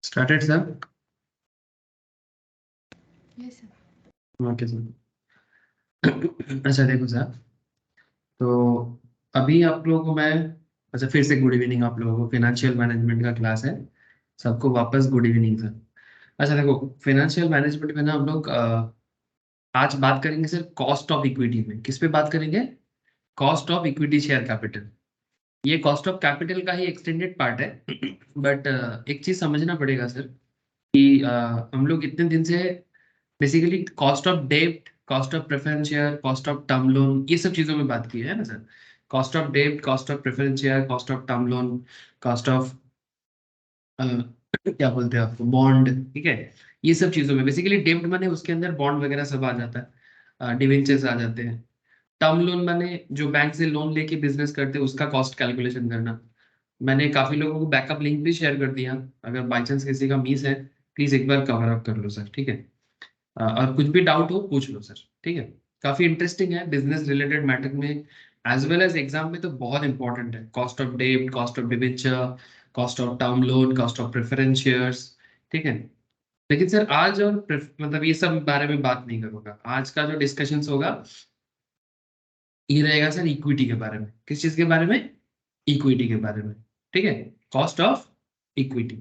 Started sir. Yes sir. Okay sir. अच्छा देखो sir, तो अभी आप लोगों को मैं, अच्छा फिर से गुड इवनिंग आप लोगों को। फाइनेंशियल मैनेजमेंट का क्लास है, सबको वापस गुड इवनिंग सर। अच्छा देखो, फाइनेंशियल मैनेजमेंट में ना हम लोग आज बात करेंगे सर कॉस्ट ऑफ इक्विटी में। किस पे बात करेंगे? Cost of equity share capital. ये कॉस्ट ऑफ कैपिटल का ही एक्सटेंडेड पार्ट है। बट एक चीज समझना पड़ेगा सर कि हम लोग इतने दिन से बेसिकली कॉस्ट ऑफ डेब्ट, cost of preference share, cost of term loan, ये सब चीजों में बात की है ना सर। कॉस्ट ऑफ डेब्ट, cost of preference share, cost of term loan, cost of क्या बोलते हैं आपको, बॉन्ड, ठीक है। ये सब चीजों में बेसिकली डेब्ट माने उसके अंदर बॉन्ड वगैरह सब आ जाता है, डिवेंचर्स आ जाते हैं। टर्म लोन माने जो बैंक से लोन लेके बिजनेस करते हैं उसका कॉस्ट कैलकुलेशन करना। मैंने काफी लोगों को बैकअप लिंक भी शेयर कर दिया, अगर बाई चांस किसी का मिस है प्लीज एक बार कवर अप कर लो सर, ठीक है। और कुछ भी डाउट हो पूछ लो सर, ठीक है। काफी इंटरेस्टिंग है बिजनेस रिलेटेड मैटर में, एज वेल एज एग्जाम में तो बहुत इंपॉर्टेंट है। कॉस्ट ऑफ डेब्ट, cost of debenture, cost of term loan, cost of preference shares, ठीक है। लेकिन सर आज और मतलब ये सब बारे में बात नहीं करूंगा। आज का जो डिस्कशन होगा ये रहेगा सर इक्विटी के बारे में। किस चीज के बारे में? इक्विटी के बारे में, ठीक है। Cost of equity.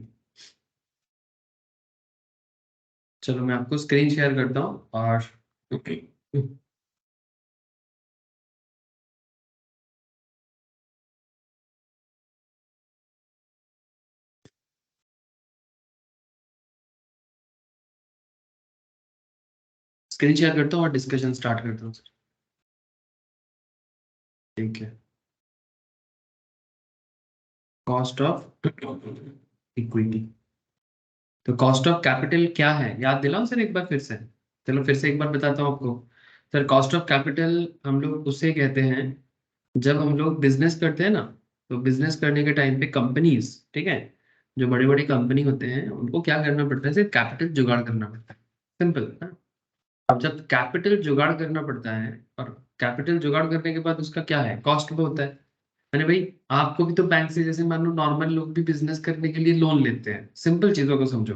चलो मैं आपको स्क्रीन शेयर करता हूँ और स्क्रीन शेयर करता हूँ और डिस्कशन स्टार्ट करता हूँ सर, ठीक है। Cost of equity. तो कॉस्ट ऑफ कैपिटल क्या है याद दिलाऊं सर एक बार फिर से? चलो फिर से एक बार बताता हूँ आपको। सर कॉस्ट ऑफ कैपिटल हम लोग उसे कहते हैं जब हम लोग बिजनेस करते हैं ना, तो बिजनेस करने के टाइम पे कंपनीज, ठीक है, जो बड़ी बड़ी कंपनी होते हैं उनको क्या करना पड़ता है, सिर्फ कैपिटल जुगाड़ करना पड़ता है। सिंपल। अब जब कैपिटल जुगाड़ करना पड़ता है और कैपिटल जुगाड़ करने के बाद उसका क्या है, कॉस्ट भी होता है। मैंने भाई आपको भी तो बैंक से, जैसे मान लो नॉर्मल लोग भी बिजनेस करने के लिए लोन लेते हैं, सिंपल चीजों को समझो।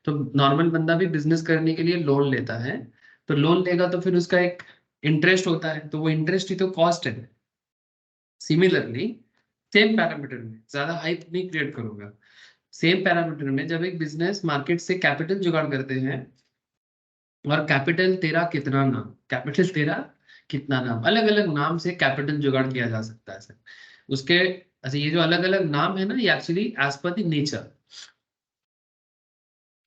तो नॉर्मल बंदा भी बिजनेस करने के लिए लोन लेता है, तो लोन लेगा तो फिर उसका एक इंटरेस्ट होता है, तो वो इंटरेस्ट ही तो कॉस्ट है। सिमिलरली सेम पैरामीटर में, ज्यादा हाइप नहीं क्रिएट करूंगा, सेम पैरामीटर में जब एक बिजनेस मार्केट से कैपिटल जुगाड़ करते हैं, और कैपिटल तेरा कितना नाम, कैपिटल तेरा कितना नाम, अलग अलग नाम से कैपिटल जुगाड़ किया जा सकता है सर उसके। अच्छा ये जो अलग अलग नाम है ना, ये actually as per the nature,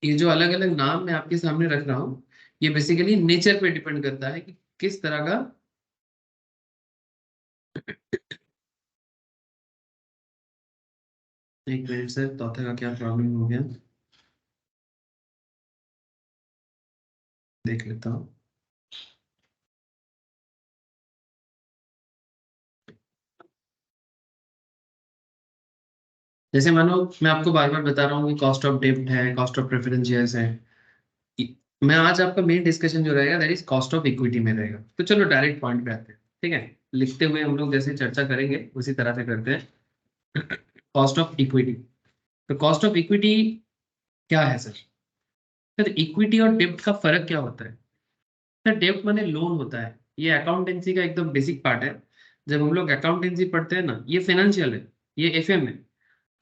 ये जो अलग अलग नाम मैं आपके सामने रख रहा हूँ ये बेसिकली नेचर पे डिपेंड करता है कि किस तरह का। एक मिनट सर, चौथे का क्या प्रॉब्लम हो गया देख लेता हूँ। जैसे मानो मैं आपको बार बार बता रहा हूँ कि कॉस्ट ऑफ डेब्ट है, कॉस्ट ऑफ प्रेफरेंस शेयर्स है। मैं आज आपका मेन डिस्कशन जो रहेगा that is cost of equity में रहेगा। तो चलो डायरेक्ट पॉइंट पे आते हैं, ठीक है। लिखते हुए हम लोग जैसे चर्चा करेंगे उसी तरह से करते हैं। Cost of equity. तो कॉस्ट ऑफ इक्विटी क्या है सर? सर इक्विटी और डेब्ट का फर्क क्या होता है? सर डेब्ट माने लोन होता है, ये अकाउंटेंसी का एकदम बेसिक पार्ट है। जब हम लोग अकाउंटेंसी पढ़ते हैं ना, ये फाइनेंशियल है, ये एफएम है।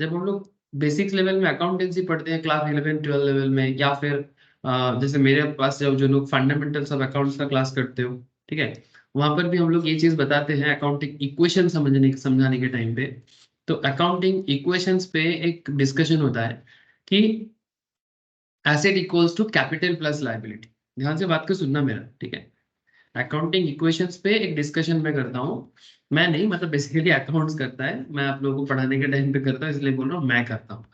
जब हम लोग बेसिक्स लेवल में अकाउंटेंसी पढ़ते हैं क्लास 11 12 लेवल में, या फिर जैसे मेरे पास जब जो लोग फंडामेंटल्स ऑफ अकाउंट्स का क्लास करते हो, ठीक है, वहां पर भी हम लोग ये चीज बताते हैं अकाउंटिंग इक्वेशन समझाने के टाइम पे। तो अकाउंटिंग इक्वेशंस पे एक डिस्कशन होता है कि asset equals to capital plus liability. ध्यान से बात को सुनना मेरा, ठीक है। अकाउंटिंग इक्वेशंस पे एक डिस्कशन मैं करता हूँ। मैं नहीं, मतलब बेसिकली अकाउंट्स करता है, मैं आप लोगों को पढ़ाने के टाइम पे करता हूँ इसलिए बोल रहा हूँ मैं करता हूँ।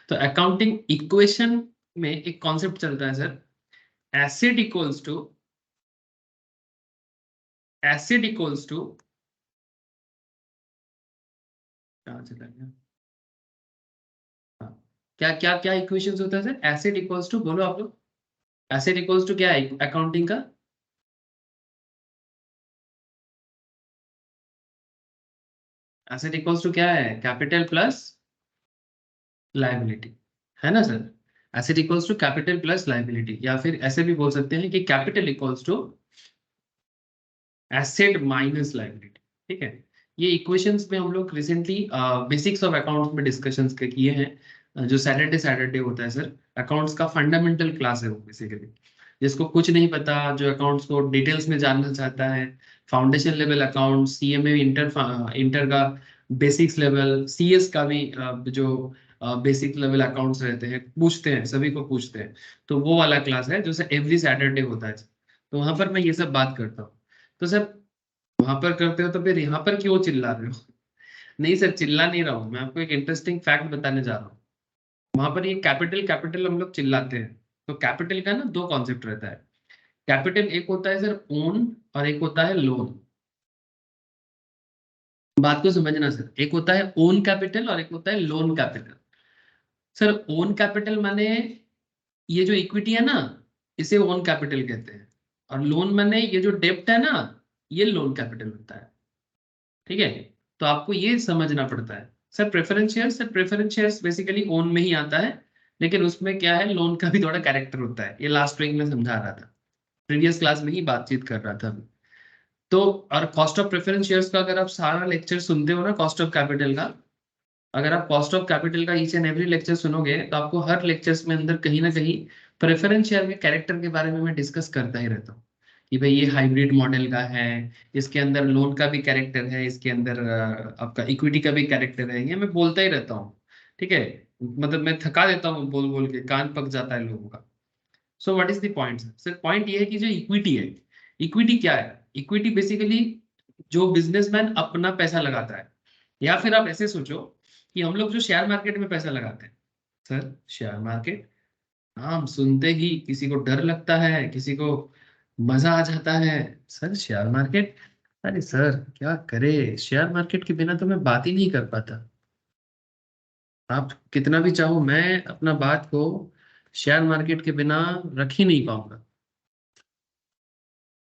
तो अकाउंटिंग इक्वेशन में एक कॉन्सेप्ट चलता है sir, asset equals to, asset equals to, क्या चला गया, हाँ, क्या क्या क्या इक्वेशंस होता है सर? एसिड इक्वल्स टू, बोलो आप लोग। एसिड इक्वल्स टू क्या है अकाउंटिंग का? एसिड इक्वल्स टू क्या है? कैपिटल प्लस लायबिलिटी, है ना sir. Asset equals to capital plus liability, या फिर ऐसे भी बोल सकते हैं कि capital equals to asset minus liability. ठीक है, ये इक्वेशंस में हम लोग रिसेंटली बेसिक्स ऑफ अकाउंट्स में डिस्कशंस किए हैं। जो सैटरडे सैटरडे होता है सर, अकाउंट्स का फंडामेंटल क्लास है वो बेसिकली। जिसको कुछ नहीं पता, जो अकाउंट्स को डिटेल्स में जानना चाहता है, foundation level account, CMA inter inter का बेसिक्स लेवल, सीएस का भी जो बेसिक लेवल अकाउंट्स रहते हैं, पूछते हैं, सभी को पूछते हैं, तो वो वाला क्लास है जो सर एवरी सैटरडे होता है। तो वहां पर मैं ये सब बात करता हूँ। तो सर वहां पर करते हो तो फिर यहाँ पर क्यों चिल्ला रहे हो? नहीं सर, चिल्ला नहीं रहा हूँ, मैं आपको एक इंटरेस्टिंग फैक्ट बताने जा रहा हूँ। वहां पर ये कैपिटल कैपिटल हम लोग चिल्लाते हैं। तो कैपिटल का ना दो कॉन्सेप्ट रहता है। कैपिटल एक होता है सर ओन, और एक होता है लोन। बात को समझना सर, एक होता है ओन कैपिटल और एक होता है loan capital. Sir own capital माने ये जो इक्विटी है ना, इसे ओन कैपिटल कहते हैं। और लोन माने ये जो डेब्ट है ना, ये लोन कैपिटल होता है। ठीक है, तो आपको ये समझना पड़ता है। Sir preference shares basically own में ही आता है, लेकिन उसमें क्या है, लोन का भी थोड़ा कैरेक्टर होता है। ये लास्ट वीक में समझा रहा था, प्रीवियस क्लास में ही बातचीत कर रहा था अभी। तो और कॉस्ट ऑफ प्रेफरेंस शेयर्स का अगर आप सारा लेक्चर सुनते हो ना, कॉस्ट ऑफ कैपिटल का, अगर आप कॉस्ट ऑफ कैपिटल का ईच एंड एवरी लेक्चर सुनोगे, तो आपको हर लेक्चर्स में अंदर कहीं ना कहीं प्रेफरेंस शेयर के कैरेक्टर के बारे में मैं डिस्कस करता ही रहता हूँ। कि भाई ये हाइब्रिड मॉडल का है, इसके अंदर लोन का भी कैरेक्टर है, इसके अंदर आपका इक्विटी का भी कैरेक्टर है, ये मैं बोलता ही रहता हूँ। ठीक है, मतलब मैं थका देता हूँ बोल बोल के, कान पक जाता है लोगों का। So what is the point sir? Point ये है कि जो इक्विटी है, इक्विटी क्या है? इक्विटी बेसिकली जो बिजनेसमैन अपना पैसा लगाता है। या फिर आप ऐसे सोचो कि हम लोग जो शेयर मार्केट में पैसा लगाते हैं, सर शेयर मार्केट नाम सुनते ही किसी को डर लगता है, किसी को मजा आ जाता है। सर शेयर मार्केट, अरे सर क्या करे, शेयर मार्केट के बिना तो मैं बात ही नहीं कर पाता। आप कितना भी चाहो, मैं अपना बात को शेयर मार्केट के बिना रख ही नहीं पाऊंगा।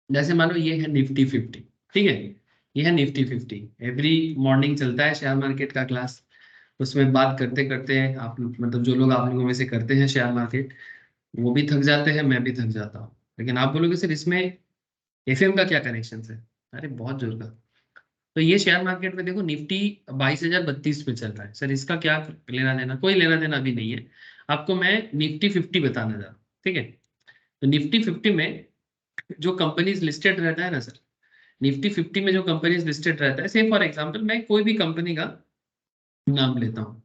जैसे मानो ये है निफ्टी 50। ठीक है, ये है निफ्टी 50, एवरी मॉर्निंग चलता है शेयर मार्केट का क्लास। उसमें बात करते करते आप मतलब जो लोग आप लोगों में से करते हैं शेयर मार्केट, वो भी थक जाते हैं, मैं भी थक जाता हूँ। लेकिन आप बोलोगे सर इसमें एफएम का क्या कनेक्शन है? अरे बहुत जोर का। तो ये शेयर मार्केट में देखो, निफ्टी 22,032 पे चल रहा है। सर इसका क्या लेना देना? कोई लेना देना अभी नहीं है। आपको मैं निफ्टी 50 बताने जा रहा हूँ। ठीक है, तो निफ्टी 50 में जो कंपनीज लिस्टेड रहता है ना सर, निफ्टी 50 में जो कंपनीज लिस्टेड रहता है, से फॉर एग्जांपल मैं कोई भी कंपनी का नाम लेता हूँ।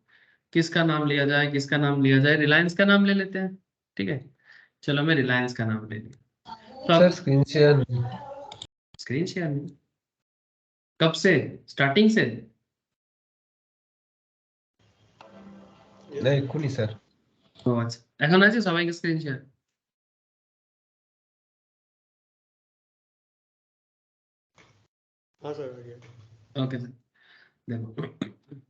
किसका नाम लिया जाए, किसका नाम लिया जाए? रिलायंस का नाम ले लेते हैं। ठीक है, चलो मैं रिलायंस का नाम ले लिया। तो सर आप स्क्रीन शेयर नहीं। स्क्रीन शेयर में कब से? स्टार्टिंग से? খুনি স্যার। ও আচ্ছা, এখন আছে সবাইকে স্ক্রিন শেয়ার? हाँ सर आ गया। ओके सर, देखो,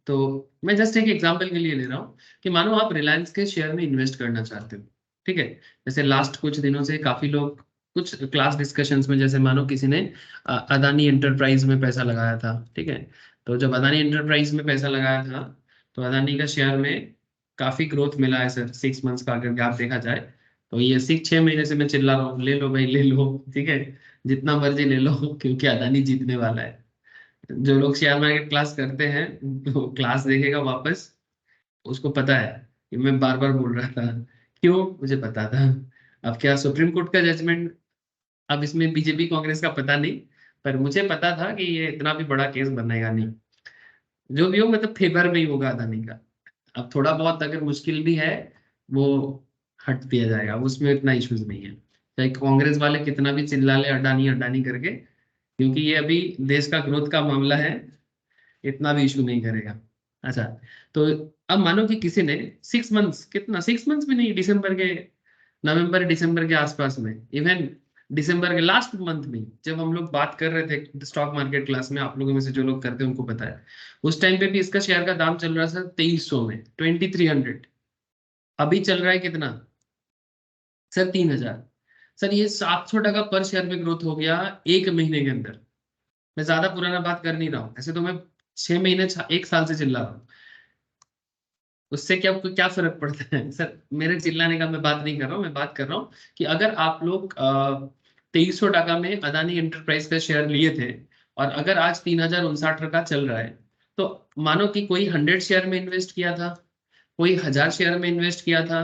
तो मैं जस्ट एक एग्जांपल के लिए ले रहा हूँ कि मानो आप रिलायंस के शेयर में इन्वेस्ट करना चाहते हो। ठीक है, जैसे लास्ट कुछ दिनों से काफी लोग कुछ क्लास डिस्कशंस में, जैसे मानो किसी ने अदानी एंटरप्राइज में पैसा लगाया था। ठीक है, तो जब अदानी एंटरप्राइज में पैसा लगाया था, तो अदानी का शेयर में काफी ग्रोथ मिला है सर। 6 मंथ्स का अगर गैप देखा जाए, तो ये 6 महीने से मैं चिल्ला रहा हूँ, ले लो भाई ले लो। ठीक है, जितना मर्जी ले लो, क्योंकि अदानी जीतने वाला है। जो लोग शेयर मार्केट क्लास करते हैं, तो क्लास देखेगा वापस, उसको पता है कि मैं बार बार बोल रहा था। क्यों? मुझे पता था। अब क्या सुप्रीम कोर्ट का जजमेंट, अब इसमें बीजेपी कांग्रेस का पता नहीं, पर मुझे पता था कि ये इतना भी बड़ा केस बनेगा नहीं। जो भी हो, मतलब फेवर में ही होगा अदानी का। अब थोड़ा बहुत अगर मुश्किल भी है, वो हट दिया जाएगा, उसमें इतना इश्यूज नहीं है। चाहे कांग्रेस वाले कितना भी चिल्ला ले अडानी अडानी करके, क्योंकि ये अभी देश का ग्रोथ का मामला है, इतना भी इशू नहीं करेगा। अच्छा, तो अब मानो कि किसी ने 6 मंथ्स, कितना 6 मंथ्स भी नहीं, दिसंबर के, नवंबर दिसंबर के आसपास में, इवन दिसंबर के लास्ट मंथ में, जब हम लोग बात कर रहे थे स्टॉक मार्केट क्लास में, आप लोगों में से जो लोग करते हैं उनको पता है, उस टाइम पे भी इसका शेयर का दाम चल रहा था 2300 में, 2300। अभी चल रहा है कितना सर? 3000। सर ये 700 टका पर शेयर में ग्रोथ हो गया 1 महीने के अंदर। मैं ज्यादा पुराना बात कर नहीं रहा हूँ, ऐसे तो मैं 6 महीने 1 साल से चिल्ला रहा हूँ। उससे क्या आपको क्या फर्क पड़ता है सर? मेरे चिल्लाने का मैं बात नहीं कर रहा हूँ, मैं बात कर रहा हूँ कि अगर आप लोग 2300 टका में अदानी एंटरप्राइज का शेयर लिए थे और अगर आज 3059 टका चल रहा है, तो मानो कि कोई 100 शेयर में इन्वेस्ट किया था, कोई 1000 शेयर में इन्वेस्ट किया था,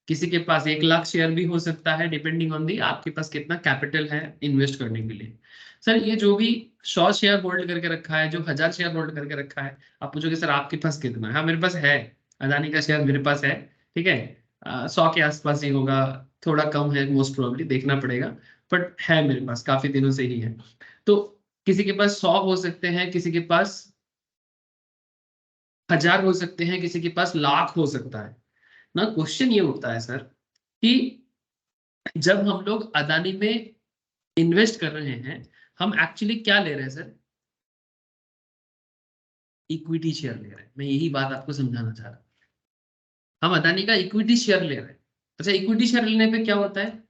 किसी के पास 1 लाख शेयर भी हो सकता है, डिपेंडिंग ऑन दी आपके पास कितना कैपिटल है इन्वेस्ट करने के लिए। सर ये जो भी 100 शेयर होल्ड करके रखा है, जो 1000 शेयर होल्ड करके रखा है, आप पूछोगे सर आपके पास कितना है? हाँ मेरे पास है, अदानी का शेयर मेरे पास है, ठीक है। 100 के आसपास ही होगा, थोड़ा कम है मोस्ट प्रोबेबली, देखना पड़ेगा, बट है मेरे पास, काफी दिनों से ही है। तो किसी के पास 100 हो सकते हैं, किसी के पास 1000 हो सकते हैं, किसी के पास लाख हो सकता है ना। क्वेश्चन ये उठता है सर कि जब हम लोग अदानी में इन्वेस्ट कर रहे हैं, हम एक्चुअली क्या ले रहे हैं सर? इक्विटी शेयर ले रहे हैं। मैं यही बात आपको समझाना चाह रहा हूँ, हम अदानी का इक्विटी शेयर ले रहे हैं। अच्छा, इक्विटी शेयर लेने पे क्या होता है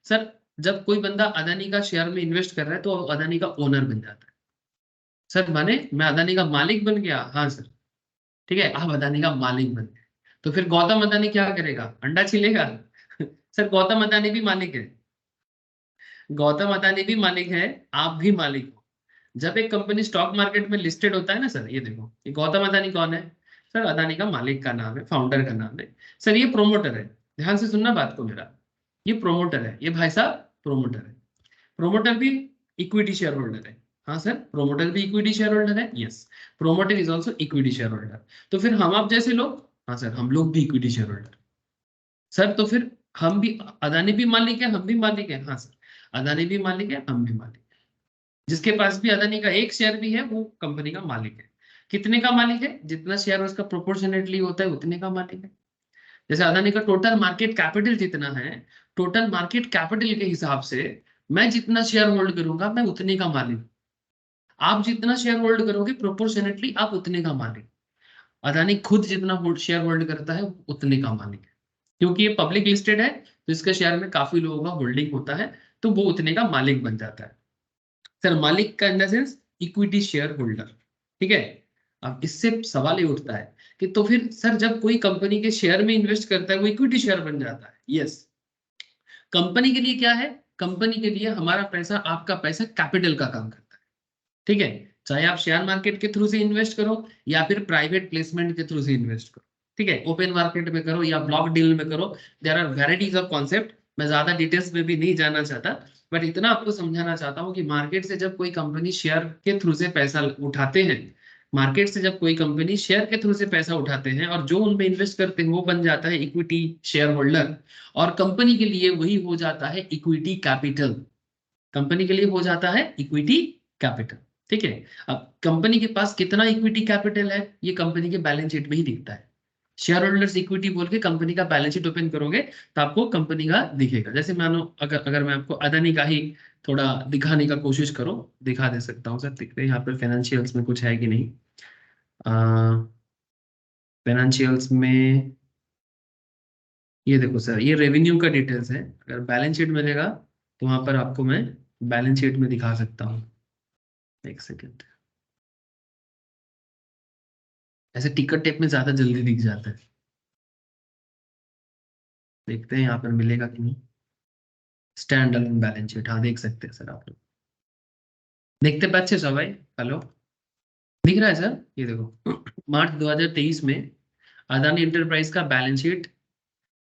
सर? जब कोई बंदा अदानी का शेयर में इन्वेस्ट कर रहा है तो वो अदानी का ओनर बन जाता है। सर माने मैं अदानी का मालिक बन गया, हाँ सर, ठीक है, आप अदानी का मालिक बन गए। तो फिर गौतम अदानी क्या करेगा? अंडा छिलेगा? सर गौतम अदानी भी मालिक है, गौतम अदानी भी मालिक है, आप भी मालिक हो। जब एक कंपनी स्टॉक मार्केट में लिस्टेड होता है ना सर, ये देखो, ये गौतम अदानी कौन है? सर अदानी का मालिक का नाम है, फाउंडर का नाम है। सर ये प्रोमोटर है, ध्यान से सुनना बात को मेरा, ये प्रोमोटर है, ये भाई साहब प्रोमोटर है। प्रोमोटर भी इक्विटी शेयर होल्डर है। हाँ सर, प्रोमोटर भी इक्विटी शेयर होल्डर है, yes, promoter is also equity share holder. तो फिर हम आप जैसे लोग, हाँ सर हम लोग भी इक्विटी शेयर होल्डर। सर तो फिर हम भी, अदानी भी मालिक है, हम भी मालिक है, हाँ सर, अदानी भी मालिक है, हम भी मालिक है। जिसके पास भी अदानी का एक शेयर भी है वो कंपनी का मालिक है। कितने का मालिक है? जितना शेयर उसका प्रोपोर्शनेटली होता है उतने का मालिक है। जैसे अदानी का टोटल मार्केट कैपिटल जितना है, टोटल मार्केट कैपिटल के हिसाब से मैं जितना शेयर होल्ड करूंगा मैं उतने का मालिक। आप जितना शेयर होल्ड करोगे प्रोपोर्शनेटली आप उतने का मालिक। अदानी खुद जितना शेयर होल्ड करता है वो उतने का मालिक है। क्योंकि ये पब्लिक लिस्टेड है तो इसके शेयर में काफी लोगों का होल्डिंग होता है, तो वो उतने का मालिक बन जाता है। सर मालिक का in the sense equity share holder, ठीक है। अब इससे सवाल ये उठता है कि तो फिर सर जब कोई कंपनी के शेयर में इन्वेस्ट करता है वो इक्विटी शेयर बन जाता है, यस। कंपनी के लिए क्या है? कंपनी के लिए हमारा पैसा, आपका पैसा कैपिटल का काम करता है, ठीक है। चाहे आप शेयर मार्केट के थ्रू से इन्वेस्ट करो या फिर प्राइवेट प्लेसमेंट के थ्रू से इन्वेस्ट करो, ठीक है, ओपन मार्केट में करो या ब्लॉक डील में करो, there are varieties of concept. मैं ज्यादा डिटेल्स में भी नहीं जाना चाहता, बट इतना आपको समझाना चाहता हूँ कि मार्केट से जब कोई कंपनी शेयर के थ्रू से पैसा उठाते हैं, मार्केट से जब कोई कंपनी शेयर के थ्रू से पैसा उठाते हैं और जो उनमें इन्वेस्ट करते हैं वो बन जाता है इक्विटी शेयर होल्डर, और कंपनी के लिए वही हो जाता है इक्विटी कैपिटल। कंपनी के लिए हो जाता है इक्विटी कैपिटल, ठीक है। अब कंपनी के पास कितना इक्विटी कैपिटल है ये कंपनी के बैलेंस शीट में ही दिखता है। शेयर होल्डर्स इक्विटी बोल के कंपनी का बैलेंस शीट ओपन करोगे तो आपको कंपनी का दिखेगा। जैसे मानो अगर अगर मैं आपको अदानी का ही थोड़ा दिखाने का कोशिश करूं, दिखा दे सकता हूं सर, दिखते हैं यहाँ पर फाइनेंशियल्स में कुछ है कि नहीं। फाइनेंशियल्स में ये देखो सर, ये रेवेन्यू का डिटेल्स है, अगर बैलेंस शीट मिलेगा तो वहां पर आपको मैं बैलेंस शीट में दिखा सकता हूँ। एक सेकेंड, ऐसे टिकट टेप में ज्यादा जल्दी दिख जाता है। देखते हैं यहाँ पर मिलेगा कि नहीं। स्टैंड अलोन बैलेंस शीट, हाँ देख सकते हैं सर आप लोग, देखते पे अच्छे सब भाई। हेलो, दिख रहा है सर? ये देखो मार्च 2023 में अदानी इंटरप्राइज का बैलेंस शीट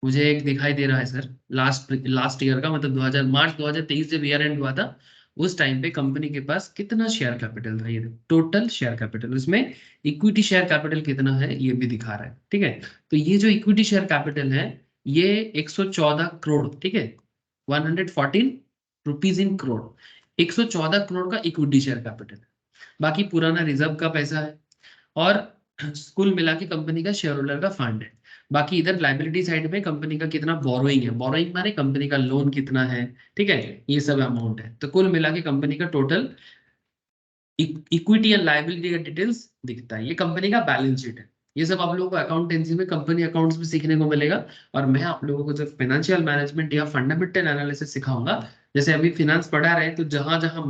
मुझे एक दिखाई दे रहा है सर। लास्ट लास्ट ईयर का, मतलब 2000 मार्च 2023 जब ईयर एंड हुआ था, उस टाइम पे कंपनी के पास कितना शेयर कैपिटल था, ये टोटल शेयर कैपिटल, उसमें इक्विटी शेयर कैपिटल कितना है ये भी दिखा रहा है, ठीक है। तो ये जो इक्विटी शेयर कैपिटल है ये 114 करोड़, ठीक है, 114 रुपीज इन करोड़, 114 करोड़ का इक्विटी शेयर कैपिटल है। बाकी पुराना रिजर्व का पैसा है और कुल मिला के कंपनी का शेयर होल्डर का फंड है। बाकी इधर लाइबिलिटी साइड में कंपनी का कितना बोरोइंग है, बोरोइंग माने कंपनी का लोन कितना है, ठीक है, ये सब अमाउंट है। तो कुल मिला के कंपनी का टोटल इक्विटी एंड लाइबिलिटी का डिटेल्स दिखता है। ये कंपनी का बैलेंस शीट है। ये सब आप लोगों को अकाउंटेंसी में, कंपनी अकाउंट्स में सीखने को मिलेगा। और मैं आप लोगों को जब फाइनेंशियल मैनेजमेंट या फंडामेंटल एनालिसिस सिखाऊंगा, जैसे अभी फिनेंस पढ़ा रहे हैं, तो जहां जहां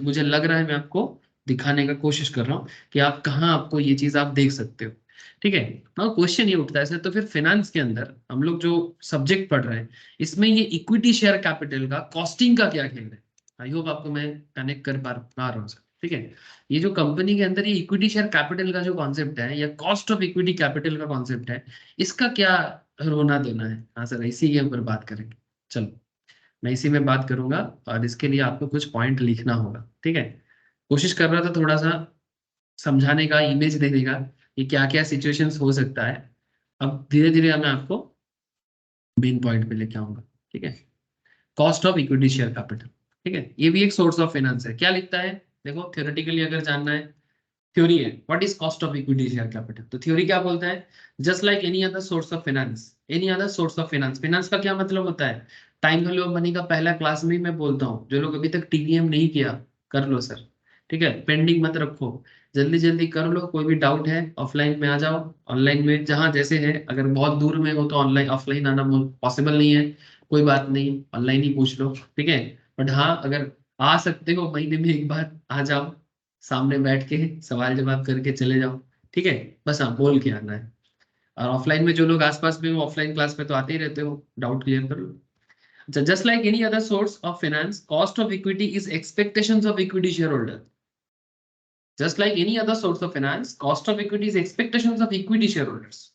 मुझे लग रहा है मैं आपको दिखाने का कोशिश कर रहा हूँ कि आप कहाँ आपको ये चीज आप देख सकते हो। ठीक है ना। क्वेश्चन ये उठता है सर, तो फिर फाइनेंस के अंदर हम लोग जो सब्जेक्ट पढ़ रहे हैं इसमें ये इक्विटी शेयर कैपिटल का कॉस्टिंग का क्या खेल है। आई होप आपको मैं कनेक्ट कर पा रहा हूँ सर। ठीक है, ये जो कंपनी के अंदर ये इक्विटी शेयर कैपिटल का जो कॉन्सेप्ट है या कॉस्ट ऑफ इक्विटी कैपिटल का कॉन्सेप्ट है, इसका क्या रोना देना है। हाँ सर, इसी के ऊपर बात करेंगे। चलो मैं इसी में बात करूंगा, और इसके लिए आपको कुछ पॉइंट लिखना होगा। ठीक है, कोशिश कर रहा था थोड़ा सा समझाने का, इमेज देने का, ये क्या क्या सिचुएशंस हो सकता है। अब धीरे धीरे मैं आपको मेन पॉइंट पे लेके आऊंगा। ठीक है, cost of equity share capital. ठीक है, ये भी एक सोर्स ऑफ फाइनेंस है। क्या लिखता है देखो, थ्योरेटिकली अगर जानना है, थ्योरी है what is cost of equity share capital, तो थ्योरी क्या बोलता है, just like any other source of finance, any other source of finance. Finance का क्या मतलब होता है, टाइम वैल्यू ऑफ मनी का पहला क्लास में ही मैं बोलता हूँ, जो लोग अभी तक टीवीएम नहीं किया कर लो सर। ठीक है, पेंडिंग मत रखो, जल्दी जल्दी कर लो। कोई भी डाउट है ऑफलाइन में आ जाओ, ऑनलाइन में जहां जैसे है। अगर बहुत दूर में हो तो ऑनलाइन ऑफलाइन आना पॉसिबल नहीं है, कोई बात नहीं, ऑनलाइन ही पूछ लो। ठीक है, बट हाँ अगर आ सकते हो महीने में एक बार आ जाओ, सामने बैठ के सवाल जवाब करके चले जाओ। ठीक है, बस हाँ बोल के आना है। और ऑफलाइन में जो लोग आसपास में हो, ऑफलाइन क्लास में तो आते ही रहते हो, डाउट क्लियर कर लो। Just like any other source of finance, cost of equity is expectations of equity share holder. Just like any other source of finance, cost of equity is expectations of equity share holders.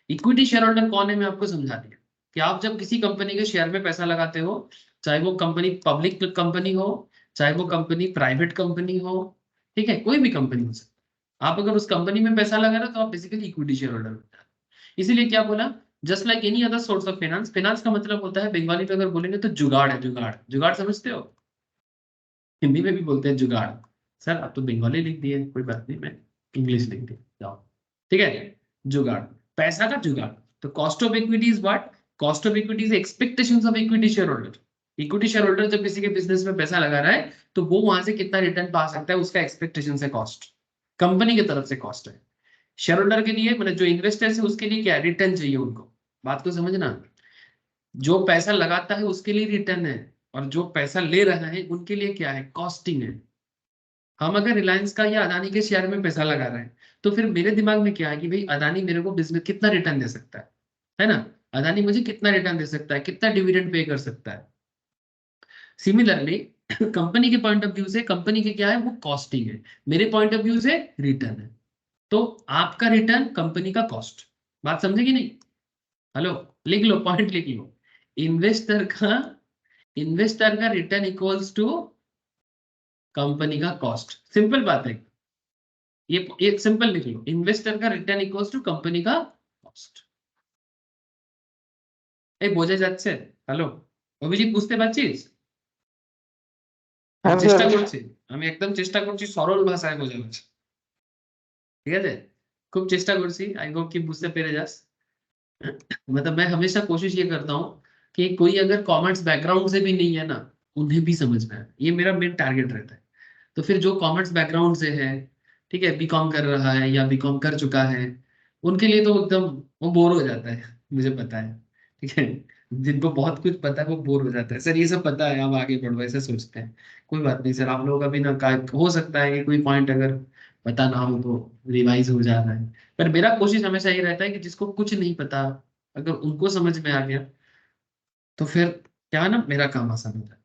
Equity share holder कौन है मैं आपको समझा दिया, कि आप जब किसी कंपनी के शेयर में पैसा लगाते हो, चाहे वो कंपनी पब्लिक कंपनी हो, चाहे वो कंपनी प्राइवेट कंपनी हो, ठीक है, कोई भी कंपनी हो सकती है, आप अगर उस कंपनी में पैसा लगा रहे हो तो आप बेसिकली इक्विटी शेयर होल्डर होता है। इसीलिए क्या बोला, just like any other source of finance. Finance का मतलब होता है बंगाली में अगर बोलेंगे तो जुगाड़ है, जुगाड़। जुगाड़ समझते हो, हिंदी में भी बोलते हैं जुगाड़। सर आप तो बंगाली लिख दिए, कोई बात नहीं, मैं इंग्लिश लिख दिया, जाओ। ठीक है, जुगाड़, पैसा का जुगाड़। तो cost of equity is what, cost of equity is expectations of equity share holder. Equity share holder जब किसी के बिजनेस में पैसा लगा रहा है तो वो वहां से कितना रिटर्न पा सकता है, उसका एक्सपेक्टेशन है कॉस्ट, कंपनी की तरफ से कॉस्ट है। शेयर होल्डर के लिए मतलब जो इन्वेस्टर्स है उसके लिए क्या है, रिटर्न चाहिए उनको। बात को समझना, जो पैसा लगाता है उसके लिए रिटर्न है, और जो पैसा ले रहा है उनके लिए क्या है, कॉस्टिंग है। हम अगर रिलायंस का या अदानी के शेयर में पैसा लगा रहे हैं तो फिर मेरे दिमाग में क्या है कि भाई अदानी मेरे को बिजनेस कितना रिटर्न दे सकता है ना, अदानी मुझे कितना रिटर्न दे सकता है, कितना डिविडेंड पे कर सकता है। सिमिलरली कंपनी के पॉइंट ऑफ व्यू से कंपनी के क्या है, वो कॉस्टिंग है, मेरे पॉइंट ऑफ व्यू से रिटर्न है। तो आपका रिटर्न कंपनी का कॉस्ट। बात समझे कि नहीं, हेलो, लिख लो, पॉइंट लिख लो। इन्वेस्टर का इन्वेस्टर का रिटर्न इक्वल्स टू कंपनी का कॉस्ट। सिंपल बात है, ये एक सिंपल लिख लो, इन्वेस्टर का रिटर्न इक्वल्स टू कंपनी का कॉस्ट। এই বোঝা যাচ্ছে, হ্যালো অভিজিৎ, বুঝতে পারছিস? আমি হ্যাঁ স্যার। চেষ্টা করছি, আমি একদম চেষ্টা করছি সরল ভাষায় বোঝানোর। ঠিক আছে, খুব চেষ্টা করছি, आई होप कि বুঝতে পেরে যাস। मतलब मैं हमेशा कोशिश ये करता हूँ कि कोई अगर कॉमर्स बैकग्राउंड से भी नहीं है ना, उन्हें भी समझ में आए, ये मेरा मेन टारगेट रहता है। तो फिर जो कॉमर्स बैकग्राउंड से है, ठीक है, बीकॉम कर रहा है या बीकॉम कर चुका है, उनके लिए तो एकदम वो बोर हो जाता है, मुझे पता है। ठीक है, जिनको बहुत कुछ पता है वो बोर हो जाता है, सर ये सब पता है आप आगे बढ़ो ऐसे सोचते हैं। कोई बात नहीं सर, आप लोगों का भी ना हो सकता है कि कोई पॉइंट अगर पता ना हो तो रिवाइज हो जा रहा है। पर मेरा कोशिश हमेशा ये रहता है कि जिसको कुछ नहीं पता, अगर उनको समझ में आ गया तो फिर क्या है ना, मेरा काम आसान हो जाता है,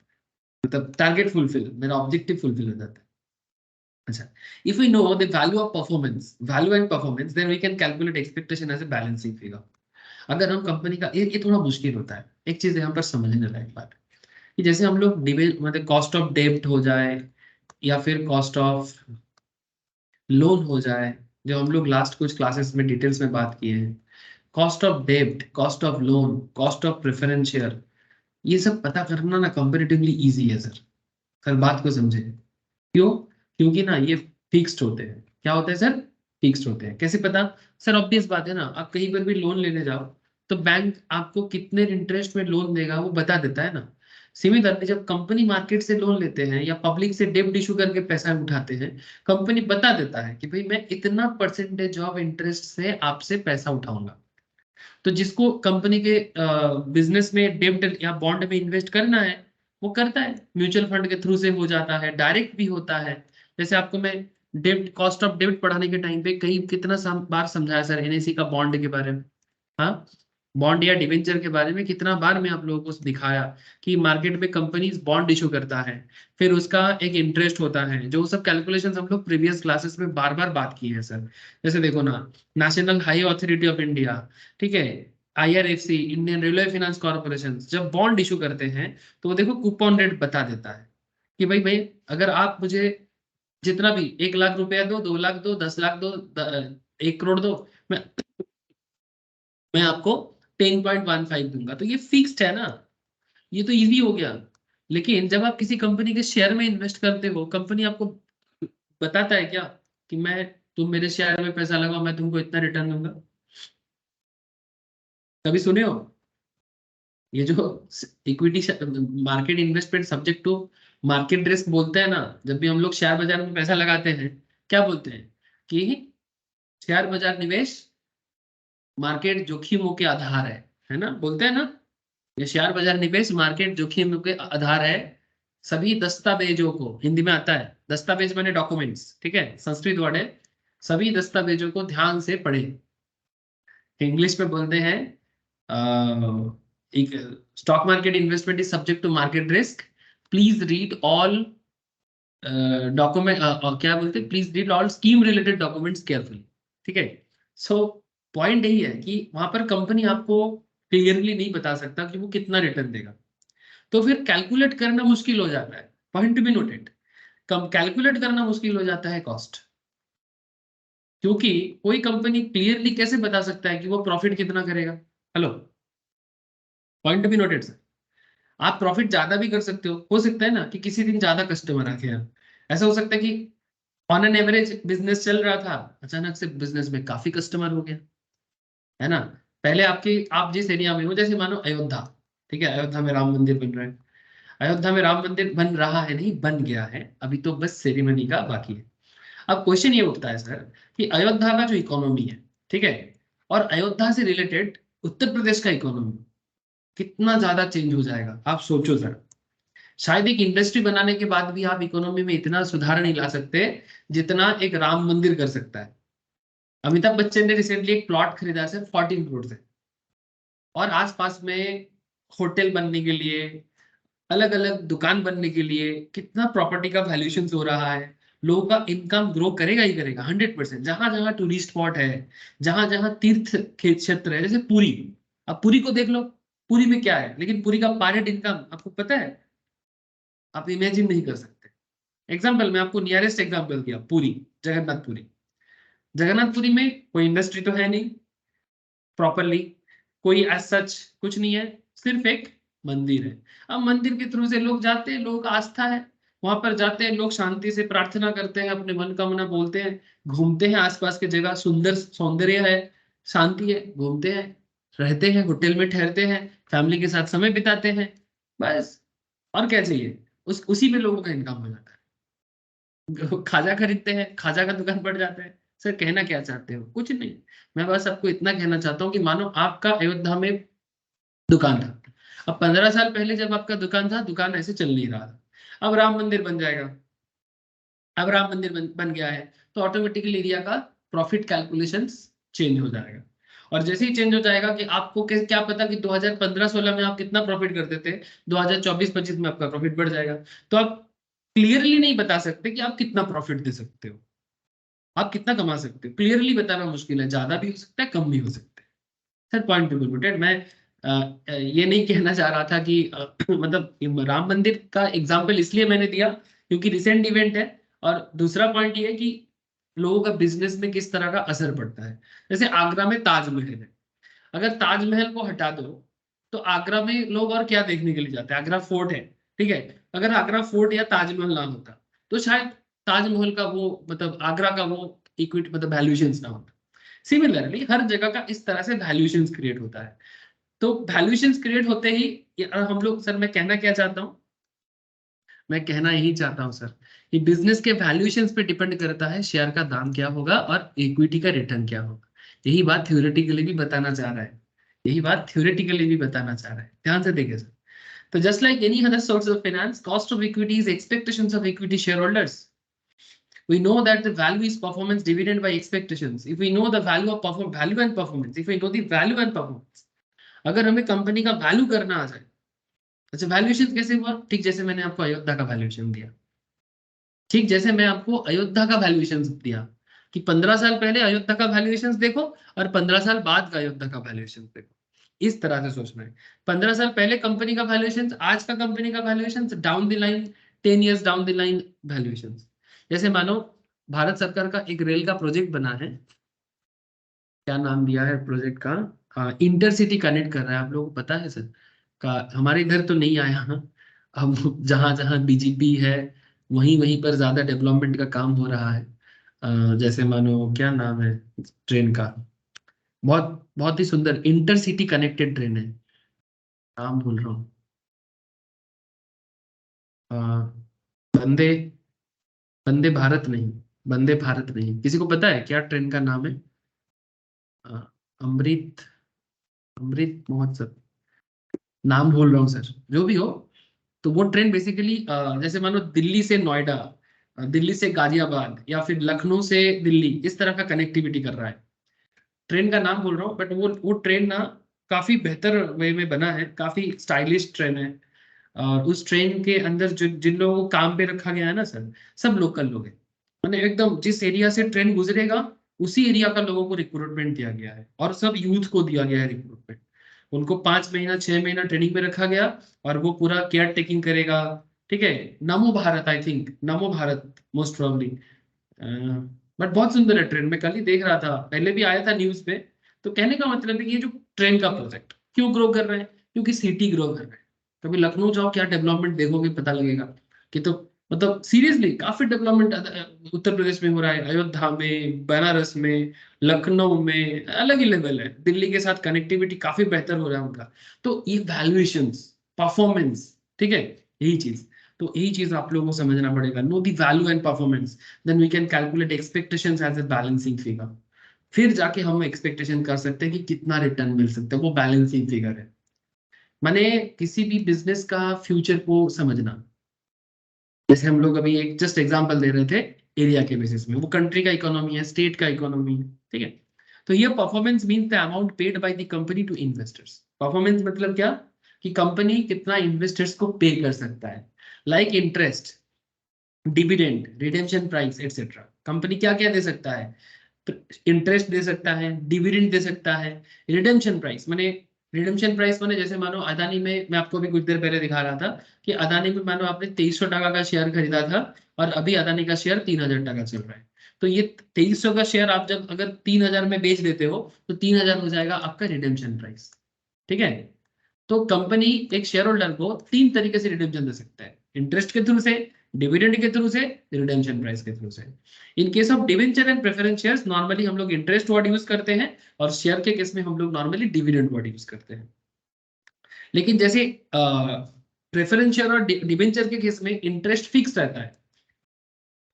मतलब टारगेट फुलफिल, मेरा ऑब्जेक्टिव फुलफिल हो जाता है। अच्छा, if we know the value of performance, value and performance, then we can calculate expectation as a balancing figure। अगर हम कंपनी का ये थोड़ा मुश्किल होता है, एक चीज यहाँ पर समझने लायक बात है कि जैसे हम लोग डिबेट मतलब कॉस्ट ऑफ डेब्ट हो जाए या फिर कॉस्ट ऑफ लोन हो जाए, जो हम लोग लास्ट कुछ क्लासेस में डिटेल्स में बात किए हैं, कॉस्ट ऑफ डेब्ट, cost of loan, cost of preference share, ये सब पता करना ना कंपेरेटिवली इजी है सर। सर बात को समझे, क्यों, क्योंकि ना ये फिक्स्ड होते हैं। क्या होते हैं सर, फिक्स्ड होते हैं। कैसे पता, सर ऑब्वियस बात है ना, आप कहीं पर भी लोन लेने जाओ तो बैंक आपको कितने इंटरेस्ट में लोन देगा वो बता देता है ना। सिमिलरली जब कंपनी मार्केट से लोन लेते हैं या पब्लिक से डेब्ट इशू करके पैसा उठाते हैं, कंपनी बता देता है कि भाई मैं इतना परसेंटेज ऑफ इंटरेस्ट से आपसे पैसा उठाऊंगा। तो जिसको कंपनी के बिजनेस में डेब्ट या बॉन्ड में इन्वेस्ट करना है वो करता है, म्यूचुअल फंड के थ्रू से हो जाता है, डायरेक्ट भी होता है। जैसे आपको मैं डेब्ट, कॉस्ट ऑफ डेब्ट पढ़ाने के टाइम पे कई कितना बार समझाया सर एनएसी का बॉन्ड के बारे में। हाँ, बॉन्ड या डिवेंचर के बारे में कितना बार मैं आप लोगों को दिखाया कि मार्केट में कंपनीज बॉन्ड इशू करता है, फिर उसका एक इंटरेस्ट होता है, जो सब कैलकुलेशंस हम लोग प्रीवियस क्लासेस में बार बार बात की है सर। जैसे देखो ना, national high authority of India, ठीक है, IRFC, Indian railway finance corporation, जब बॉन्ड इशू करते हैं तो वो देखो कूपन रेट बता देता है कि भाई भाई अगर आप मुझे जितना भी 1 लाख रुपया दो, 2 लाख दो, 10 लाख दो, 1 करोड़ दो, मैं मैं आपको 10.15 दूंगा, तो ये फिक्स्ड है ना, ये तो इजी हो गया। लेकिन जब आप किसी कंपनी के शेयर में इन्वेस्ट करते हो, कंपनी आपको बताता है क्या कि मैं, तुम मेरे शेयर में पैसा लगाओ, मैं तुमको इतना रिटर्न दूंगा? कभी सुने हो? ये जो equity market investment subject to market risk बोलते हैं ना, जब भी हम लोग शेयर बाजार में पैसा लगाते हैं, क्या बोलते हैं कि शेयर बाजार निवेश मार्केट जोखिमों के आधार है ना, बोलते हैं ना, ये शेयर बाजार निवेश मार्केट जोखिम के आधार है। सभी दस्तावेजों को, हिंदी में आता है दस्तावेज माने डॉक्यूमेंट्स, ठीक है, संस्कृत वर्ड है, सभी दस्तावेजों को ध्यान से पढ़े। इंग्लिश में बोलते हैं एक, stock market investment is subject to market risk, please read all document, क्या बोलते हैं, please read all scheme related documents carefully, ठीक है। सो पॉइंट यही है कि वहां पर कंपनी आपको क्लियरली नहीं बता सकता कि वो कितना रिटर्न देगा, तो फिर कैलकुलेट करना मुश्किल हो जाता है। Point to be noted, come calculate करना मुश्किल हो जाता है कॉस्ट, क्योंकि कोई कंपनी क्लियरली कैसे बता सकता है कि वो प्रॉफिट कितना करेगा। Hello, point to be noted sir, आप प्रॉफिट ज्यादा भी कर सकते हो सकता है ना कि किसी दिन ज्यादा कस्टमर आके हैं, ऐसा हो सकता है कि ऑन एन एवरेज बिजनेस चल रहा था, अचानक से बिजनेस में काफी कस्टमर हो गया, है ना। पहले आपके, आप जिस एरिया में हो, जैसे मानो अयोध्या, ठीक है, अयोध्या में राम मंदिर बन रहा है, अयोध्या में राम मंदिर बन रहा है, नहीं बन गया है, अभी तो बस सेरेमनी का बाकी है। अब क्वेश्चन ये उठता है सर कि अयोध्या का जो इकोनॉमी है, ठीक है, और अयोध्या से रिलेटेड उत्तर प्रदेश का इकोनॉमी कितना ज्यादा चेंज हो जाएगा, आप सोचो सर। शायद एक इंडस्ट्री बनाने के बाद भी आप इकोनॉमी में इतना सुधार नहीं ला सकते जितना एक राम मंदिर कर सकता है। अमिताभ बच्चन ने रिसेंटली एक प्लॉट खरीदा है सर 14 करोड़ से, और आसपास में होटल बनने के लिए, अलग अलग दुकान बनने के लिए कितना प्रॉपर्टी का वैल्यूएशन हो रहा है। लोगों का इनकम ग्रो करेगा ही करेगा 100%। जहां जहां टूरिस्ट स्पॉट है, जहां जहां तीर्थ क्षेत्र है, जैसे पुरी, अब पुरी को देख लो, पुरी में क्या है, लेकिन पुरी का पर हेड इनकम आपको पता है, आप इमेजिन नहीं कर सकते। एग्जाम्पल, मैं आपको नियरेस्ट एग्जाम्पल दिया, पुरी, जगन्नाथपुरी। जगन्नाथपुरी में कोई इंडस्ट्री तो है नहीं प्रॉपरली, कोई एज सच कुछ नहीं है, सिर्फ एक मंदिर है। अब मंदिर के थ्रू से लोग जाते हैं, लोग आस्था है, वहां पर जाते हैं लोग, शांति से प्रार्थना करते हैं, अपने मनोकामना बोलते हैं, घूमते हैं आसपास की जगह, सुंदर सौंदर्य है, शांति है, घूमते हैं, रहते हैं, होटल में ठहरते हैं, फैमिली के साथ समय बिताते हैं, बस। और क्या चाहिए, उसी में लोगों का इनकम हो जाता है। खाजा खरीदते हैं, खाजा का दुकान पड़ जाता है। सर कहना क्या चाहते हो, कुछ नहीं, मैं बस आपको इतना कहना चाहता हूँ कि मानो आपका अयोध्या में दुकान था, अब 15 साल पहले जब आपका दुकान था, दुकान ऐसे चल नहीं रहा था, अब राम मंदिर बन जाएगा, अब राम मंदिर बन गया है, तो ऑटोमेटिकली एरिया का प्रॉफिट कैलकुलेशंस चेंज हो जाएगा। और जैसे ही चेंज हो जाएगा कि आपको क्या पता कि 2015-16 में आप कितना प्रॉफिट करते थे, 2024-25 में आपका प्रॉफिट बढ़ जाएगा, तो आप क्लियरली नहीं बता सकते कि आप कितना प्रॉफिट दे सकते हो, आप कितना कमा सकते हो, क्लियरली बताना मुश्किल है, ज्यादा भी हो सकता है, कम भी हो सकता है। Sir point to be noted, मैं ये नहीं कहना चाह रहा था कि मतलब राम मंदिर का एग्जांपल इसलिए मैंने दिया क्योंकि रिसेंट इवेंट है, और दूसरा पॉइंट ये है कि लोगों का बिजनेस में किस तरह का असर पड़ता है। जैसे आगरा में ताजमहल है, अगर ताजमहल को हटा दो तो आगरा में लोग और क्या देखने के लिए जाते हैं, आगरा फोर्ट है, ठीक है, अगर आगरा फोर्ट या ताजमहल ना होता तो शायद ताजमहल का वो, मतलब आगरा का वो इक्विटी, मतलब वैल्यूएशन ना होता। सिमिलरली हर जगह का इस तरह से वैल्यूएशन क्रिएट होता है, तो वैल्यूएशन क्रिएट होते ही हम लोग, सर मैं कहना क्या चाहता हूँ, मैं कहना यही चाहता हूँ सर कि बिजनेस के वैल्यूएशन पे डिपेंड करता है शेयर का दाम क्या होगा और इक्विटी का रिटर्न क्या होगा। यही बात थ्योरेटिकली भी बताना चाह रहा है, यही बात थ्योरेटिकली भी बताना चाह रहा है, ध्यान से देखिए सर। तो just like any other source of finance, cost of equity is expectations of equity share holders. We know that the value is performance divided by expectations. If we know the value of value and performance, if we know the value and performance, अगर हमें company का value करना आ जाए, अच्छा valuation कैसे हुआ? ठीक जैसे मैंने आपको अयोध्या का वैल्यूएशन दिया, ठीक जैसे मैं आपको अयोध्या का वैल्यूएशन दिया कि 15 साल पहले अयोध्या का वैल्यूएशन देखो और 15 साल बाद का अयोध्या का वैल्यूएशन देखो, इस तरह से सोचना है। 15 साल पहले कंपनी का वैल्यूएशन, आज का कंपनी का valuation, down the line 10 years down the line valuation. जैसे मानो भारत सरकार का एक रेल का प्रोजेक्ट बना है, क्या नाम दिया है प्रोजेक्ट का? इंटरसिटी कनेक्ट कर रहा है, आप लोगों को पता है सर? का हमारे इधर तो नहीं आया। हाँ, अब जहां जहां बीजेपी है वहीं वहीं पर ज्यादा डेवलपमेंट का काम हो रहा है। जैसे मानो क्या नाम है ट्रेन का, बहुत बहुत ही सुंदर इंटरसिटी कनेक्टेड ट्रेन है, नाम भूल रहा हूँ। अ, वंदे वंदे भारत नहीं, वंदे भारत नहीं, किसी को पता है क्या ट्रेन का नाम है? अ, अमृत अमृत महोत्सव, नाम भूल रहा हूँ सर, जो भी हो। तो वो ट्रेन बेसिकली जैसे मानो दिल्ली से नोएडा, दिल्ली से गाजियाबाद या फिर लखनऊ से दिल्ली, इस तरह का कनेक्टिविटी कर रहा है। ट्रेन का नाम बोल रहा हूँ, बट वो ट्रेन ना काफी बेहतर वे में बना है, काफी स्टाइलिश ट्रेन है। और उस ट्रेन के अंदर जो जिन लोगों को काम पे रखा गया है ना सर, सब लोकल लोग हैं। मैंने एकदम जिस एरिया से ट्रेन गुजरेगा उसी एरिया का लोगों को रिक्रूटमेंट दिया गया है, और सब यूथ को दिया गया है रिक्रूटमेंट। उनको 5 महीना 6 महीना ट्रेनिंग में रखा गया, और वो पूरा केयर टेकिंग करेगा। ठीक है, नमो Bharat, I think NaMo Bharat most probably. But बहुत सुंदर है ट्रेन, मैं कल ही देख रहा था, पहले भी आया था न्यूज पे। तो कहने का मतलब है कि ये जो ट्रेन का प्रोजेक्ट क्यों ग्रो कर रहे हैं, क्योंकि सिटी ग्रो कर रहे हैं। कभी लखनऊ जाओ, क्या डेवलपमेंट देखोगे पता लगेगा कि, तो मतलब सीरियसली काफी डेवलपमेंट उत्तर प्रदेश में हो रहा है, अयोध्या में, बनारस में, लखनऊ में अलग ही लेवल है। दिल्ली के साथ कनेक्टिविटी काफी बेहतर हो रहा है उनका। तो ये वैल्यूएशंस, परफॉर्मेंस, ठीक है, यही चीज। तो यही चीज आप लोगों को समझना पड़ेगा, know the value and performance, then we can calculate expectations as a balancing figure. फिर जाके हम एक्सपेक्टेशन कर सकते हैं कि कितना रिटर्न मिल सकता है, वो बैलेंसिंग फिगर है। माने किसी भी बिजनेस का फ्यूचर को समझना, जैसे हम लोग अभी एक जस्ट एग्जांपल दे रहे थे एरिया के बेसिस में, वो कंट्री का इकोनॉमी है, स्टेट का इकोनॉमी है, ठीक है। तो ये performance means the amount paid by the company to investors. Performance मतलब क्या? कि कंपनी कितना इन्वेस्टर्स को पे कर सकता है, like interest, dividend, redemption price etcetera. Company क्या क्या दे सकता है? इंटरेस्ट दे सकता है, डिविडेंड दे सकता है, रिडेम्पशन प्राइस माने, रिडेम्पशन प्राइस माने जैसे मानो अदानी में, मैं आपको अभी कुछ देर पहले दिखा रहा था कि अदानी में मानो आपने 2300 टका का शेयर खरीदा था, और अभी अदानी का शेयर 3000 टका चल रहा है। तो ये 2300 का शेयर आप जब अगर 3000 में बेच देते हो, तो 3000 हो जाएगा आपका रिडेम्पशन प्राइस। ठीक है। तो कंपनी एक शेयर होल्डर को 3 तरीके से रिडेम्पशन दे सकता है, इंटरेस्ट के थ्रू से, डिविडेंड के थ्रू से, रिडेम्पशन प्राइस के थ्रू से। In case of debenture and preference shares normally हम लोग इंटरेस्ट वर्ड यूज करते हैं, और शेयर के केस में हम लोग नॉर्मली डिविडेंड वर्ड यूज करते हैं। लेकिन जैसे प्रेफरेंस शेयर और डिवेंचर के केस में इंटरेस्ट फिक्स रहता है,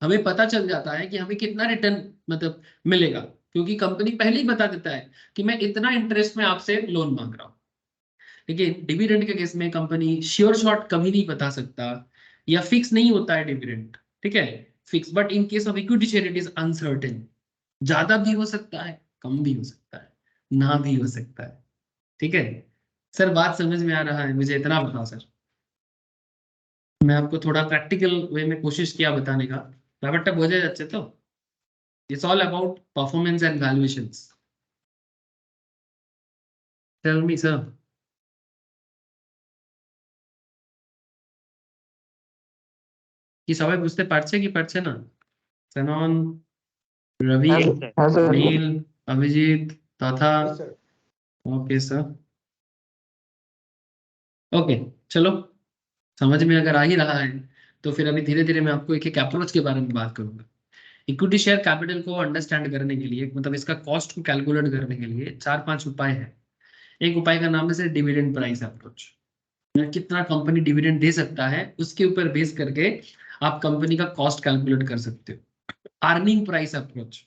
हमें पता चल जाता है कि हमें कितना रिटर्न मतलब मिलेगा, क्योंकि कंपनी पहले ही बता देता है कि मैं इतना इंटरेस्ट में आपसे लोन मांग रहा हूँ। लेकिन डिविडेंड के केस में कंपनी श्योर शॉट कभी नहीं बता सकता, या फिक्स नहीं होता है डिविडेंड। ठीक है, fix, but in case of equity share it is uncertain, ज्यादा भी हो सकता है, कम भी हो सकता है, ना भी हो सकता है। ठीक है सर, बात समझ में आ रहा है? मुझे इतना बताओ सर, मैं आपको थोड़ा प्रैक्टिकल वे में कोशिश किया बताने का, ব্যাপারটা বোঝা যাচ্ছে তো? It's all about performance and valuations. Tell me sir. কি সবাই বুঝতে পারছে কি পারছে না? সনন, रवि, हाँ सर। हाँ सर। नील, अभिजीत तथा, yes sir. Okay sir, okay. चलो, समझ में अगर आ ही रहा है तो फिर अभी धीरे धीरे मैं आपको एक एक अप्रोच के बारे में बात करूंगा। इक्विटी शेयर कैपिटल को अंडरस्टैंड करने के लिए, मतलब इसका कॉस्ट को कैलकुलेट करने के लिए 4-5 उपाय है। एक उपाय का नाम है सर डिविडेंड प्राइस अप्रोच। कितना कंपनी डिविडेंड दे सकता है उसके ऊपर बेस करके आप कंपनी का कॉस्ट कैलकुलेट कर सकते हो। Earning price approach,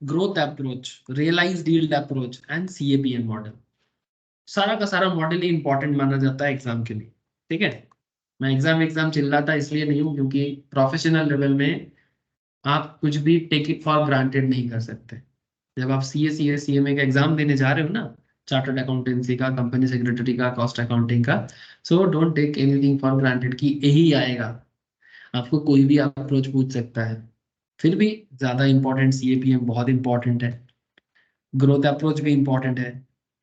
growth approach, realised yield approach and CAPM model. सारा का सारा मॉडल ही इंपॉर्टेंट माना जाता है एग्जाम के लिए। ठीक है, मैं एग्जाम एग्जाम चिल्लाता इसलिए नहीं हूँ क्योंकि प्रोफेशनल लेवल में आप कुछ भी टेक इट फॉर ग्रांटेड नहीं कर सकते। जब आप सीए का एग्जाम देने जा रहे हो ना, चार्टर्ड अकाउंटेंसी का, कंपनी सेक्रेटरी का, कॉस्ट अकाउंटिंग का, so don't take anything for granted कि यही आएगा। आपको कोई भी अप्रोच पूछ सकता है। फिर भी ज्यादा इंपॉर्टेंट सीएपीएम बहुत इंपॉर्टेंट है, ग्रोथ अप्रोच भी इंपॉर्टेंट है,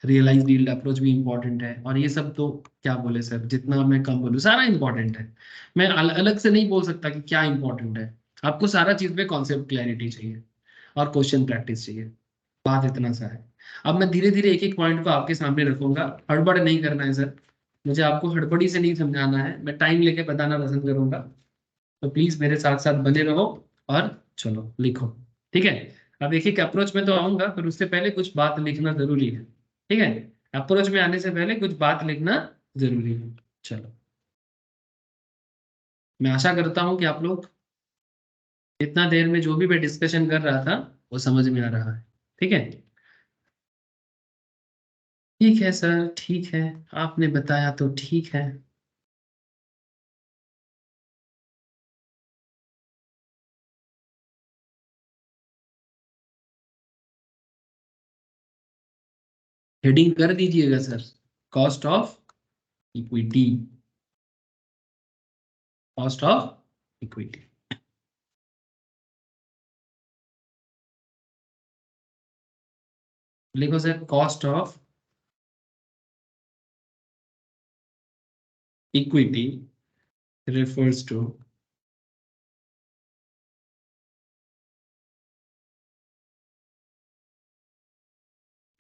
रियलाइज यील्ड अप्रोच भी इंपॉर्टेंट है, और ये सब तो क्या बोले सर, जितना मैं कम बोलूँ सारा इंपॉर्टेंट है। मैं अलग से नहीं बोल सकता कि क्या इंपॉर्टेंट है। आपको सारा चीज पे कॉन्सेप्ट क्लैरिटी चाहिए और क्वेश्चन प्रैक्टिस चाहिए। बात इतना सा है। अब मैं धीरे धीरे एक एक पॉइंट को आपके सामने रखूंगा, हड़बड़ नहीं करना है सर। मुझे आपको हड़बड़ी से नहीं समझाना है, मैं टाइम लेके बताना पसंद करूंगा। तो प्लीज मेरे साथ साथ बने रहो और चलो लिखो। ठीक है। अब एक एक अप्रोच में तो आऊंगा, पर उससे पहले कुछ बात लिखना जरूरी है। ठीक है। अप्रोच में आने से पहले कुछ बात लिखना जरूरी है। चलो, मैं आशा करता हूं कि आप लोग इतना देर में जो भी मैं डिस्कशन कर रहा था वो समझ में आ रहा है। ठीक है। ठीक है सर, ठीक है, आपने बताया तो ठीक है। हेडिंग कर दीजिएगा sir, cost of equity, cost of equity. लिखो sir, cost of equity refers to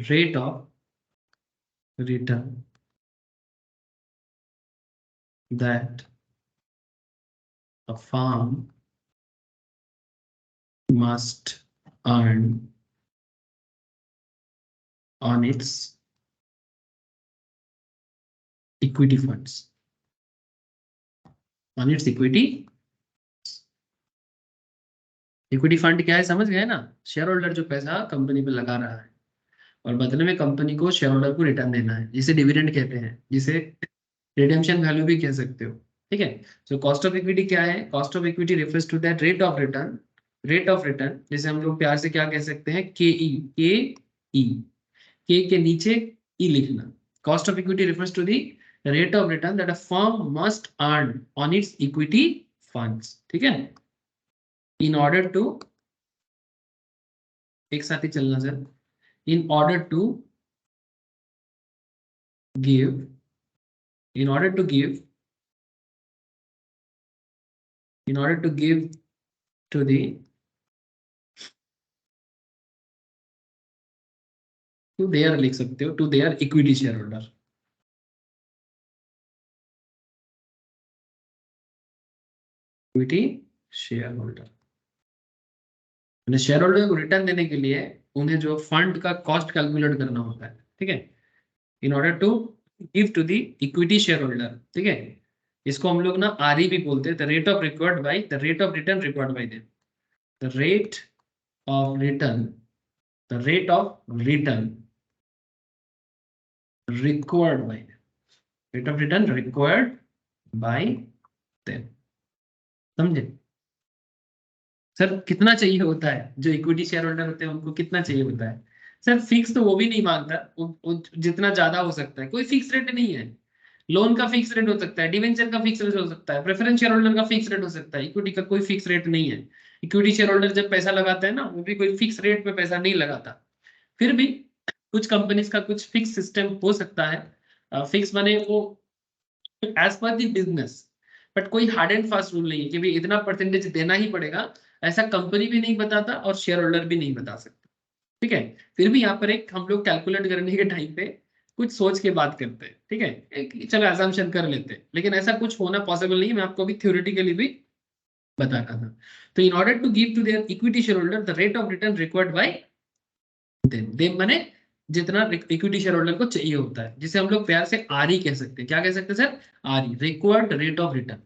rate of return that a firm must earn on its equity funds, on its equity। Equity fund क्या है समझ गए ना? Share holder जो पैसा company पे लगा रहा है और बदले में कंपनी को शेयर होल्डर को रिटर्न देना है, जिसे डिविडेंड कहते हैं, जिसे रिडेम्पशन वैल्यू भी कह सकते हो। ठीक है। सो कॉस्ट ऑफ इक्विटी क्या है? Cost of equity refers to that rate of return, rate of return जिसे हम लोग प्यार से क्या कह सकते हैं, के ई, के ई, के नीचे ई लिखना। Cost of equity refers to the rate of return that a firm must earn on its equity funds. ठीक है। इन ऑर्डर टू, एक साथ ही चलना sir, in order to give, in order to give, in order to give to the, to their लिख सकते हो, to their equity shareholder, equity shareholder। उन्हें शेयर होल्डर को रिटर्न देने के लिए उन्हें जो फंड का कॉस्ट कैलकुलेट करना होता है। ठीक है। In order to give to the equity share holder. ठीक है। इसको हम लोग ना आरई भी बोलते हैं, the rate of required by, the rate of return required by them, the rate of return, the rate of return required bye, rate of return required by them. समझे? सर कितना चाहिए होता है? जो इक्विटी शेयर होल्डर होते हैं उनको कितना चाहिए होता है? सर फिक्स तो वो भी नहीं मांगता, वो जितना ज्यादा हो सकता है, कोई फिक्स रेट नहीं है। लोन का फिक्स रेट हो सकता है, डिवेंचर का फिक्स रेट हो सकता है, प्रेफरेंस शेयर होल्डर का फिक्स रेट हो सकता है, इक्विटी का कोई फिक्स रेट नहीं है। इक्विटी शेयर होल्डर जब पैसा लगाता है ना, वो भी कोई फिक्स रेट पे पैसा नहीं लगाता। फिर भी कुछ कंपनीज का कुछ फिक्स सिस्टम हो सकता है, फिक्स माने वो as per the business, but कोई हार्ड एंड फास्ट रूल नहीं है कि भाई इतना परसेंटेज देना ही पड़ेगा। ऐसा कंपनी भी नहीं बताता और शेयर होल्डर भी नहीं बता सकता। ठीक है। फिर भी यहाँ पर एक हम लोग कैलकुलेट करने के टाइम पे कुछ सोच के बात करते हैं। ठीक है। चलो एजम्पशन कर लेते हैं, लेकिन ऐसा कुछ होना पॉसिबल नहीं है, मैं आपको अभी थ्योरेटिकली भी बता रहा था। तो in order to give to their equity share holder the rate of return required by them माने जितना इक्विटी शेयर होल्डर को चाहिए होता है, जिसे हम लोग प्यार से आरई कह सकते हैं। क्या कह सकते हैं sir? RE, required rate of return.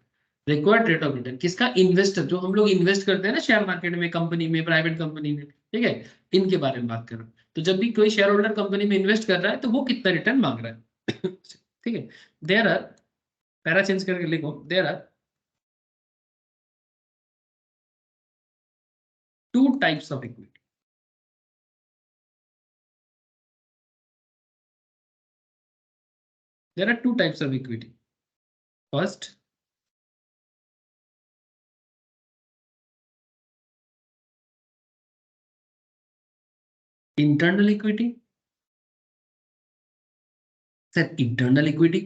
Required rate of return किसका? इन्वेस्टर, जो हम लोग इन्वेस्ट करते हैं ना शेयर मार्केट में, कंपनी में, प्राइवेट कंपनी में। ठीक है। इनके बारे में बात कर रहा हूँ। तो जब भी कोई शेयर होल्डर कंपनी में इन्वेस्ट कर रहा है तो वो कितना रिटर्न मांग रहा है। ठीक है। देयर आर, पैरा चेंज करके लिखो, there are two types of equity. There are two types of equity. First, internal equity. Sir internal equity,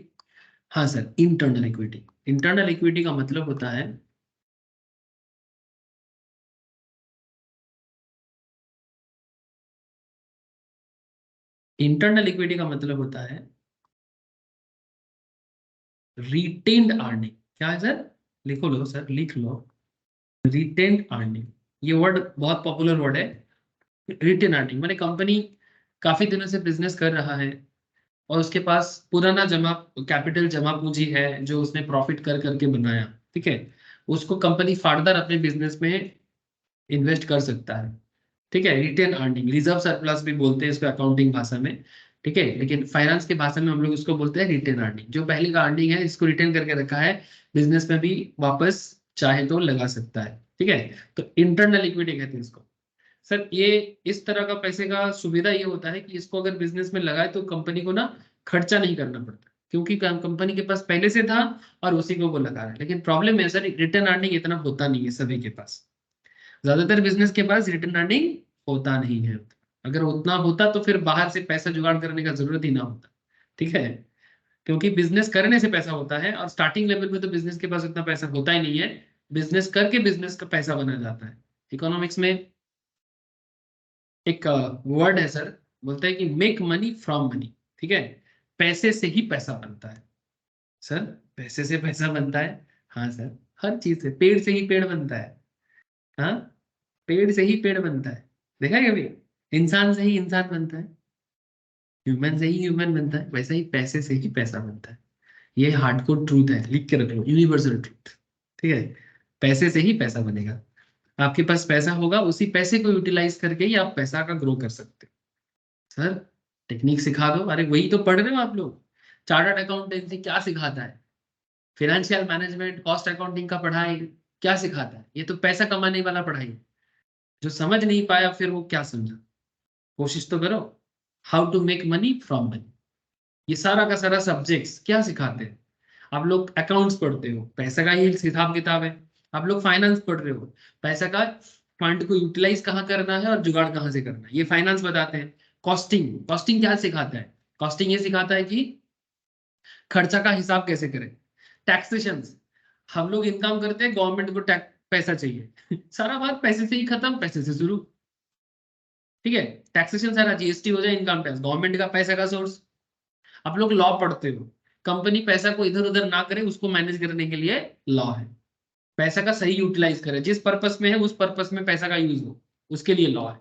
हाँ sir internal equity. Internal equity का मतलब होता है इंटरनल इक्विटी का मतलब होता है रिटेन्ड अर्निंग. क्या है सर? लिखो लो सर, लिख लो. रिटेन्ड अर्निंग, ये वर्ड बहुत पॉपुलर वर्ड है. रिटेन अर्निंग माने कंपनी काफी दिनों से बिजनेस कर रहा है और उसके पास पुराना जमा कैपिटल जमा पूंजी है जो उसने प्रॉफिट कर करके बनाया. ठीक है, उसको कंपनी फर्दर अपने बिजनेस में इन्वेस्ट कर सकता है. ठीक है, रिटेन अर्निंग, रिजर्व सरप्लस भी बोलते हैं इसको अकाउंटिंग भाषा में. ठीक है, लेकिन फाइनेंस की भाषा में हम लोग इसको बोलते हैं रिटेन अर्निंग. जो पहले का अर्निंग है इसको रिटेन करके रखा है, बिजनेस में भी वापस चाहे तो लगा सकता है. ठीक है, तो इंटरनल इक्विटी कहते हैं इसको. सर ये इस तरह का पैसे का सुविधा ये होता है कि इसको अगर बिजनेस में लगाए तो कंपनी को ना खर्चा नहीं करना पड़ता, क्योंकि कंपनी के पास पहले से था और उसी को वो लगा रहा है. लेकिन प्रॉब्लम है सर, रिटर्न अर्निंग इतना होता नहीं है सभी के पास. ज्यादातर बिजनेस के पास रिटर्न अर्निंग होता नहीं है. अगर उतना होता तो फिर बाहर से पैसा जुगाड़ करने का जरूरत ही ना होता. ठीक है, क्योंकि बिजनेस करने से पैसा होता है और स्टार्टिंग लेवल में तो बिजनेस के पास उतना पैसा होता ही नहीं है. बिजनेस करके बिजनेस का पैसा बना जाता है. इकोनॉमिक्स में एक वर्ड है सर, बोलते हैं कि मेक मनी फ्रॉम मनी. ठीक है, पैसे से ही पैसा बनता है. सर पैसे से पैसा बनता है, हाँ सर, हर चीज से. पेड़ से ही पेड़ बनता है. हाँ, पेड़ से ही पेड़ बनता है. देखा है कभी? इंसान से ही इंसान बनता है, ह्यूमन से ही ह्यूमन बनता है. वैसे ही पैसे से ही पैसा बनता है. ये हार्डकोर ट्रूथ है, लिख के रख लो, यूनिवर्सल ट्रूथ. ठीक है, पैसे से ही पैसा बनेगा. आपके पास पैसा होगा, उसी पैसे को यूटिलाइज करके ही आप पैसा का ग्रो कर सकते हो. सर टेक्निक सिखा दो. अरे वही तो पढ़ रहे हो आप लोग. चार्टर्ड अकाउंटेंसी क्या सिखाता है? फाइनेंशियल मैनेजमेंट, कॉस्ट अकाउंटिंग का पढ़ाई क्या सिखाता है? ये तो पैसा कमाने वाला पढ़ाई है. जो समझ नहीं पाया फिर वो क्या समझा? कोशिश तो करो. How to make money from money, ये सारा का सारा सब्जेक्ट्स क्या सिखाते हैं? आप लोग अकाउंट्स पढ़ते हो, पैसा का ही हिसाब किताब है. आप लोग फाइनेंस पढ़ रहे हो, पैसा का फंड को यूटिलाइज कहाँ करना है और जुगाड़ कहाँ से करना है, ये फाइनेंस बताते हैं. कॉस्टिंग, कॉस्टिंग क्या सिखाता है? कॉस्टिंग ये सिखाता है कि खर्चा का हिसाब कैसे करें. टैक्सेशन, हम लोग इनकम करते हैं, गवर्नमेंट को टैक्स पैसा चाहिए सारा बात पैसे से ही खत्म, पैसे से शुरू. ठीक है, टैक्सेशन सारा जीएसटी हो जाए, इनकम टैक्स, गवर्नमेंट का पैसा का सोर्स. आप लोग लॉ पढ़ते हो, कंपनी पैसा को इधर उधर ना करे उसको मैनेज करने के लिए लॉ है. पैसा का सही यूटिलाइज करे, जिस पर्पस में है उस पर्पस में पैसा का यूज हो, उसके लिए लॉ है.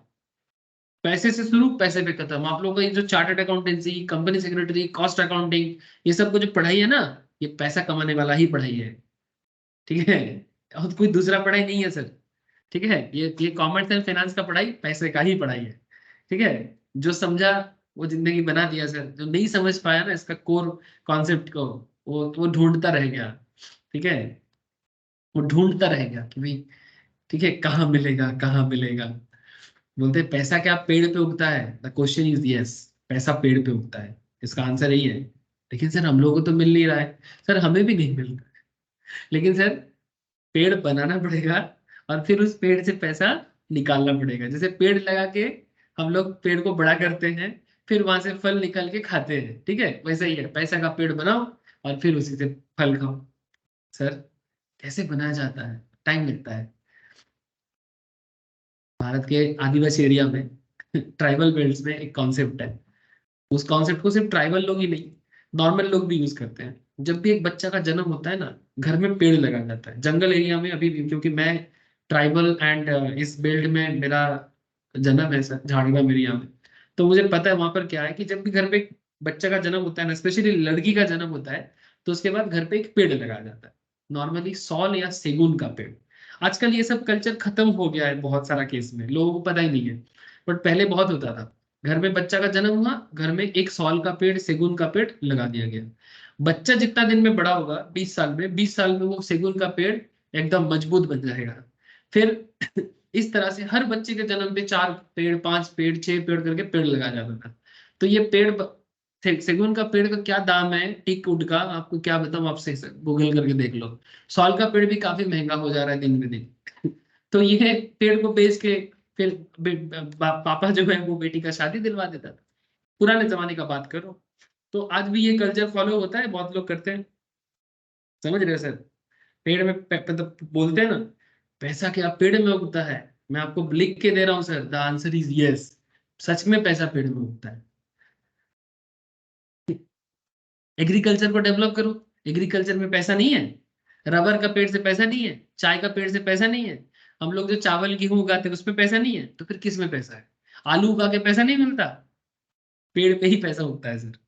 पैसे से शुरू पैसे पे खत्म. आप लोगों का ये जो chartered accountancy, company secretary, cost accounting, ये सब को जो पढ़ाई है ना, ये पैसा कमाने वाला ही पढ़ाई है. ठीक है, और कोई दूसरा पढ़ाई नहीं है सर. ठीक है, ये कॉमर्स एंड फाइनेंस का पढ़ाई पैसे का ही पढ़ाई है. ठीक है, जो समझा वो जिंदगी बना दिया सर. जो नहीं समझ पाया ना इसका कोर कॉन्सेप्ट को, वो ढूंढता रह गया. ठीक है, वो ढूंढता रह गया कि भाई ठीक है कहाँ मिलेगा कहाँ मिलेगा. बोलते हैं पैसा क्या पेड़ पे उगता है? द क्वेश्चन इज यस, पैसा पेड़ पे उगता है, इसका आंसर यही है. लेकिन सर हम लोगों को तो मिल नहीं रहा है. सर हमें भी नहीं मिल रहा है. लेकिन सर पेड़ बनाना पड़ेगा और फिर उस पेड़ से पैसा निकालना पड़ेगा. जैसे पेड़ लगा के हम लोग पेड़ को बड़ा करते हैं, फिर वहां से फल निकाल के खाते हैं. ठीक है, वैसे ही है, पैसा का पेड़ बनाओ और फिर उसी से फल खाओ. सर कैसे बनाया जाता है? टाइम लगता है. भारत के आदिवासी एरिया में ट्राइबल बेल्ट्स में एक कॉन्सेप्ट है. उस कॉन्सेप्ट को सिर्फ ट्राइबल लोग ही नहीं, नॉर्मल लोग भी यूज करते हैं. जब भी एक बच्चा का जन्म होता है ना, घर में पेड़ लगाया जाता है. जंगल एरिया में अभी भी, क्योंकि मैं ट्राइबल एंड इस बेल्ट में मेरा जन्म है सर, झारखंड एरिया में, तो मुझे पता है वहां पर क्या है कि जब भी घर पे एक बच्चा का जन्म होता है ना, स्पेशली लड़की का जन्म होता है, तो उसके बाद घर पे एक पेड़ लगाया जाता है. नॉर्मली सॉल या सेगुन का पेड़. आजकल ये सब कल्चर खत्म हो गया है बहुत सारा केस में, लोगों को पता ही नहीं है. बट पहले बहुत होता था. घर में बच्चा का जन्म हुआ, घर में एक सॉल का पेड़, सेगुन का पेड़ लगा दिया गया. बच्चा जितना दिन में बड़ा होगा, 20 साल में, 20 साल में वो सेगुन का पेड़ एकदम मजबूत बन जाएगा. फिर इस तरह से हर बच्चे के जन्म पे 4 पेड़, 5 पेड़, 6 पेड़ करके पेड़ लगाया जाता था। तो ये सेगुन का पेड़ का क्या दाम है, टीक वुड का, आपको क्या बताऊं, आपसे गूगल करके देख लो। साल का पेड़ भी काफी महंगा हो जा रहा है दिन में दिन। तो ये पेड़ को बेच के फिर पापा जो है वो बेटी का शादी दिलवा देता था। पुराने जमाने का बात करो। तो आज भी ये कल्चर फॉलो होता है, बहुत लोग करते हैं। समझ रहे हो सर? पेड़ में मतलब बोलते हैं ना, पैसा क्या पेड़ में उगता है? मैं आपको लिख के दे रहा हूं sir, the answer is yes. सच में पैसा पेड़ में उगता है। एग्रीकल्चर को डेवलप करो। एग्रीकल्चर में पैसा नहीं है? रबर का पेड़ से पैसा नहीं है? चाय का पेड़ से पैसा नहीं है? हम लोग जो चावल गेहूं उगाते हैं उसमें पैसा नहीं है, तो फिर किस में पैसा है? आलू उगा के पैसा नहीं मिलता? पेड़ पे ही पैसा उगता है सर।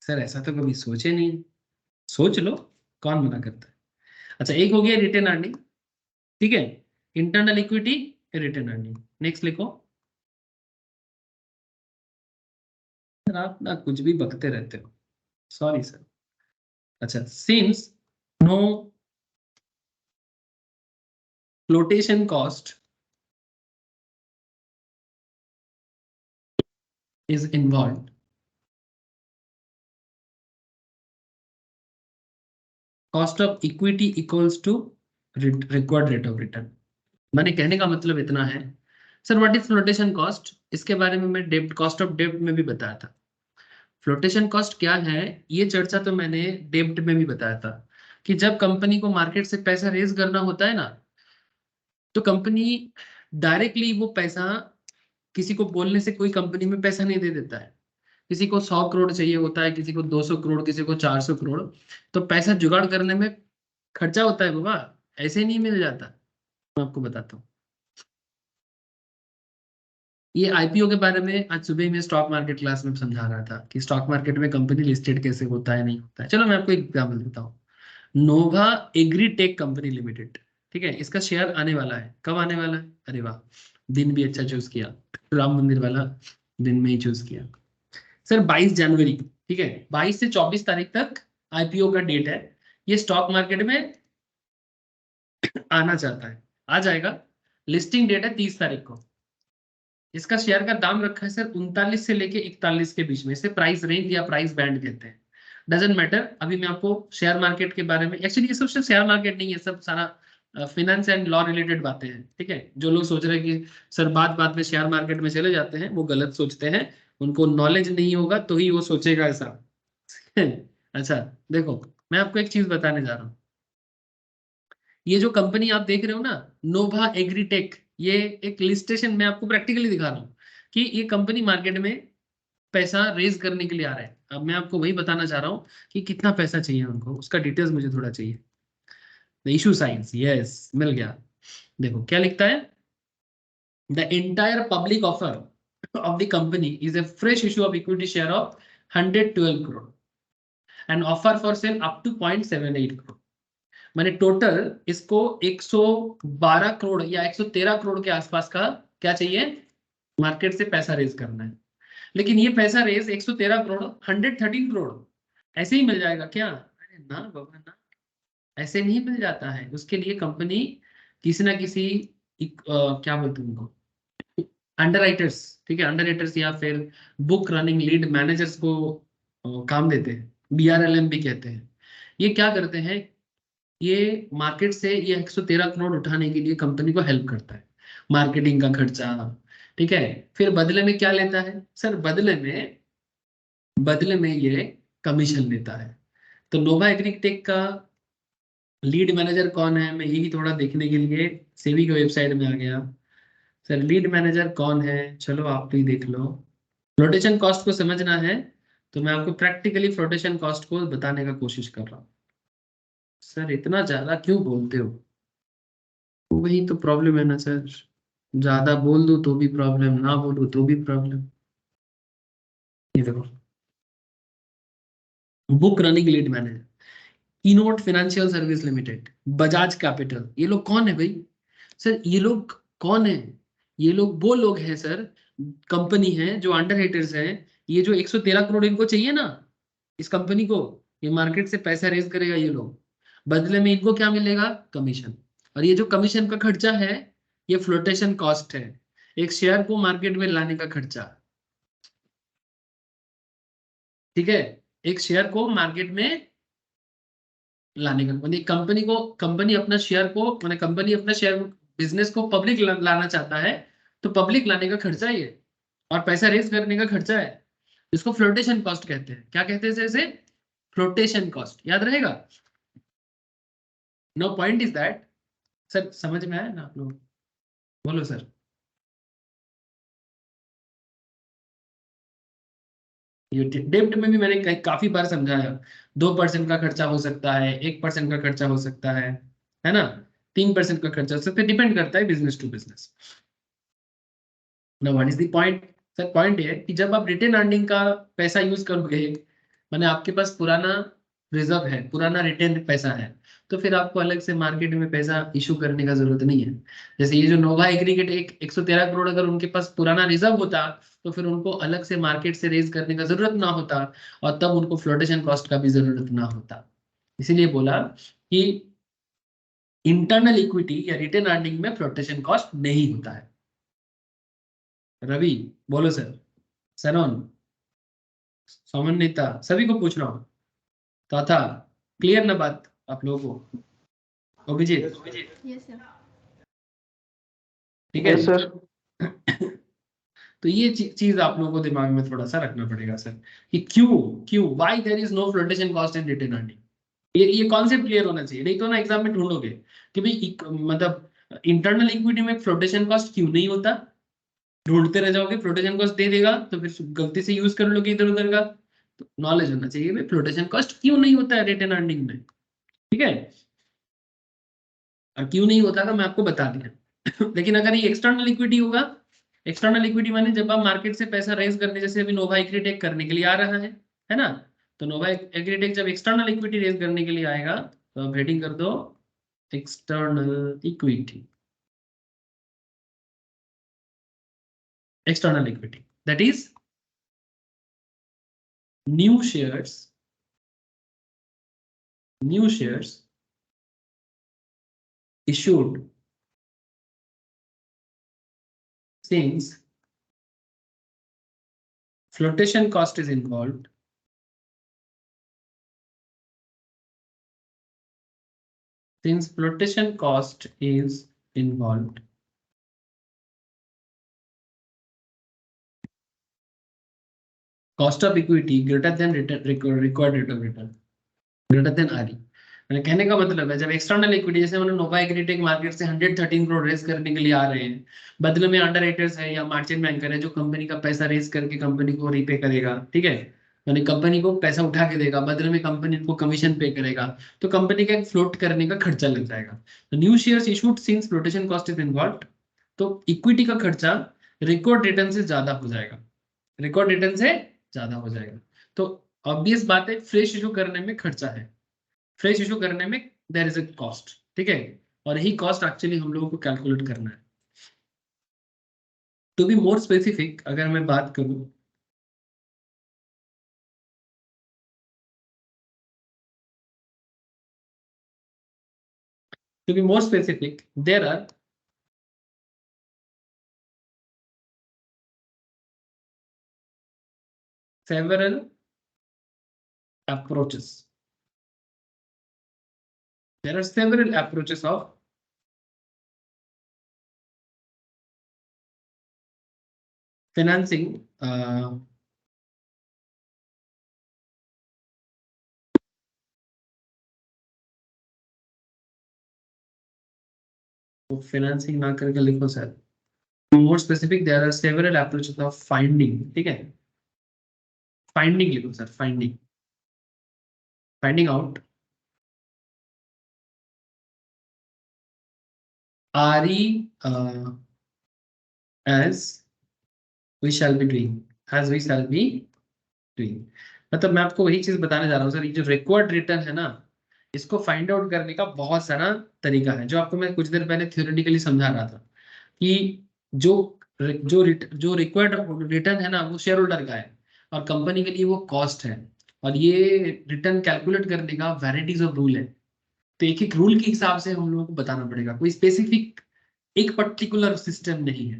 सर ऐसा तो कभी सोचे नहीं। सोच लो, कौन मना करता है? अच्छा, एक हो गया रिटेन अर्निंग, ठीक है। Internal equity, retained earning. Next लिखो। सर आप ना कुछ भी बकते रहते हो, सॉरी सर। अच्छा, since no flotation cost is involved, cost of equity equals to required rate of return। मैंने कहने का मतलब इतना है sir, what is flotation cost, इसके बारे में मैं डेब्ट, कॉस्ट ऑफ डेब्ट में भी बताया था। फ्लोटेशन कॉस्ट क्या है, ये चर्चा तो मैंने डेब्ट में भी बताया था, कि जब कंपनी को मार्केट से पैसा रेज करना होता है ना, तो कंपनी डायरेक्टली वो पैसा किसी को बोलने से कोई कंपनी में पैसा नहीं दे देता है। किसी को 100 करोड़ चाहिए होता है, किसी को 200 करोड़, किसी को 400 करोड़। तो पैसा जुगाड़ करने में खर्चा होता है बाबा, ऐसे नहीं मिल जाता। मैं आपको बताता हूँ, ये आईपीओ के बारे में आज सुबह ही मैं स्टॉक मार्केट क्लास में समझा रहा था कि स्टॉक मार्केट में कंपनी लिस्टेड कैसे होता है, नहीं होता है। चलो मैं आपको एक एग्जाम्पल देता हूँ। नोवा एग्रीटेक कंपनी लिमिटेड, ठीक है, इसका शेयर आने वाला है। कब आने वाला है? अरे वाह, दिन भी अच्छा चूज किया, राम मंदिर वाला दिन में ही चूज किया। सर 22 जनवरी, ठीक है, 22 से 24 तारीख तक आईपीओ का डेट है। ये स्टॉक मार्केट में आना चाहता है, आ जाएगा। लिस्टिंग डेट है 30 तारीख को। इसका शेयर का दाम रखा है सर 39 से लेके 41 के बीच में। इसे प्राइस रेंज या प्राइस बैंड कहते हैं। Doesn't matter. अभी मैं आपको शेयर मार्केट के बारे में, एक्चुअली ये सब सिर्फ शेयर मार्केट नहीं है, सब सारा फाइनेंस एंड लॉ रिलेटेड बातें हैं, ठीक है। जो लोग सोच रहे हैं कि सर बात बात में शेयर मार्केट में चले जाते हैं, वो गलत सोचते हैं। उनको नॉलेज नहीं होगा तो ही वो सोचेगा ऐसा। अच्छा, देखो मैं आपको एक चीज बताने जा रहा हूँ। ये जो कंपनी आप देख रहे हो ना, नोवा एग्रीटेक, ये एक लिस्टेशन मैं आपको प्रैक्टिकली दिखा रहा हूँ कि ये कंपनी मार्केट में पैसा रेज करने के लिए आ रहा है। अब मैं आपको वही बताना चाह रहा हूँ कि कितना पैसा चाहिए उनको, उसका डिटेल्स मुझे थोड़ा चाहिए। द इशू साइंस, यस, मिल गया। देखो क्या लिखता है, the entire public offer of the company is a fresh issue of equity share of 112 crore and offer for sale up to 0.78 crore. मैंने टोटल इसको 112 करोड़ या 113 करोड़ के आसपास का क्या चाहिए, मार्केट से पैसा रेज करना है। लेकिन ये पैसा रेज 113 करोड़, 113 करोड़ ऐसे ही मिल जाएगा क्या? अरे ना बाबा ना, ऐसे नहीं मिल जाता है। उसके लिए कंपनी किसी ना किसी क्या बोलते हैं उनको, अंडर राइटर्स, ठीक है, अंडर राइटर्स या फिर बुक रनिंग लीड मैनेजर्स को काम देते हैं, बीआरएलएम भी कहते हैं। ये क्या करते हैं, ये मार्केट से ये 113 करोड़ उठाने के लिए कंपनी को हेल्प करता है, मार्केटिंग का खर्चा, ठीक है। फिर बदले में क्या लेता है सर, बदले में ये कमीशन लेता है। तो नोवा एग्रीटेक का लीड मैनेजर कौन है, मैं यही थोड़ा देखने के लिए सेबी की वेबसाइट में आ गया। सर लीड मैनेजर कौन है, चलो आप भी देख लो। फ्लोटेशन कॉस्ट को समझना है तो मैं आपको प्रैक्टिकली फ्लोटेशन कॉस्ट को बताने का कोशिश कर रहा हूँ। सर इतना ज्यादा क्यों बोलते हो? वही तो प्रॉब्लम है ना सर, ज्यादा बोल दो तो भी प्रॉब्लम, ना बोलो तो भी प्रॉब्लम। ये देखो, book running lead manager, keynote financial service limited, Bajaj capital, ये लोग कौन है भाई? सर ये लोग कौन है? ये लोग वो लोग हैं सर, कंपनी है जो अंडर राइटर्स है। ये जो 113 करोड़ इनको चाहिए ना, इस कंपनी को, ये मार्केट से पैसा रेज करेगा ये लोग, बदले में इनको क्या मिलेगा, कमीशन। और ये जो कमीशन का खर्चा है ये फ्लोटेशन कॉस्ट है, एक शेयर को मार्केट में लाने का खर्चा। ठीक है, एक शेयर को मार्केट में लाने का मतलब कंपनी अपना शेयर को मैंने कंपनी अपना शेयर बिजनेस को पब्लिक लाना चाहता है, तो पब्लिक लाने का खर्चा ही है और पैसा रेज करने का खर्चा है। इसको फ्लोटेशन कॉस्ट कहते हैं। क्या कहते हैं इसे? Flotation cost. याद रहेगा। No point is that. Sir समझ में आया ना आप लोग? बोलो सर। ये डेब्ट में भी मैंने काफी बार समझाया, 2% का खर्चा हो सकता है, 1% का खर्चा हो सकता है ना, 3% का खर्चा हो सकता है, डिपेंड करता है business to business. What is the point? Sir point ये है कि जब आप रिटेन अर्निंग का पैसा यूज करोगे, माने आपके पास पुराना रिजर्व है, पुराना रिटेन पैसा है, तो फिर आपको अलग से मार्केट में पैसा इशू करने का जरूरत नहीं है। जैसे ये जो नोवा एग्रीगेट 113 करोड़ अगर उनके पास पुराना रिजर्व होता, तो फिर उनको अलग से मार्केट से रेज करने का जरूरत ना होता, और तब उनको फ्लोटेशन कॉस्ट का भी जरूरत ना होता। इसीलिए बोला कि इंटरनल इक्विटी या रिटेन अर्निंग में फ्लोटेशन कॉस्ट नहीं होता है। रवि बोलो सर। सरोन, समन्विता, सभी को पूछ रहा हूँ। तथा क्लियर ना बात आप लोगों को? Abhijit, yes sir. ठीक है यस सर। तो ये चीज आप लोगों को दिमाग में थोड़ा सा रखना पड़ेगा सर, कि क्यों क्यों why there is no flotation cost in retained earning. ये कॉन्सेप्ट क्लियर होना चाहिए, नहीं तो ना एग्जाम में ढूंढोगे कि भाई मतलब इंटरनल इक्विटी में फ्लोटेशन कॉस्ट क्यों नहीं होता, ढूंढते रह जाओगे, फ्लोटेशन कॉस्ट दे देगा तो फिर गलती से यूज कर लोगे इधर उधर का। तो नॉलेज होना चाहिए भाई फ्लोटेशन कॉस्ट क्यों नहीं होता है रिटेन अर्निंग में। ठीक है, और क्यों नहीं होता था मैं आपको बता दिया। लेकिन अगर ये एक्सटर्नल इक्विटी होगा, एक्सटर्नल इक्विटी माने जब आप मार्केट से पैसा रेज करने, जैसे अभी नोवा एग्रीटेक करने के लिए आ रहा है ना, तो नोवा एग्रीटेक जब एक्सटर्नल इक्विटी रेज करने के लिए आएगा, तो आप हेडिंग कर दो external equity. External equity that is new shares issued since flotation cost is involved, since flotation cost is involved, cost of equity greater than required rate of return, greater than RE। मैंने कहने का मतलब है जब external equity, जैसे मैंने नोवा agritech market से 113 crore raise करने के लिए आ रहे हैं, बदले में अंडरराइटर्स है या मार्चेंट बैंकर है जो कंपनी का पैसा रेज करके कंपनी को रीपे करेगा। ठीक है, यानी कंपनी को पैसा उठा के देगा, बदले में कंपनी को कमीशन पे करेगा, तो कंपनी का एक फ्लोट करने का खर्चा लग जाएगा। तो new shares issued since flotation cost is involve, तो इक्विटी का खर्चा रिकॉर्ड रिटर्न से ज्यादा हो जाएगा, रिकॉर्ड रिटर्न से ज्यादा हो जाएगा। तो ऑब्वियस बात है फ्रेश इशू करने में खर्चा है, फ्रेश इशू करने में देयर इज अ कॉस्ट। ठीक है, और यही कॉस्ट एक्चुअली हम लोगों को कैलकुलेट करना है। टू बी मोर स्पेसिफिक अगर मैं बात करूं, to be more specific, there are several approaches. There are several approaches of financing financing ना करके लिखो sir. More specific, there are several approaches of finding। ठीक है, finding लिखो sir, finding out RE as we shall be doing, as we shall be doing। मतलब मैं आपको वही चीज बताने जा रहा हूँ सर, ये जो रिक्वायर्ड रिटर्न है ना, इसको फाइंड आउट करने का बहुत सारा तरीका है, जो आपको मैं कुछ देर पहले थ्योरेटिकली समझा रहा था कि जो जो रिक्वायर्ड रिटर्न है ना वो शेयर होल्डर का है, और कंपनी के लिए वो कॉस्ट है, और ये रिटर्न कैलकुलेट करने का वैराइटीज ऑफ रूल है। तो एक एक रूल के हिसाब से हम लोगों को बताना पड़ेगा, कोई स्पेसिफिक एक पर्टिकुलर सिस्टम नहीं है।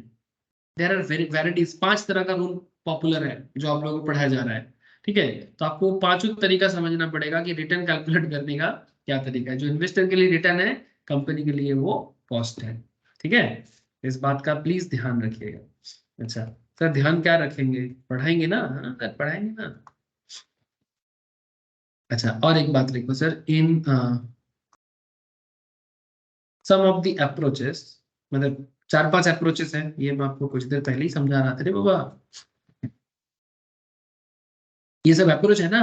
देर आर वेराइटीज, 5 तरह का रूल पॉपुलर है जो आप लोगों को पढ़ाया जा रहा है। ठीक है, तो आपको पांचों तरीका समझना पड़ेगा कि रिटर्न कैलकुलेट करने का क्या तरीका है। जो इन्वेस्टर के लिए रिटर्न है, कंपनी के लिए वो कॉस्ट है। ठीक है, इस बात का प्लीज ध्यान रखिएगा। अच्छा सर, ध्यान क्या रखेंगे, पढ़ाएंगे ना? हाँ सर, पढ़ाएंगे ना। अच्छा, और एक बात लिखो sir, in some of the approaches, मतलब 4-5 अप्रोचेस हैं, ये मैं आपको कुछ देर पहले ही समझा रहा था रे बाबा। ये सब अप्रोच है ना,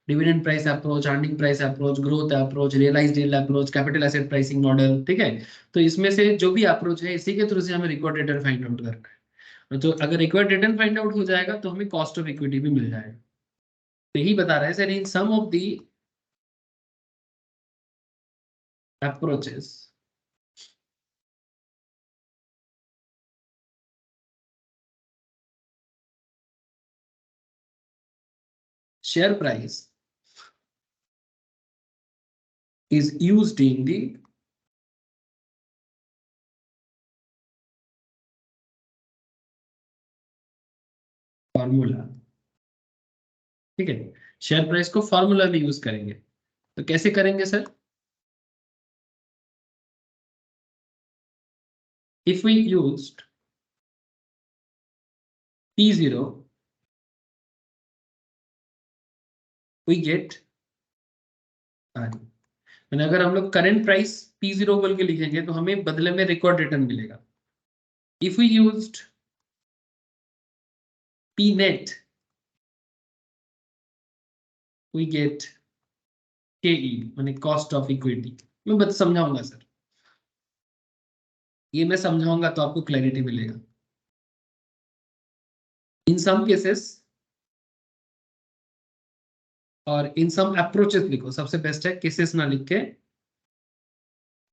dividend price approach, earning price approach, growth approach, realised yield approach, capital asset pricing model. ठीक है, तो इसमें से जो भी अप्रोच है, इसी के थ्रू से हमें रिक्वायर्ड रिटर्न फाइंड आउट करना है। तो अगर रिक्वायर्ड रिटर्न फाइंड आउट हो जाएगा तो हमें कॉस्ट ऑफ इक्विटी भी मिल जाएगा। तो यही बता रहे हैं sir, in some of the approaches share price is used in the formula. ठीक है, शेयर प्राइस को फॉर्मूला में यूज करेंगे। तो कैसे करेंगे sir? If we used P0 we get R। मैंने अगर हम लोग करंट प्राइस P0 बोल के लिखेंगे तो हमें बदले में रिकॉर्ड रिटर्न मिलेगा। If we used P net we get KE, माने कॉस्ट ऑफ इक्विटी। मैं बस समझाऊंगा सर, ये मैं समझाऊंगा तो आपको क्लैरिटी मिलेगा। इन सम केसेस और इन सम अप्रोचेस लिखो, सबसे बेस्ट है केसेस ना लिख के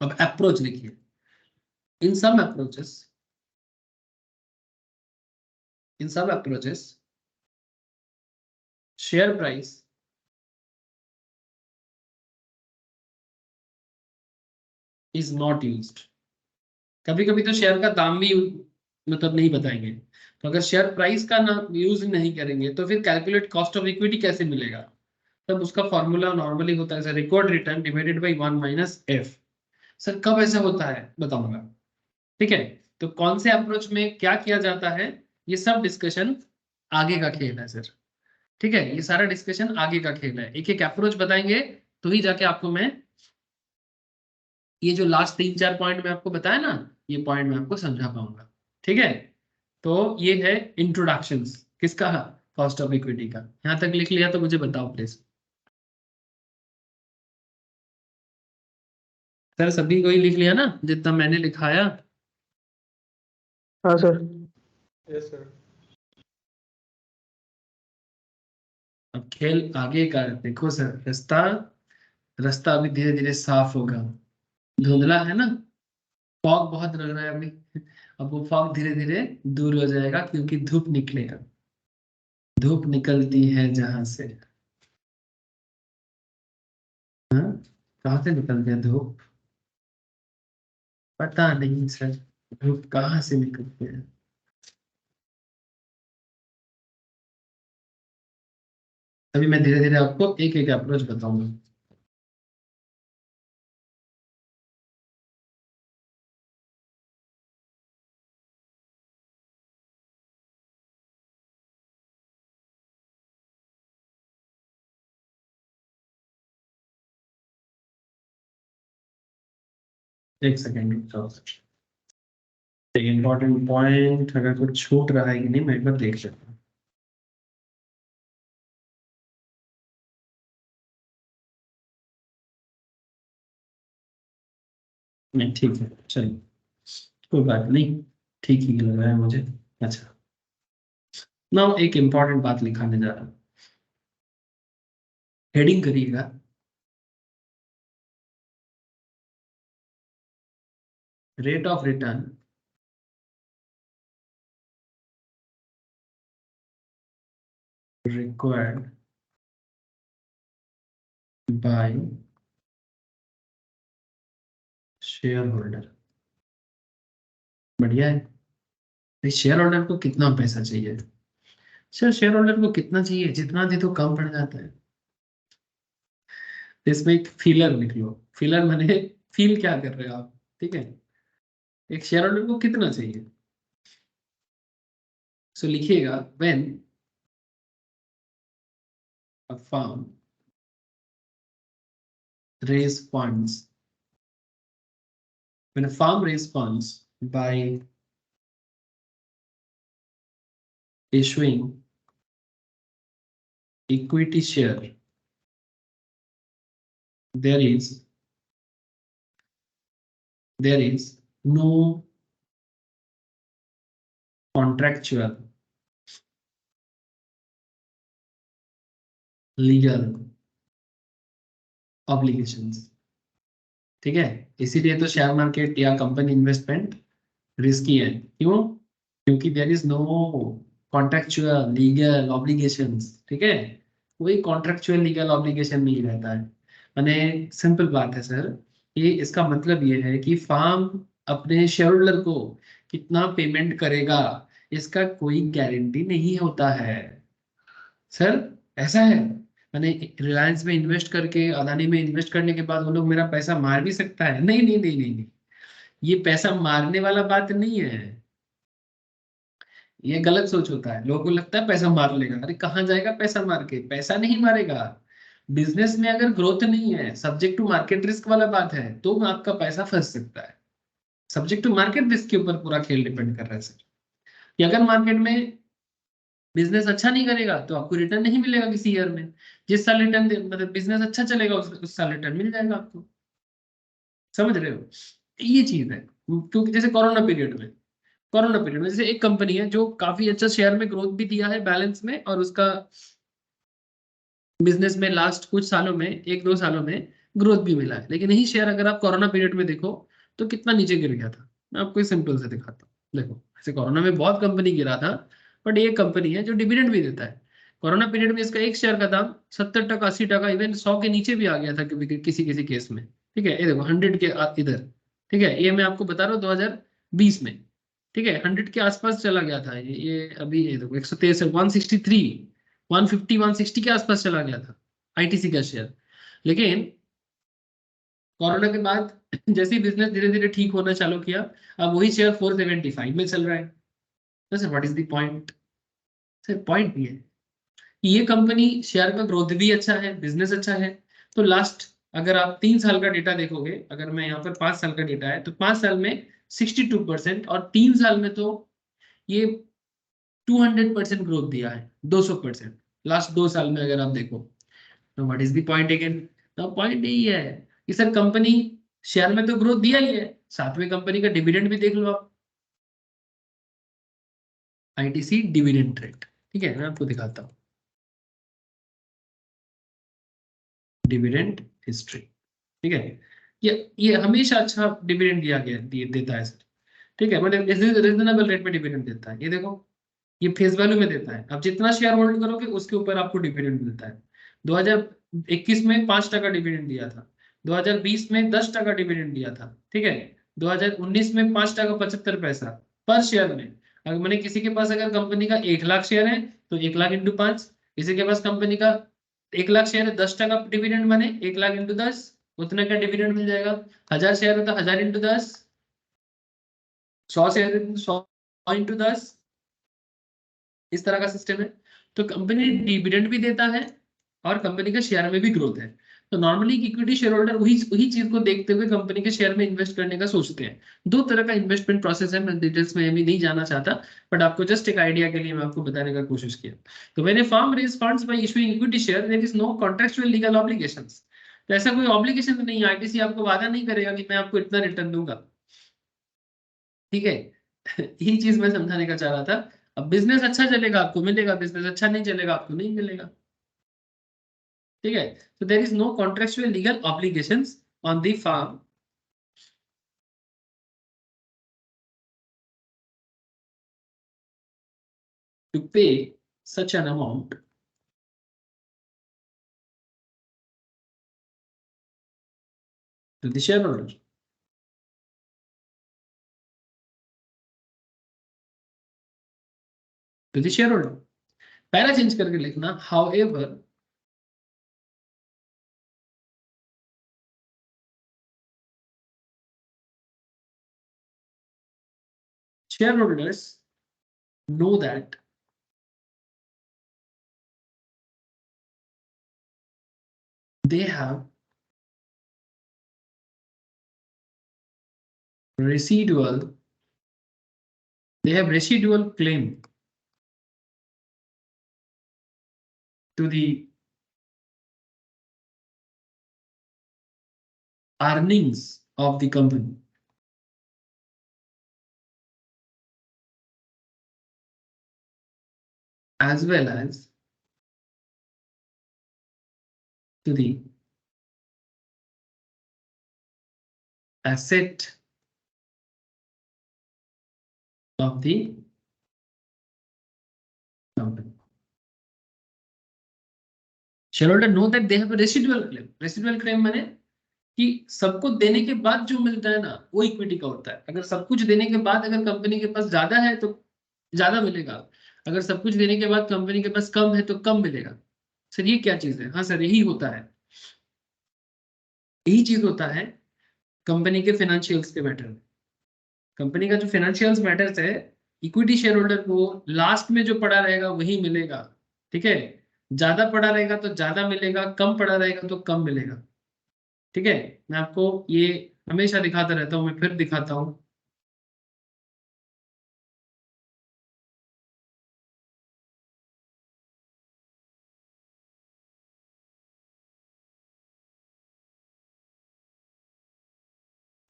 अब अप्रोच लिखिए। In some approaches, in some approaches share price is not used. कभी कभी तो शेयर का दाम भी मतलब नहीं बताएंगे। तो अगर शेयर प्राइस का ना यूज नहीं करेंगे तो फिर कैलकुलेट कॉस्ट ऑफ इक्विटी कैसे मिलेगा? तब उसका फॉर्मूला नॉर्मली होता है record return divided by 1 - F। Sir कब ऐसा होता है बताऊंगा। ठीक है, तो कौन से अप्रोच में क्या किया जाता है, ये सब डिस्कशन आगे का खेल है सर। ठीक है, ये सारा डिस्कशन आगे का खेल है, एक एक अप्रोच बताएंगे तो ही जाके आपको मैं ये जो लास्ट 3-4 पॉइंट में आपको बताया ना, ये पॉइंट मैं आपको समझा पाऊंगा। ठीक है, तो ये है इंट्रोडक्शन किसका, कॉस्ट ऑफ इक्विटी का। यहां तक लिख लिया तो मुझे बताओ प्लीज। सर सभी को ही लिख लिया ना जितना मैंने लिखाया? हाँ सर। Yes sir. अब खेल आगे का देखो सर, रास्ता रास्ता अभी धीरे धीरे साफ होगा। धुंधला है ना, फॉग बहुत लग रहा है अभी। अब वो फॉग धीरे धीरे दूर हो जाएगा क्योंकि धूप निकलेगा। धूप निकलती है जहां से, हाँ, कहाँ से निकलती है धूप? पता नहीं सर, धूप कहाँ से निकलती है। अभी मैं धीरे धीरे आपको एक एक अप्रोच बताऊंगा। एक सेकेंड रुक जाओ सर, इम्पोर्टेंट पॉइंट अगर कुछ छूट रहा है कि नहीं मैं एक बार देख लेता हूँ। नहीं ठीक है, चलिए कोई बात नहीं, ठीक ही लग रहा है मुझे। अच्छा, ना एक इम्पॉर्टेंट बात लिखाने जा रहा हूँ, हेडिंग करिएगा, rate of return required bye share holder, बढ़िया है। शेयर होल्डर को कितना पैसा चाहिए? सर शेयर होल्डर को कितना चाहिए? जितना दे तो कम पड़ जाता है। तो इसमें एक फीलर लिख लो। फीलर माने फील क्या कर रहे हो आप, ठीक है। एक शेयर होल्डर को कितना चाहिए? सो लिखिएगा when a firm raise funds, when a firm raise funds by issuing equity share, there is no contractual legal obligations, ठीक है। इसीलिए तो शेयर मार्केट या कंपनी इन्वेस्टमेंट रिस्की है। क्यों? क्योंकि there is no contractual legal obligations, ठीक है। कोई कॉन्ट्रेक्चुअल लीगल ऑब्लिगेशन नहीं रहता है। मैंने सिंपल बात है सर, ये इसका मतलब ये है कि फार्म अपने शेयर होल्डर को कितना पेमेंट करेगा इसका कोई गारंटी नहीं होता है सर। ऐसा है, मैंने रिलायंस में इन्वेस्ट करके, अदानी में इन्वेस्ट करने के बाद वो लोग मेरा पैसा मार भी सकता है? नहीं नहीं नहीं नहीं नहीं, ये पैसा मारने वाला बात नहीं है। ये गलत सोच होता है, लोगों को लगता है पैसा मार लेगा। अरे कहाँ जाएगा पैसा मार के? पैसा नहीं मारेगा। बिजनेस में अगर ग्रोथ नहीं है, सब्जेक्ट टू मार्केट रिस्क वाला बात है, तो आपका पैसा फंस सकता है। सब्जेक्ट टू मार्केट रिस्क के ऊपर पूरा खेल डिपेंड कर रहा है सर। कि अगर मार्केट में बिजनेस अच्छा नहीं करेगा तो आपको रिटर्न नहीं मिलेगा किसी ईयर में। जिस साल रिटर्न मतलब बिजनेस अच्छा चलेगा उस साल रिटर्न मिल जाएगा आपको। समझ रहे हो? ये चीज है। क्योंकि जैसे कोरोना पीरियड में जैसे एक कंपनी है जो काफी अच्छा शेयर में ग्रोथ भी दिया है बैलेंस में, और उसका बिजनेस में लास्ट कुछ सालों में, एक दो सालों में ग्रोथ भी मिला है। लेकिन यही शेयर अगर आप कोरोना पीरियड में देखो तो कितना नीचे गिर गया था। मैं आपको सिंपल से दिखाता हूँ। देखो, ऐसे कोरोना में बहुत कंपनी गिरा था, बट ये कंपनी है जो डिविडेंड भी देता है। कोरोना पीरियड में इसका एक शेयर का दाम 70 टका, 80 टका, इवन 100 के नीचे भी आ गया था किसी किसी केस में। ठीक है, ये देखो 100 के इधर। ठीक है, ये मैं आपको बता रहा हूँ 2020 में। ठीक है, 100 के आसपास चला गया था ये अभी ये देखो 123, 163, 150, 160 के आसपास चला गया था आईटीसी का शेयर। लेकिन कोरोना के बाद जैसे ही बिजनेस धीरे धीरे ठीक होना चालू किया, अब वही शेयर 475 में चल रहा है। तो sir what is the point? Sir point ये है कि ये कंपनी शेयर का ग्रोथ भी अच्छा है, बिजनेस अच्छा है। तो लास्ट अगर आप 3 साल का डेटा देखोगे, अगर मैं यहाँ पर 5 साल का डेटा है तो 5 साल में 62%, और 3 साल में तो ये 200% ग्रोथ दिया है, 200% लास्ट 2 साल में अगर आप देखो। तो what is the point again? तो पॉइंट यही है कि सर कंपनी शेयर में तो ग्रोथ दिया ही है, साथ में कंपनी का डिविडेंड भी देख लो आप। आईटीसी डिविडेंड रेट, ठीक है, मैं आपको दिखाता हूँ डिविडेंड हिस्ट्री। ठीक है, ये हमेशा अच्छा डिविडेंड देता है सर। ठीक है, मतलब रीजनेबल रेट में डिविडेंड देता है। ये देखो, ये फेस वैल्यू में देता है। अब जितना शेयर होल्ड करोगे उसके ऊपर आपको डिविडेंड मिलता है। 2021 में 5 टका डिविडेंड दिया था, 2020 में 10 टका डिविडेंड दिया था, ठीक है, 2019 में 5 टका 75 पैसा पर शेयर में। अगर मैंने किसी के पास अगर कंपनी का 1 लाख शेयर है तो 1 लाख इंटू 5, किसी के पास कंपनी का 1 लाख शेयर है, 10 टका डिविडेंड बने, 1 लाख इंटू 10, उतना का डिविडेंड मिल जाएगा। 1000 शेयर है तो 1000 इंटू 10, 100 शेयर है तो 100 इंटू 10, इस तरह का सिस्टम है। तो कंपनी डिविडेंड भी देता है और कंपनी का शेयर में भी ग्रोथ है। तो नॉर्मली इक्विटी शेयर होल्डर वही वही चीज को देखते हुए कंपनी के शेयर में इन्वेस्ट करने का सोचते हैं। दो तरह का इन्वेस्टमेंट प्रोसेस है, मैं डिटेल्स में अभी नहीं जाना चाहता, बट आपको जस्ट एक आइडिया के लिए मैं आपको बताने का कोशिश किया। तो when a firm raise funds by issuing equity share, there is no contractual legal obligations. तो ऐसा कोई ऑब्लिगेशन नहीं है, आईटीसी आपको वादा नहीं करेगा कि मैं आपको इतना रिटर्न दूंगा। ठीक है, यही चीज मैं समझाने का चाह रहा था। अब बिजनेस अच्छा चलेगा आपको मिलेगा, बिजनेस अच्छा नहीं चलेगा आपको नहीं मिलेगा। ठीक है, so there is no contractual legal obligations on the farm to pay such an amount to the shareholder. To the shareholder. पहला चेंज करके लिखना however shareholders know that they have residual claim to the earnings of the company as well as to the asset of the company. Shareholder know that they have a residual claim. Residual claim माने कि सबको देने के बाद जो मिलता है ना वो इक्विटी का होता है। अगर सब कुछ देने के बाद अगर कंपनी के पास ज्यादा है तो ज्यादा मिलेगा, अगर सब कुछ देने के बाद कंपनी के पास कम है तो कम मिलेगा। सर ये क्या चीज है? हाँ सर यही होता है, यही चीज होता है कंपनी के फाइनेंशियल्स के मैटर में। कंपनी का जो फाइनेंशियल्स मैटर्स है, इक्विटी शेयर होल्डर को लास्ट में जो पड़ा रहेगा वही मिलेगा। ठीक है, ज्यादा पड़ा रहेगा तो ज्यादा मिलेगा, कम पड़ा रहेगा तो कम मिलेगा। ठीक है, मैं आपको ये हमेशा दिखाता रहता हूँ, मैं फिर दिखाता हूँ।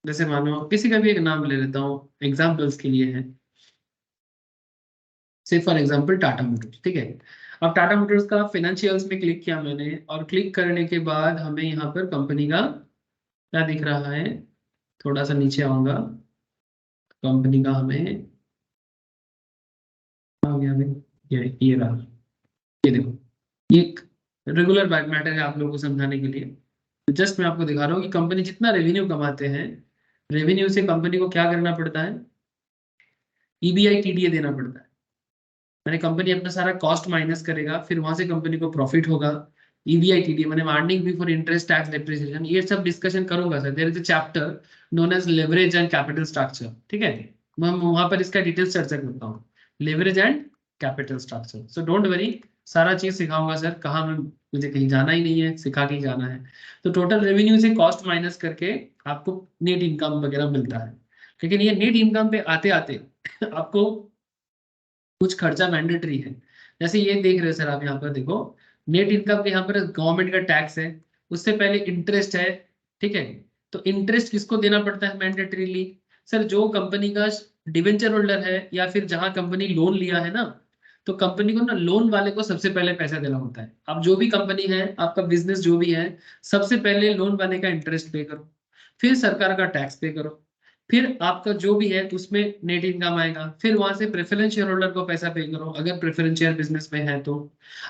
जैसे मानो किसी का भी एक नाम ले लेता हूँ, एग्जाम्पल्स के लिए है, से फॉर एग्जाम्पल टाटा मोटर्स। ठीक है, अब टाटा मोटर्स का फाइनेंशियल्स में क्लिक किया मैंने, और क्लिक करने के बाद हमें यहाँ पर कंपनी का क्या दिख रहा है, थोड़ा सा नीचे आऊंगा, कंपनी का हमें आ गया भाई, ये रहा, ये देखो, ये रेगुलर बैक मैटर है आप लोगों को समझाने के लिए। तो जस्ट मैं आपको दिखा रहा हूँ कि कंपनी जितना रेवेन्यू कमाते हैं, रेवेन्यू से कंपनी को क्या करना पड़ता है, ईबीआई टीडीए देना पड़ता है। मैंने कंपनी अपना सारा कॉस्ट माइनस करेगा, फिर वहां से कंपनी को प्रॉफिट होगा। ईबीआई टीडीए मैंने earning before interest tax depreciation, ये सब डिस्कशन करूंगा sir. There is a chapter known as leverage and capital structure. ठीक है, मैं वहां पर इसका डिटेल्स चर्चा करता हूँ, leverage and capital structure. So don't worry, सारा चीज सिखाऊंगा सर, कहाँ मैं, मुझे कहीं जाना ही नहीं है, सिखा के ही जाना है। तो टोटल रेवेन्यू से कॉस्ट माइनस करके आपको नेट इनकम वगैरह मिलता है। लेकिन ये नेट इनकम पे आते आते आपको कुछ खर्चा मैंडेटरी है। जैसे ये देख रहे हैं सर आप, यहाँ पर देखो नेट इनकम के यहाँ पर गवर्नमेंट का टैक्स है, उससे पहले इंटरेस्ट है। ठीक है, तो इंटरेस्ट किसको देना पड़ता है मैंडेटरीली? सर जो कंपनी का डिवेंचर होल्डर है या फिर जहां कंपनी लोन लिया है ना, तो कंपनी को ना लोन वाले को सबसे पहले पैसा देना होता है। अब जो भी कंपनी है, आपका बिजनेस जो भी है, सबसे पहले लोन वाले का इंटरेस्ट पे करो, फिर सरकार का टैक्स पे करो, फिर आपका जो भी है उसमें नेट इनकम आएगा, फिर वहां से प्रेफरेंस शेयर होल्डर को पैसा पे करो अगर प्रेफरेंस शेयर बिजनेस में है तो,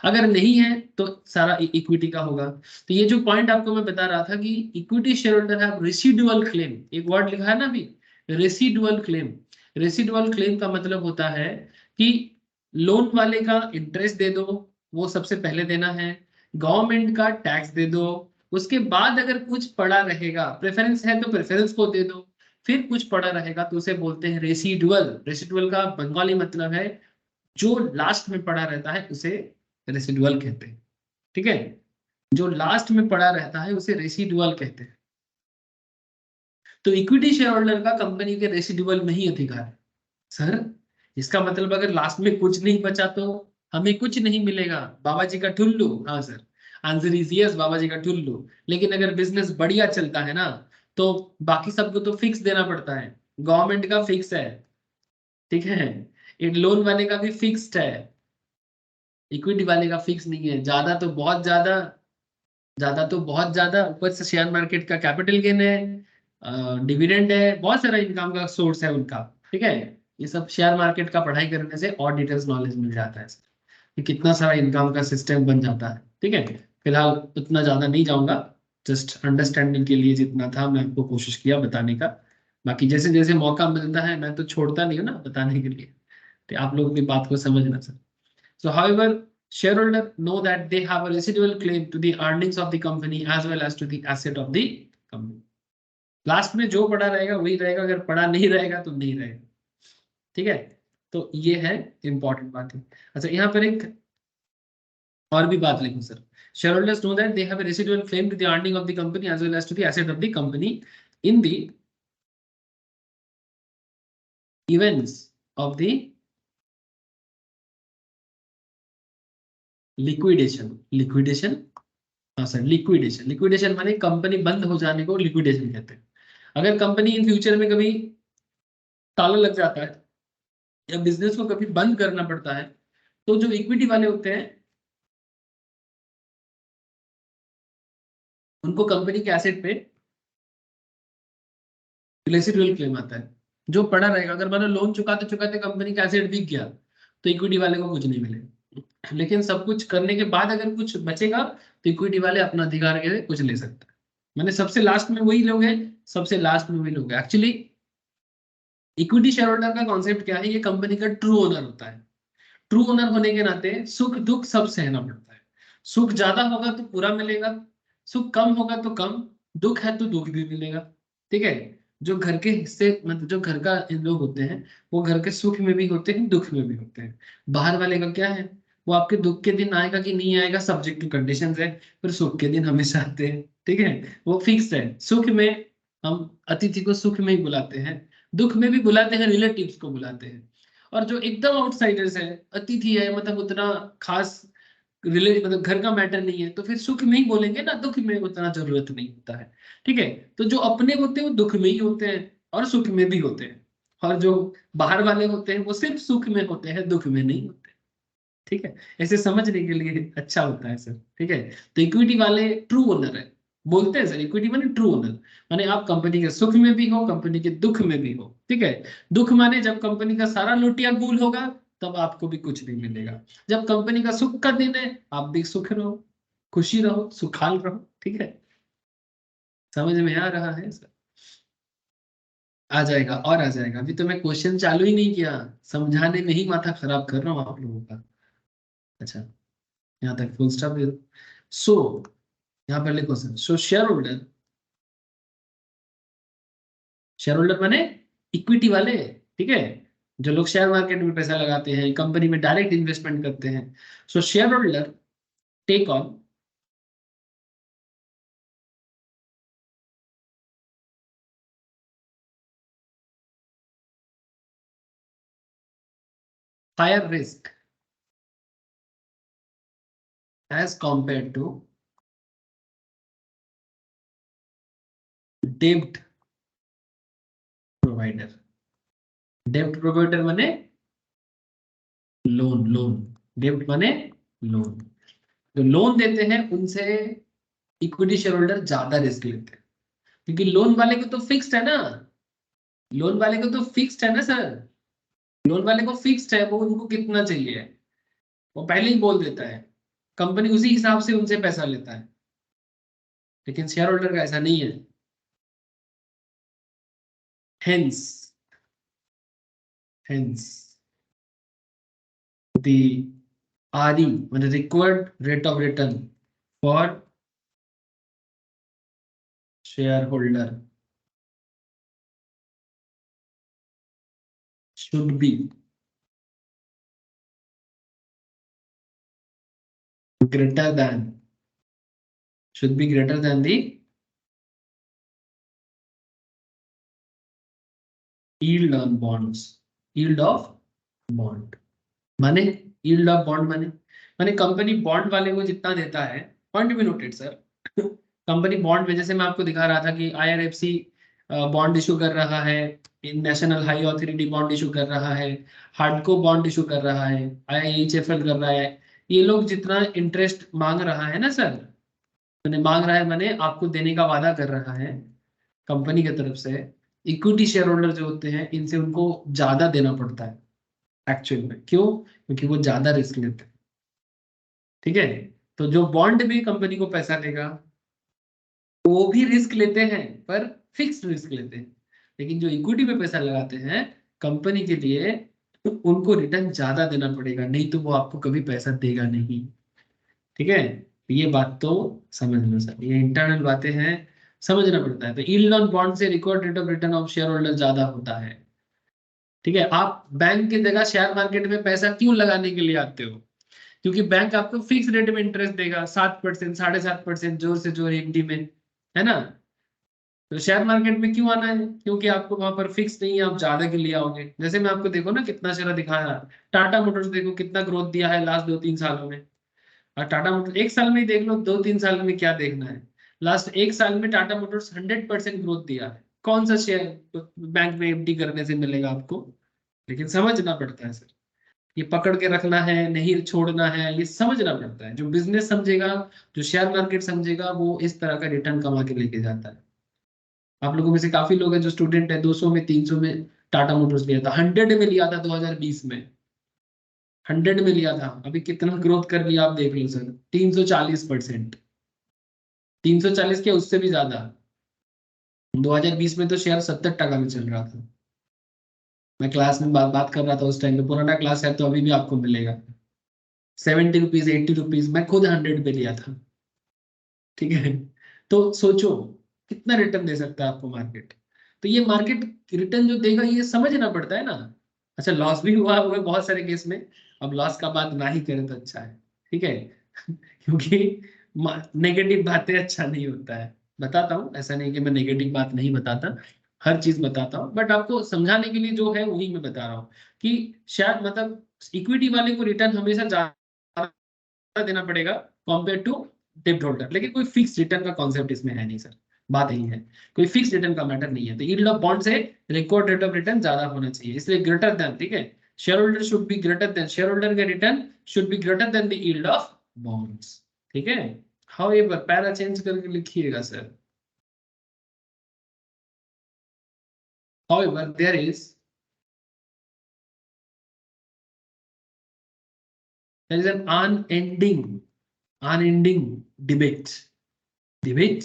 अगर नहीं है तो सारा इक्विटी का होगा। तो ये जो पॉइंट आपको मैं बता रहा था कि इक्विटी शेयर होल्डर है रेसिडुअल क्लेम, एक वर्ड लिखा है ना अभी, रेसिडुअल क्लेम। रेसिडुअल क्लेम का मतलब होता है कि लोन वाले का इंटरेस्ट दे दो, वो सबसे पहले देना है, गवर्नमेंट का टैक्स दे दो, उसके बाद अगर कुछ पड़ा रहेगा, प्रेफरेंस है तो प्रेफरेंस को दे दो, फिर कुछ पड़ा रहेगा तो उसे बोलते हैं रेसिडुअल। रेसिडुअल का बंगाली मतलब है जो लास्ट में पड़ा रहता है उसे रेसिडुअल कहते हैं। ठीक है, जो लास्ट में पड़ा रहता है उसे रेसिडुअल कहते हैं। तो इक्विटी शेयर होल्डर का कंपनी के रेसिडुअल में ही अधिकार है। सर इसका मतलब अगर लास्ट में कुछ नहीं बचा तो हमें कुछ नहीं मिलेगा, बाबा जी का ठुल्लू? हाँ सर, आंसर इज यस, बाबा जी का ठुल्लू। लेकिन अगर बिजनेस बढ़िया चलता है ना, तो बाकी सबको तो फिक्स देना पड़ता है, गवर्नमेंट का फिक्स है। ठीक है, इन लोन वाले का भी फिक्स्ड है, इक्विटी वाले का फिक्स नहीं है। ज्यादा तो बहुत ज्यादा, ज्यादा तो बहुत ज्यादा, ऊपर से शेयर मार्केट का कैपिटल गेन है, डिविडेंड है, बहुत सारा इनकम का सोर्स है उनका। ठीक है, ये सब शेयर मार्केट का पढ़ाई करने से और डिटेल्स नॉलेज मिल जाता है कि कितना सारा इनकम का सिस्टम बन जाता है। ठीक है, फिलहाल उतना ज्यादा नहीं जाऊंगा, जस्ट अंडरस्टैंडिंग के लिए जितना था मैं आपको कोशिश किया बताने का। बाकी जैसे जैसे मौका मिलता है मैं तो छोड़ता नहीं हूँ ना बताने के लिए, तो आप लोग भी बात को समझना sir. So however, shareholder know that they have a residual claim to the earnings of the company as well as to the asset of the company. Last में जो पड़ा रहेगा वही रहेगा, अगर पड़ा नहीं रहेगा तो नहीं रहेगा, ठीक है। तो ये है इंपॉर्टेंट बात है। अच्छा, यहाँ पर एक और भी बात लिखूं sir, shareholders know that they have a residual claim to the earning of the company as well as to the asset of the company in the events of the liquidation. हाँ सर, लिक्विडेशन माने company बंद हो जाने को liquidation कहते हैं। अगर company in future में कभी ताला लग जाता है या बिजनेस को कभी बंद करना पड़ता है, तो जो इक्विटी वाले होते हैं उनको कंपनी के एसेट पे रेसिडुअल क्लेम आता है। जो पड़ा रहेगा, अगर मान लो लोन चुकाते चुकाते कंपनी का एसेट बिक गया तो इक्विटी वाले को कुछ नहीं मिलेगा, लेकिन सब कुछ करने के बाद अगर कुछ बचेगा तो इक्विटी वाले अपना अधिकार के कुछ ले सकते हैं। मैंने सबसे लास्ट में वही लोग हैं, सबसे लास्ट में वही लोग हैं। एक्चुअली इक्विटी शेयर होल्डर का कॉन्सेप्ट क्या है, ये कंपनी का ट्रू ओनर होता है। ट्रू ओनर होने के नाते सुख दुख सब सहना पड़ता है। सुख ज्यादा होगा तो पूरा मिलेगा, सुख कम होगा तो कम, दुख है तो दुख भी मिलेगा, ठीक है। जो घर के हिस्से, मतलब जो घर का लोग होते हैं वो घर के सुख में भी होते हैं, दुख में भी होते हैं। बाहर वाले का क्या है, वो आपके दुख के दिन आएगा कि नहीं आएगा सब्जेक्ट टू कंडीशंस है, पर सुख के दिन हमेशा आते हैं, ठीक है। वो फिक्स्ड है। सुख में हम अतिथि को सुख में ही बुलाते हैं, दुख में भी बुलाते हैं, रिलेटिव्स को बुलाते हैं। और जो एकदम आउटसाइडर्स है, अतिथि है, मतलब उतना खास मतलब घर का मैटर नहीं है, तो फिर सुख में ही बोलेंगे ना, दुख में उतना जरूरत नहीं होता है, ठीक है। तो जो अपने होते हैं वो दुख में ही होते हैं और सुख में भी होते हैं, और जो बाहर वाले होते हैं वो सिर्फ सुख में होते हैं, दुख में नहीं होते, ठीक है। ऐसे समझने के लिए अच्छा होता है सर, ठीक है। तो इक्विटी वाले ट्रू ओनर है, बोलते हैं सर इक्विटी माने ट्रू ओनर, माने आप कंपनी के सुख में भी हो, कंपनी के दुख में भी हो, ठीक है। दुख माने जब कंपनी का सारा लुटिया गुल होगा तब आपको भी कुछ नहीं मिलेगा। जब कंपनी का सुख का दिन है आप भी सुख रहो, खुशी रहो, सुखाल रहो, ठीक है। समझ में आ रहा है सर? आ जाएगा और आ जाएगा, अभी तो मैं क्वेश्चन चालू ही नहीं किया, समझाने में ही माथा खराब कर रहा हूँ आप लोगों का। अच्छा, यहाँ तक फुल स्टॉप। सो यहाँ पर लिखो सर, सो शेयर होल्डर माने इक्विटी वाले, ठीक है। जो लोग शेयर मार्केट में पैसा लगाते हैं, कंपनी में डायरेक्ट इन्वेस्टमेंट करते हैं। सो share holder take on higher risk as compare to डेब्ट प्रोवाइडर। डेब्ट प्रोवाइडर माने लोन, डेब्ट माने लोन। जो लोन देते हैं उनसे इक्विटी शेयर होल्डर ज्यादा रिस्क लेते हैं, क्योंकि लोन वाले को तो फिक्स्ड है ना, लोन वाले को तो फिक्स्ड है ना सर, लोन वाले को फिक्स्ड है, वो उनको कितना चाहिए वो पहले ही बोल देता है, कंपनी उसी हिसाब से उनसे पैसा लेता है। लेकिन शेयर होल्डर का ऐसा नहीं है। हेंस हेंस the RE मतलब required rate of return for shareholder should be greater than the yield on bonds, yield of bond माने yield of bond माने कंपनी बॉन्ड वाले को जितना देता है, पॉइंट भी नोटेड सर। कंपनी बॉन्ड में जैसे मैं आपको दिखा रहा था कि IRFC बॉन्ड इशू कर रहा है, national high authority bond issue कर रहा है, हार्डको बॉन्ड इशू कर रहा है, IIHFL कर रहा है। ये लोग जितना इंटरेस्ट मांग रहा है ना सर, मैंने मांग रहा है मैंने आपको देने का वादा कर रहा है कंपनी की तरफ से, इक्विटी शेयर होल्डर जो होते हैं इनसे उनको ज्यादा देना पड़ता है एक्चुअल में। क्यों? क्योंकि वो ज्यादा रिस्क लेते हैं, ठीक है। तो जो बॉन्ड में कंपनी को पैसा देगा वो भी रिस्क लेते हैं, पर फिक्स्ड रिस्क लेते हैं। लेकिन जो इक्विटी पे पैसा लगाते हैं कंपनी के लिए, उनको रिटर्न ज्यादा देना पड़ेगा, नहीं तो वो आपको कभी पैसा देगा नहीं। ठीक है, ये बात तो समझ लो सर, ये इंटरनल बातें हैं, समझना पड़ता है। तो यील्ड ऑन बॉन्ड से required rate of return of share holder ज्यादा होता है। ठीक है, आप बैंक की जगह शेयर मार्केट में पैसा क्यों लगाने के लिए आते हो? क्योंकि बैंक आपको फिक्स रेट में इंटरेस्ट देगा, 7%, 7.5%, जोर से जोर एफडी में, है ना? तो शेयर मार्केट में क्यों आना है? क्योंकि आपको वहां पर फिक्स नहीं है, आप ज्यादा के लिए आओगे। जैसे मैं आपको देखो ना कितना शेयर दिखाया, टाटा मोटर्स देखो कितना ग्रोथ दिया है लास्ट 2-3 सालों में। और टाटा मोटर्स एक साल में ही देख लो, 2-3 साल में क्या देखना है। लास्ट एक साल में टाटा मोटर्स 100% ग्रोथ दिया है। कौन सा शेयर बैंक में एफडी करने से मिलेगा आपको? लेकिन समझना पड़ता है सर, ये पकड़ के रखना है, नहीं छोड़ना है, ये समझना पड़ता है। जो बिजनेस समझेगा, जो शेयर मार्केट समझेगा, वो इस तरह का रिटर्न कमा के लेके जाता है। आप लोगों में से काफी लोग हैं जो स्टूडेंट है, 200 में 300 में टाटा मोटर्स लिया था, 100 में लिया था 2020 में, 100 में लिया था। अभी कितना ग्रोथ कर लिया आप देख लो सर, 340%। 340 क्या, उससे भी ज्यादा। 2020 में तो शेयर 70 टका में चल रहा था। मैं क्लास में बात कर रहा था उस टाइम में, पुराना क्लास है तो अभी भी आपको मिलेगा। 70 रुपीज, 80 रुपीज, मैं खुद 100 पे लिया था। ठीक है, तो सोचो कितना रिटर्न दे सकता है आपको मार्केट। तो ये मार्केट रिटर्न जो देगा ये समझना पड़ता है ना। अच्छा, लॉस भी हुआ हुआ है बहुत सारे केस में। अब लॉस का बात ना ही करें तो अच्छा है। ठीक है क्योंकि नेगेटिव बातें अच्छा नहीं होता है। बताता हूँ, ऐसा नहीं कि मैं नेगेटिव बात नहीं बताता, हर चीज बताता हूँ, बट आपको समझाने के लिए जो है वही मैं बता रहा हूँ कि शायद मतलब इक्विटी वाले को रिटर्न हमेशा ज्यादा देना पड़ेगा कंपेयर टू डेब्ट होल्डर। लेकिन कोई फिक्स रिटर्न का कॉन्सेप्ट इसमें है नहीं सर, बात यही है, कोई फिक्स रिटर्न का मैटर नहीं है। तो यील्ड ऑफ बॉन्ड से रिकॉर्ड रेट ऑफ रिटर्न ज्यादा होना चाहिए, इसलिए ग्रेटर देन। ठीक है, shareholder should be greater than, share holder का return should be greater than the yield of bonds. ठीक है, हाउएवर पैरा चेंज करके लिखिएगा sir. However there is an unending debate। Debate,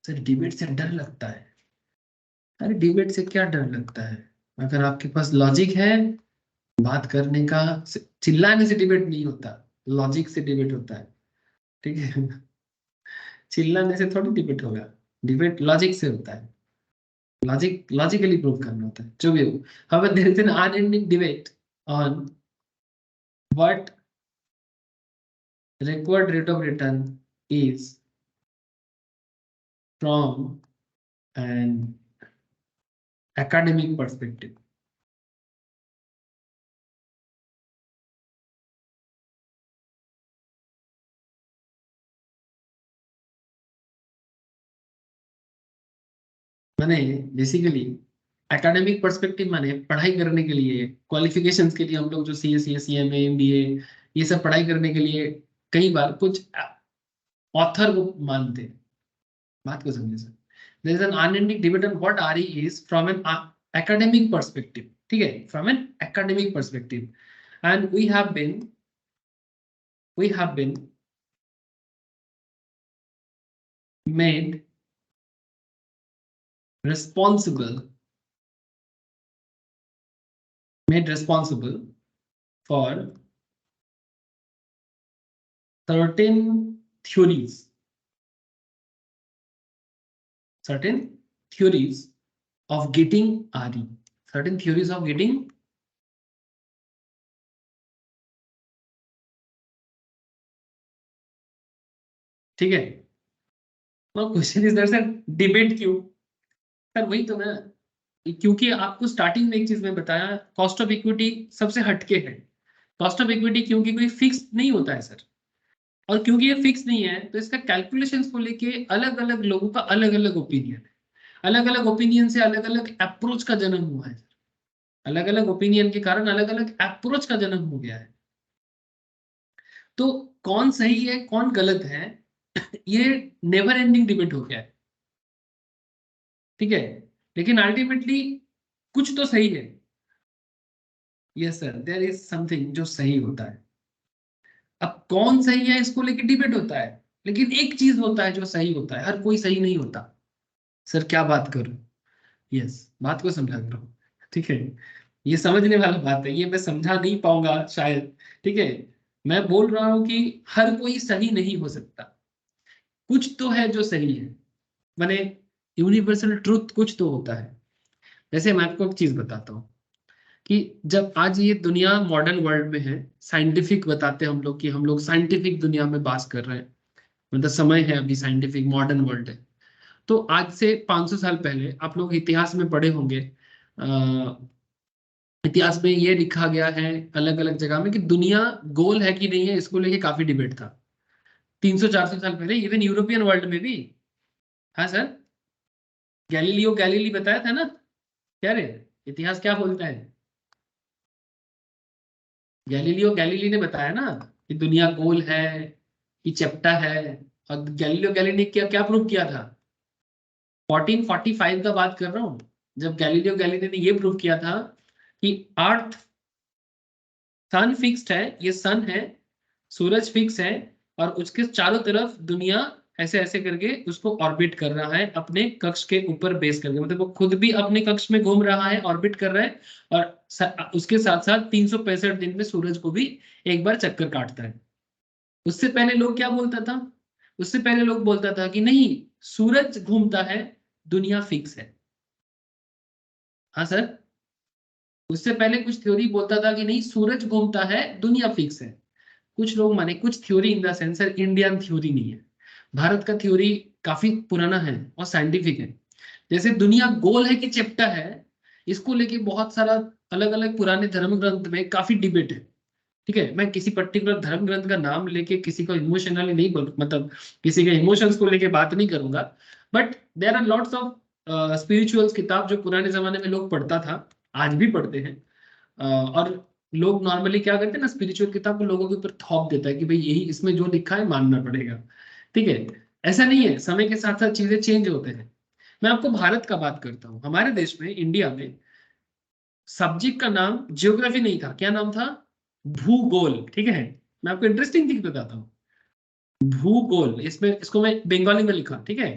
sir debate से डर लगता है? अरे डिबेट से क्या डर लगता है? अगर आपके पास लॉजिक है बात करने का, चिल्लाने से डिबेट नहीं होता, लॉजिक से डिबेट होता है। ठीक है चिल्लाने से थोड़ी डिबेट होगा, डिबेट लॉजिक से होता है। लॉजिकली प्रूव करना होता है, जो भी हो। however there is an unending debate on what required rate of return is from an academic perspective। मैंने बेसिकली एकेडमिक पर्सपेक्टिव माने पढ़ाई करने के लिए, क्वालिफिकेशंस के लिए, हम लोग जो C M A M B A ये सब पढ़ाई करने के लिए कई बार कुछ ऑथर को मानते हैं। बात को समझे sir, there is an unending debate on what RE is from an academic perspective. ठीक है, from an academic perspective, and we have been made responsible for certain theories certain theories of getting RE, certain theories of getting। ठीक है, तो question is that sir debate क्यों? Sir वही तो ना, क्योंकि आपको स्टार्टिंग में एक चीज मैं बताया, कॉस्ट ऑफ इक्विटी सबसे हटके है। कॉस्ट ऑफ इक्विटी क्योंकि कोई फिक्स नहीं होता है सर, और क्योंकि ये फिक्स नहीं है तो इसका कैलकुलेशंस को लेके अलग अलग लोगों का अलग अलग ओपिनियन है। अलग अलग ओपिनियन से अलग अलग अप्रोच का जन्म हुआ है। अलग अलग ओपिनियन के कारण अलग अलग अप्रोच का जन्म हो गया है। तो कौन सही है कौन गलत है ये नेवर एंडिंग डिबेट हो गया है। ठीक है, लेकिन अल्टीमेटली कुछ तो सही है। Yes sir, there is something जो सही होता है। अब कौन सही है इसको लेके डिबेट होता है, लेकिन एक चीज होता है जो सही होता है, हर कोई सही नहीं होता। सर क्या बात करूं? यस, बात को समझा करो। ठीक है, ये समझने वाला बात है, ये मैं समझा नहीं पाऊंगा शायद। ठीक है, मैं बोल रहा हूं कि हर कोई सही नहीं हो सकता, कुछ तो है जो सही है, माने यूनिवर्सल ट्रुथ कुछ तो होता है। जैसे मैं आपको एक चीज बताता हूँ कि जब आज ये दुनिया मॉडर्न वर्ल्ड में है, साइंटिफिक बताते हैं हम लोग कि हम लोग साइंटिफिक दुनिया में बास कर रहे हैं, मतलब समय है अभी, साइंटिफिक मॉडर्न वर्ल्ड है। तो आज से 500 साल पहले आप लोग इतिहास में पढ़े होंगे, इतिहास में ये लिखा गया है अलग अलग जगह में कि दुनिया गोल है कि नहीं है, इसको लेके काफी डिबेट था 300-400 साल पहले, इवन यूरोपियन वर्ल्ड में भी। हाँ सर, गैलीलियो गैलीली बताया था ना, क्या रे, इतिहास क्या बोलता है? गैलीलियो गैलीली ने बताया ना कि दुनिया गोल है, कि चपटा है। और गैलीलियो गैलीली ने क्या क्या प्रूव किया था? 1445 का बात कर रहा हूँ, जब गैलीलियो गैलीली ने ये प्रूव किया था कि अर्थ, सन फिक्स्ड है, ये सन है, सूरज फिक्स है, और उसके चारों तरफ दुनिया ऐसे ऐसे करके उसको ऑर्बिट कर रहा है अपने कक्ष के ऊपर बेस करके, मतलब वो खुद भी अपने कक्ष में घूम रहा है, ऑर्बिट कर रहा है, और उसके साथ साथ 365 दिन में सूरज को भी एक बार चक्कर काटता है। उससे पहले लोग क्या बोलता था? उससे पहले लोग बोलता था कि नहीं, सूरज घूमता है, दुनिया फिक्स है। हाँ सर, उससे पहले कुछ थ्योरी बोलता था कि नहीं, सूरज घूमता है, दुनिया फिक्स है। कुछ लोग माने, कुछ theory in the sense sir, Indian theory नहीं है, भारत का थ्योरी काफी पुराना है और साइंटिफिक है। जैसे दुनिया गोल है कि चपटा है, इसको लेके बहुत सारा अलग अलग पुराने धर्म ग्रंथ में काफी डिबेट है। ठीक है, मैं किसी पर्टिकुलर धर्म ग्रंथ का नाम लेके किसी को इमोशनली नहीं बोल, मतलब किसी के इमोशंस को लेके बात नहीं करूंगा, but there are lots of spirituals किताब जो पुराने जमाने में लोग पढ़ता था, आज भी पढ़ते हैं। और लोग नॉर्मली क्या करते हैं ना, स्पिरिचुअल किताब को लोगों के ऊपर थोप देता है कि भाई यही इसमें जो लिखा है मानना पड़ेगा। ठीक है, ऐसा नहीं है, समय के साथ साथ चीजें चेंज होते हैं। मैं आपको भारत का बात करता हूँ, हमारे देश में, इंडिया में, सब्जेक्ट का नाम ज्योग्राफी नहीं था, क्या नाम था? भूगोल। ठीक है, मैं आपको इंटरेस्टिंग चीज बताता हूँ, भूगोल, इसमें इसको मैं बंगाली में लिखा। ठीक है,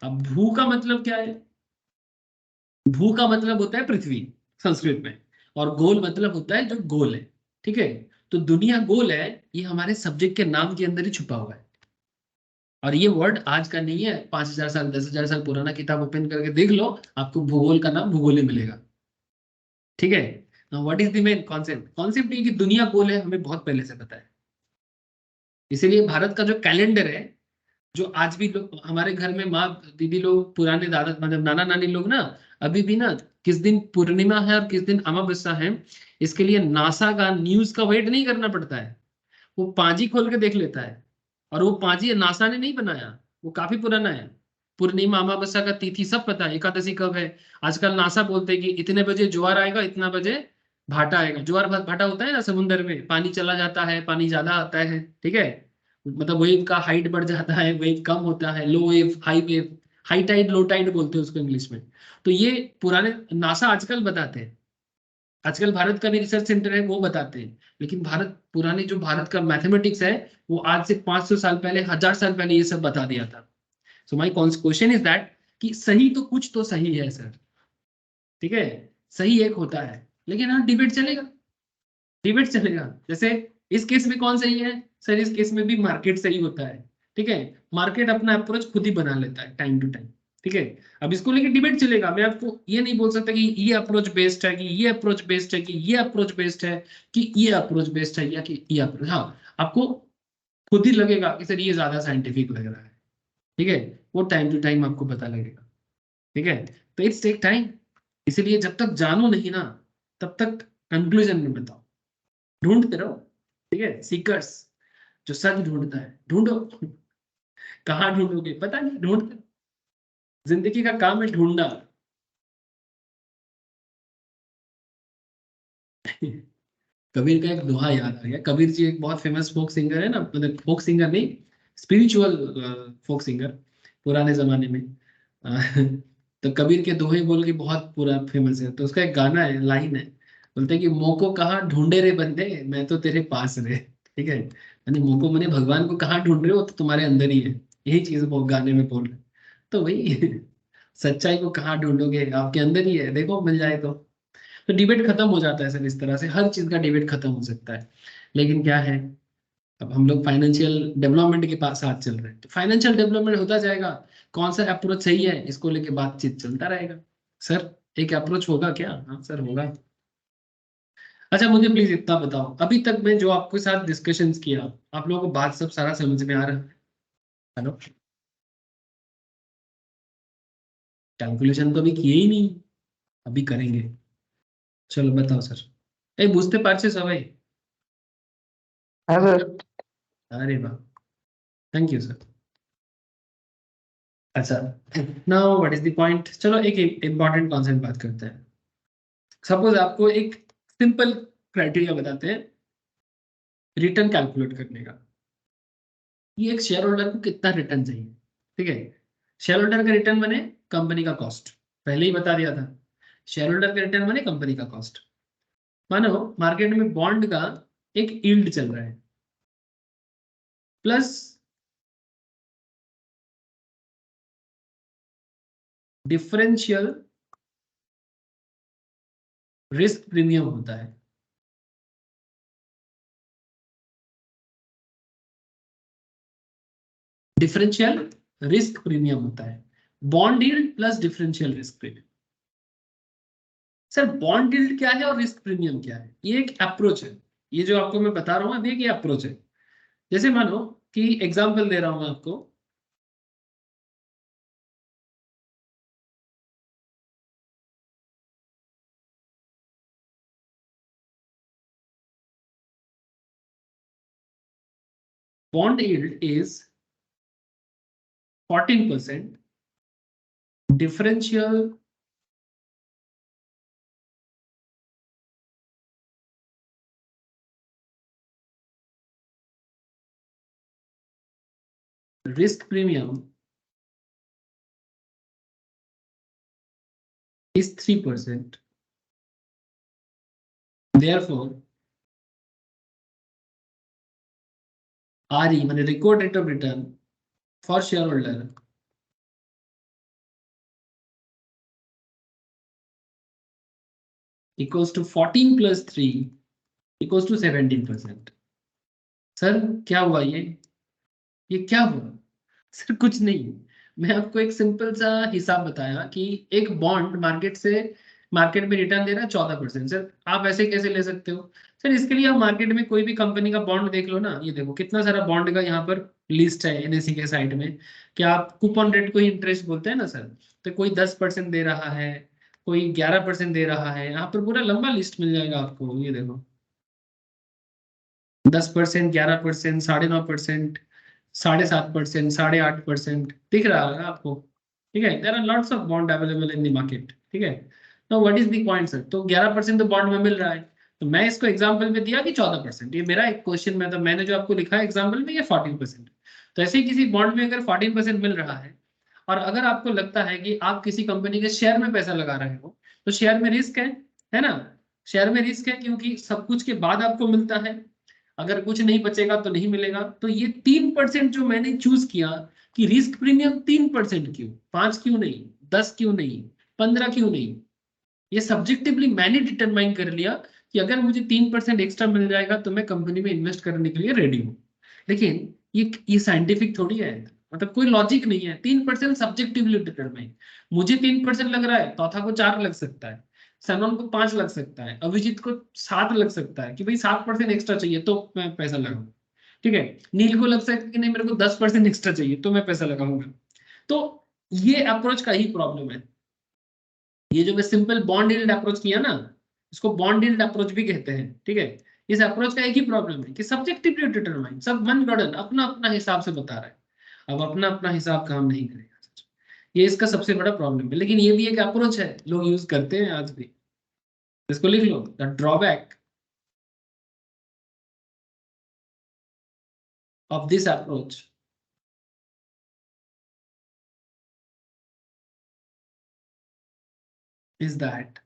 अब भू का मतलब क्या है? भू का मतलब होता है पृथ्वी, संस्कृत में, और गोल मतलब होता है जो गोल है। ठीक है, तो दुनिया गोल है, ये हमारे सब्जेक्ट के नाम के अंदर ही छुपा हुआ है। और ये वर्ड आज का नहीं है, 5,000 साल 10,000 साल पुराना किताब ओपन करके देख लो, आपको भूगोल का नाम भूगोल ही मिलेगा। ठीक है, what is the main concept? Concept ये कि दुनिया गोल है, हमें बहुत पहले से पता है। इसीलिए भारत का जो कैलेंडर है, जो आज भी लोग हमारे घर में, माँ दीदी लोग, पुराने दादा मतलब नाना नानी लोग ना, अभी भी ना, किस दिन पूर्णिमा है और किस दिन अमावस्या है, इसके लिए नासा का न्यूज का वेट नहीं करना पड़ता है, वो पांजी खोल के देख लेता है। और वो पांजी नासा ने नहीं बनाया, वो काफी पुराना है। पूर्णिमा अमावस्या का तिथि सब पता है, एकादशी कब है। आजकल नासा बोलते हैं कि इतने बजे ज्वार आएगा, इतना बजे भाटा आएगा। ज्वार भाटा होता है ना, समुद्र में पानी चला जाता है, पानी ज्यादा आता है। ठीक है, मतलब वेव का हाइट बढ़ जाता है, वेव कम होता है, low wave, high wave, high tide low tide बोलते हैं उसको इंग्लिश में। तो ये पुराने नासा आजकल बताते हैं, आजकल भारत का भी रिसर्च सेंटर है, वो बताते हैं। लेकिन भारत, पुराने जो भारत का मैथमेटिक्स है, वो आज से 500 साल पहले, 1,000 साल पहले ये सब बता दिया था। So my question is that कि सही तो कुछ तो सही है सर। ठीक है, सही एक होता है, लेकिन हाँ डिबेट चलेगा, डिबेट चलेगा। जैसे इस केस में कौन सही है सर? इस केस में भी मार्केट सही होता है। ठीक है, मार्केट अपना अप्रोच खुद ही बना लेता है टाइम टू टाइम। ठीक है, अब इसको लेके डिबेट चलेगा, मैं आपको ये नहीं बोल सकता कि ये अप्रोच बेस्ड है, कि ये अप्रोच बेस्ड है, कि ये अप्रोच बेस्ड है, कि ये अप्रोच बेस्ड है, या कि ये अप्रोच। हाँ, आपको खुद ही लगेगा कि सर ये ज्यादा साइंटिफिक लग रहा है। ठीक है, वो टाइम टू टाइम आपको पता लगेगा। ठीक है, तो इट्स टेक टाइम। इसीलिए जब तक जानो नहीं ना, तब तक कंक्लूजन में बताओ, ढूंढते रहो। ठीक है, सीकर्स, जो सच ढूंढता है, ढूंढो। कहाँ ढूंढोगे पता नहीं, ढूंढते, जिंदगी का काम है ढूंढना। कबीर का एक दोहा याद आ गया, कबीर जी एक बहुत फेमस फोक सिंगर है ना, मतलब फोक सिंगर नहीं, स्पिरिचुअल फोक सिंगर, पुराने जमाने में। अ, तो कबीर के दोहे बोल के बहुत पूरा फेमस है, तो उसका एक गाना है, लाइन है, बोलते हैं कि मोको कहाँ ढूंढे रे बंदे, मैं तो तेरे पास रे। ठीक है, यानी मोको मैंने भगवान को कहाँ ढूंढ रहे हो, तो तुम्हारे अंदर ही है। यही चीज वो गाने में बोल रहे हैं। तो वही सच्चाई को कहाँ ढूंढोगे, आपके अंदर ही है, देखो मिल जाए तो। तो डिबेट खत्म हो जाता है सर, इस तरह से हर चीज का डिबेट खत्म हो सकता है। लेकिन क्या है, अब हम लोग फाइनेंशियल डेवलपमेंट के पास साथ चल रहे हैं, तो फाइनेंशियल डेवलपमेंट होता जाएगा, कौन सा अप्रोच सही है इसको लेके बातचीत चलता रहेगा। सर एक अप्रोच होगा क्या? हाँ सर होगा। अच्छा मुझे प्लीज इतना बताओ, अभी तक मैं जो आपके साथ डिस्कशंस किया, आप लोगों को बात सब सारा समझ में आ रहा है? हेलो, कैलकुलेशन तो अभी किए ही नहीं, अभी करेंगे। चलो बताओ सर, ए बुझते পারছে সবাই? हाँ सर। अरे वाह, थैंक यू सर। अच्छा, now what is the point, चलो एक इंपॉर्टेंट कॉन्सेप्ट बात करते हैं। सपोज आपको एक सिंपल क्राइटेरिया बताते हैं रिटर्न कैलकुलेट करने का, ये एक शेयर होल्डर को कितना रिटर्न चाहिए। ठीक है, शेयर होल्डर का रिटर्न बने कंपनी का कॉस्ट, पहले ही बता दिया था। शेयर होल्डर का रिटर्न बने कंपनी का कॉस्ट। मानो मार्केट में बॉन्ड का एक यील्ड चल रहा है, प्लस डिफरेंशियल रिस्क प्रीमियम होता है। डिफरेंशियल रिस्क प्रीमियम होता है, bond yield plus differential risk premium. Sir bond yield क्या है और रिस्क प्रीमियम क्या है? ये एक अप्रोच है, ये जो आपको मैं बता रहा हूँ अभी, ये अप्रोच है। जैसे मानो कि एग्जांपल दे रहा हूं मैं आपको, bond yield is 14%, differential risk premium is 3%. Therefore, RE, माने record rate of return for shareholder equals to 14 plus 3 equals to 17%. Sir क्या हुआ ये क्या हुआ? सर कुछ नहीं, मैं आपको एक सिंपल सा हिसाब बताया कि एक बॉन्ड मार्केट में रिटर्न दे रहा है 14%। सर आप ऐसे कैसे ले सकते हो? सर इसके लिए आप मार्केट में कोई भी कंपनी का बॉन्ड देख लो ना, ये देखो कितना सारा बॉन्ड का यहाँ पर लिस्ट है एनएससी के साइड में। क्या आप कूपन रेट को ही इंटरेस्ट बोलते हैं ना सर, तो कोई 10% दे रहा है, कोई 11% दे रहा है, यहाँ पर पूरा लंबा लिस्ट मिल जाएगा आपको। ये देखो 10%, 11%, 9.5%, 7.5%, 8.5% दिख रहा है आपको। ठीक है, there are lots of bond available in the market. ठीक है, तो what is the point sir, तो 11% तो बॉन्ड में मिल रहा है, तो मैं इसको एग्जांपल में दिया कि 14%, ये मेरा एक क्वेश्चन में, तो मैंने जो आपको लिखा है एग्जांपल में ये 14%। तो ऐसे ही किसी बॉन्ड में अगर 14% मिल रहा है, और अगर आपको लगता है कि आप किसी कंपनी के शेयर में पैसा लगा रहे हो, तो शेयर में रिस्क है ना? शेयर में रिस्क है क्योंकि सब कुछ के बाद आपको मिलता है, अगर कुछ नहीं बचेगा तो नहीं मिलेगा। तो ये 3% जो मैंने चूज किया कि रिस्क प्रीमियम 3% क्यों, 5 क्यों नहीं, 10 क्यों नहीं, 15 क्यों नहीं, ये सब्जेक्टिवली मैंने डिटरमाइन कर लिया कि अगर मुझे 3% एक्स्ट्रा मिल जाएगा तो मैं कंपनी में इन्वेस्ट करने के लिए रेडी हूँ। लेकिन ये साइंटिफिक थोड़ी है, मतलब कोई लॉजिक नहीं है। 3% सब्जेक्टिवली डिटरमाइन, मुझे 3% लग रहा है, चौथा को 4 लग सकता है, सनम को 5 लग सकता है, अभिजीत को 7 लग सकता है कि भाई 7% एक्स्ट्रा चाहिए तो मैं पैसा लगाऊं। ठीक है, नील को लग सकता है कि नहीं मेरे को 10% एक्स्ट्रा चाहिए तो मैं पैसा लगाऊंगा। तो ये अप्रोच का ही प्रॉब्लम है। ये जो मैं सिंपल बॉन्ड यील्ड अप्रोच किया ना, इसको बॉन्ड यील्ड अप्रोच भी कहते हैं। ठीक है, इस अप्रोच का एक ही प्रॉब्लम है कि सब्जेक्टिवली डिटरमाइन, सब मन गढ़ंत अपना अपना हिसाब से बता रहा है, अब अपना अपना हिसाब काम नहीं करेगा। ये इसका सबसे बड़ा प्रॉब्लम है, लेकिन ये भी एक अप्रोच है, लोग यूज करते हैं आज भी। इसको लिख लो, the drawback of this approach is that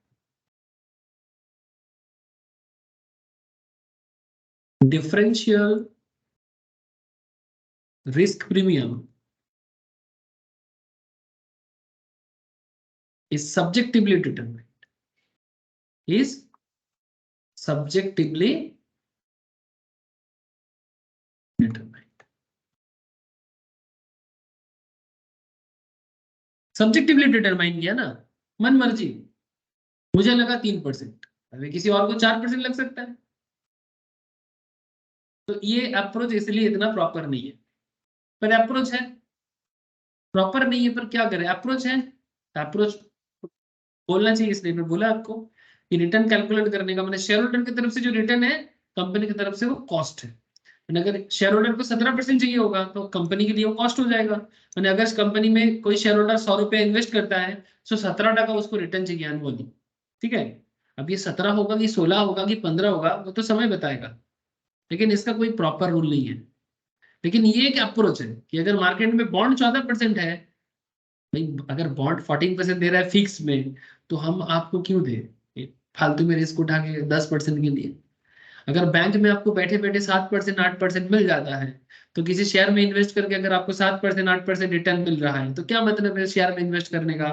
differential risk premium is subjectively determined. Is subjectively determined. Subjectively determine किया ना, मन मर्जी। मुझे लगा 3%, अभी किसी और को 4% लग सकता है। तो ये अप्रोच इसलिए इतना प्रॉपर नहीं है, पर अप्रोच है। प्रॉपर नहीं है पर क्या करें, अप्रोच है। अप्रोच बोलना चाहिए, इसलिए मैं बोला आपको कि रिटर्न कैलकुलेट करने का मैंने शेयर होल्डर की तरफ से जो रिटर्न है, कंपनी की तरफ से वो कॉस्ट है। मैंने अगर शेयर होल्डर को 17% चाहिए होगा तो कंपनी के लिए वो कॉस्ट हो जाएगा। मैंने अगर कंपनी में कोई शेयर होल्डर 100 रुपये इन्वेस्ट करता है तो 17 टका उसको रिटर्न चाहिए एनुअली। ठीक है। अब ये 17 होगा कि 16 होगा कि 15 होगा वो तो समय बताएगा, लेकिन इसका कोई प्रॉपर रूल नहीं है। लेकिन ये एक अप्रोच है कि अगर मार्केट में बॉन्ड 14% है, भाई अगर बॉन्ड 14% दे रहा है फिक्स में, तो हम आपको क्यों दे फालतू में रिस्क उठा के 10% के लिए। अगर बैंक में आपको बैठे बैठे 7% 8% मिल जाता है, तो किसी शेयर में इन्वेस्ट करके अगर आपको 7% 8% रिटर्न मिल रहा है तो क्या मतलब है शेयर में इन्वेस्ट करने का।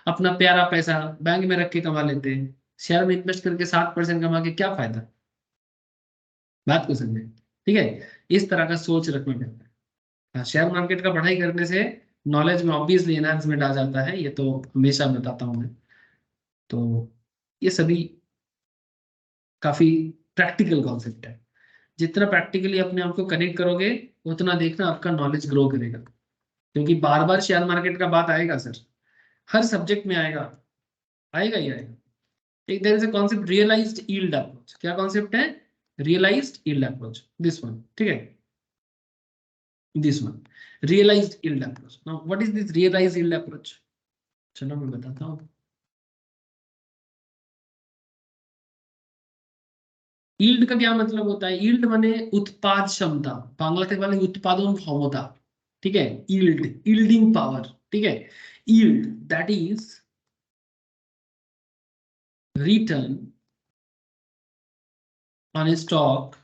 अपना प्यारा पैसा बैंक में रख के कमा लेते हैं, शेयर में इन्वेस्ट करके 7% कमा के क्या फायदा। बात को समझे। ठीक है। इस तरह का सोच रखना पड़ता है। हाँ, शेयर मार्केट का पढ़ाई करने से नॉलेज में ऑब्वियसली एनहांसमेंट आ जाता है, ये तो हमेशा बताता हूँ मैं। तो ये सभी काफी प्रैक्टिकल कॉन्सेप्ट है। जितना प्रैक्टिकली अपने आप को कनेक्ट करोगे, उतना देखना आपका नॉलेज ग्रो करेगा। क्योंकि बार बार शेयर मार्केट का बात आएगा सर, हर सब्जेक्ट में आएगा, आएगा ही आएगा। एक there is a concept realised yield approach. क्या कॉन्सेप्ट है? Realised yield approach, this one. ठीक है, this one realised yield approach. Now what is this realised yield approach? चलो मैं बताता हूँ। यील्ड का क्या मतलब होता है? यील्ड माने उत्पाद क्षमता, बांग्लाते वाले उत्पादन क्षमता। ठीक है, यील्ड, यील्डिंग पावर। ठीक है, yield that is return on A stock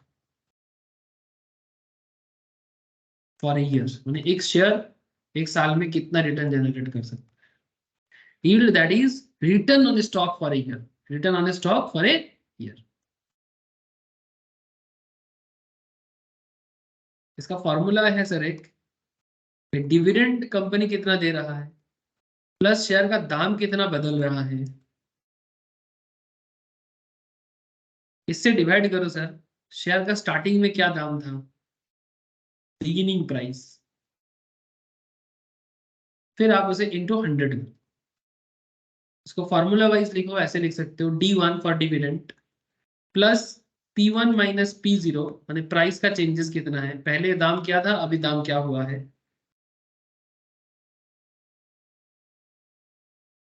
for a year. माने एक शेयर एक साल में कितना रिटर्न जनरेट कर सकता है। Yield that is return on A stock for a year, return on A stock for a year. इसका फॉर्मूला है सर एक, डिविडेंड कंपनी कितना दे रहा है प्लस शेयर का दाम कितना बदल रहा है, इससे डिवाइड करो सर। शेयर का स्टार्टिंग में क्या दाम था, बिगिनिंग प्राइस, फिर आप उसे इंटू 100 करो। इसको फॉर्मूला वाइज लिखो, ऐसे लिख सकते हो D1 for dividend plus P1 minus P0, माने प्राइस का चेंजेस कितना है, पहले दाम क्या था अभी दाम क्या हुआ है,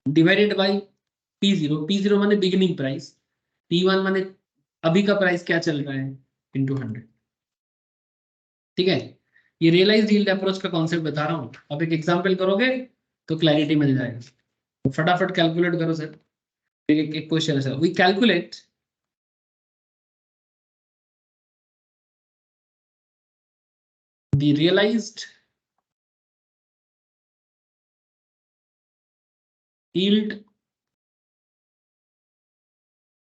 डिवाइडेड बाई P0 माने बिगिनिंग प्राइस, P1 माने अभी का प्राइस क्या चल रहा है, इंटू 100। ठीक है, ये रियलाइज्ड यील्ड अप्रोच का कॉन्सेप्ट बता रहा हूँ। अब एक एग्जांपल करोगे तो क्लैरिटी मिल जाएगा। तो फटाफट कैलकुलेट करो सर। एक क्वेश्चन है sir, we calculate the realised yield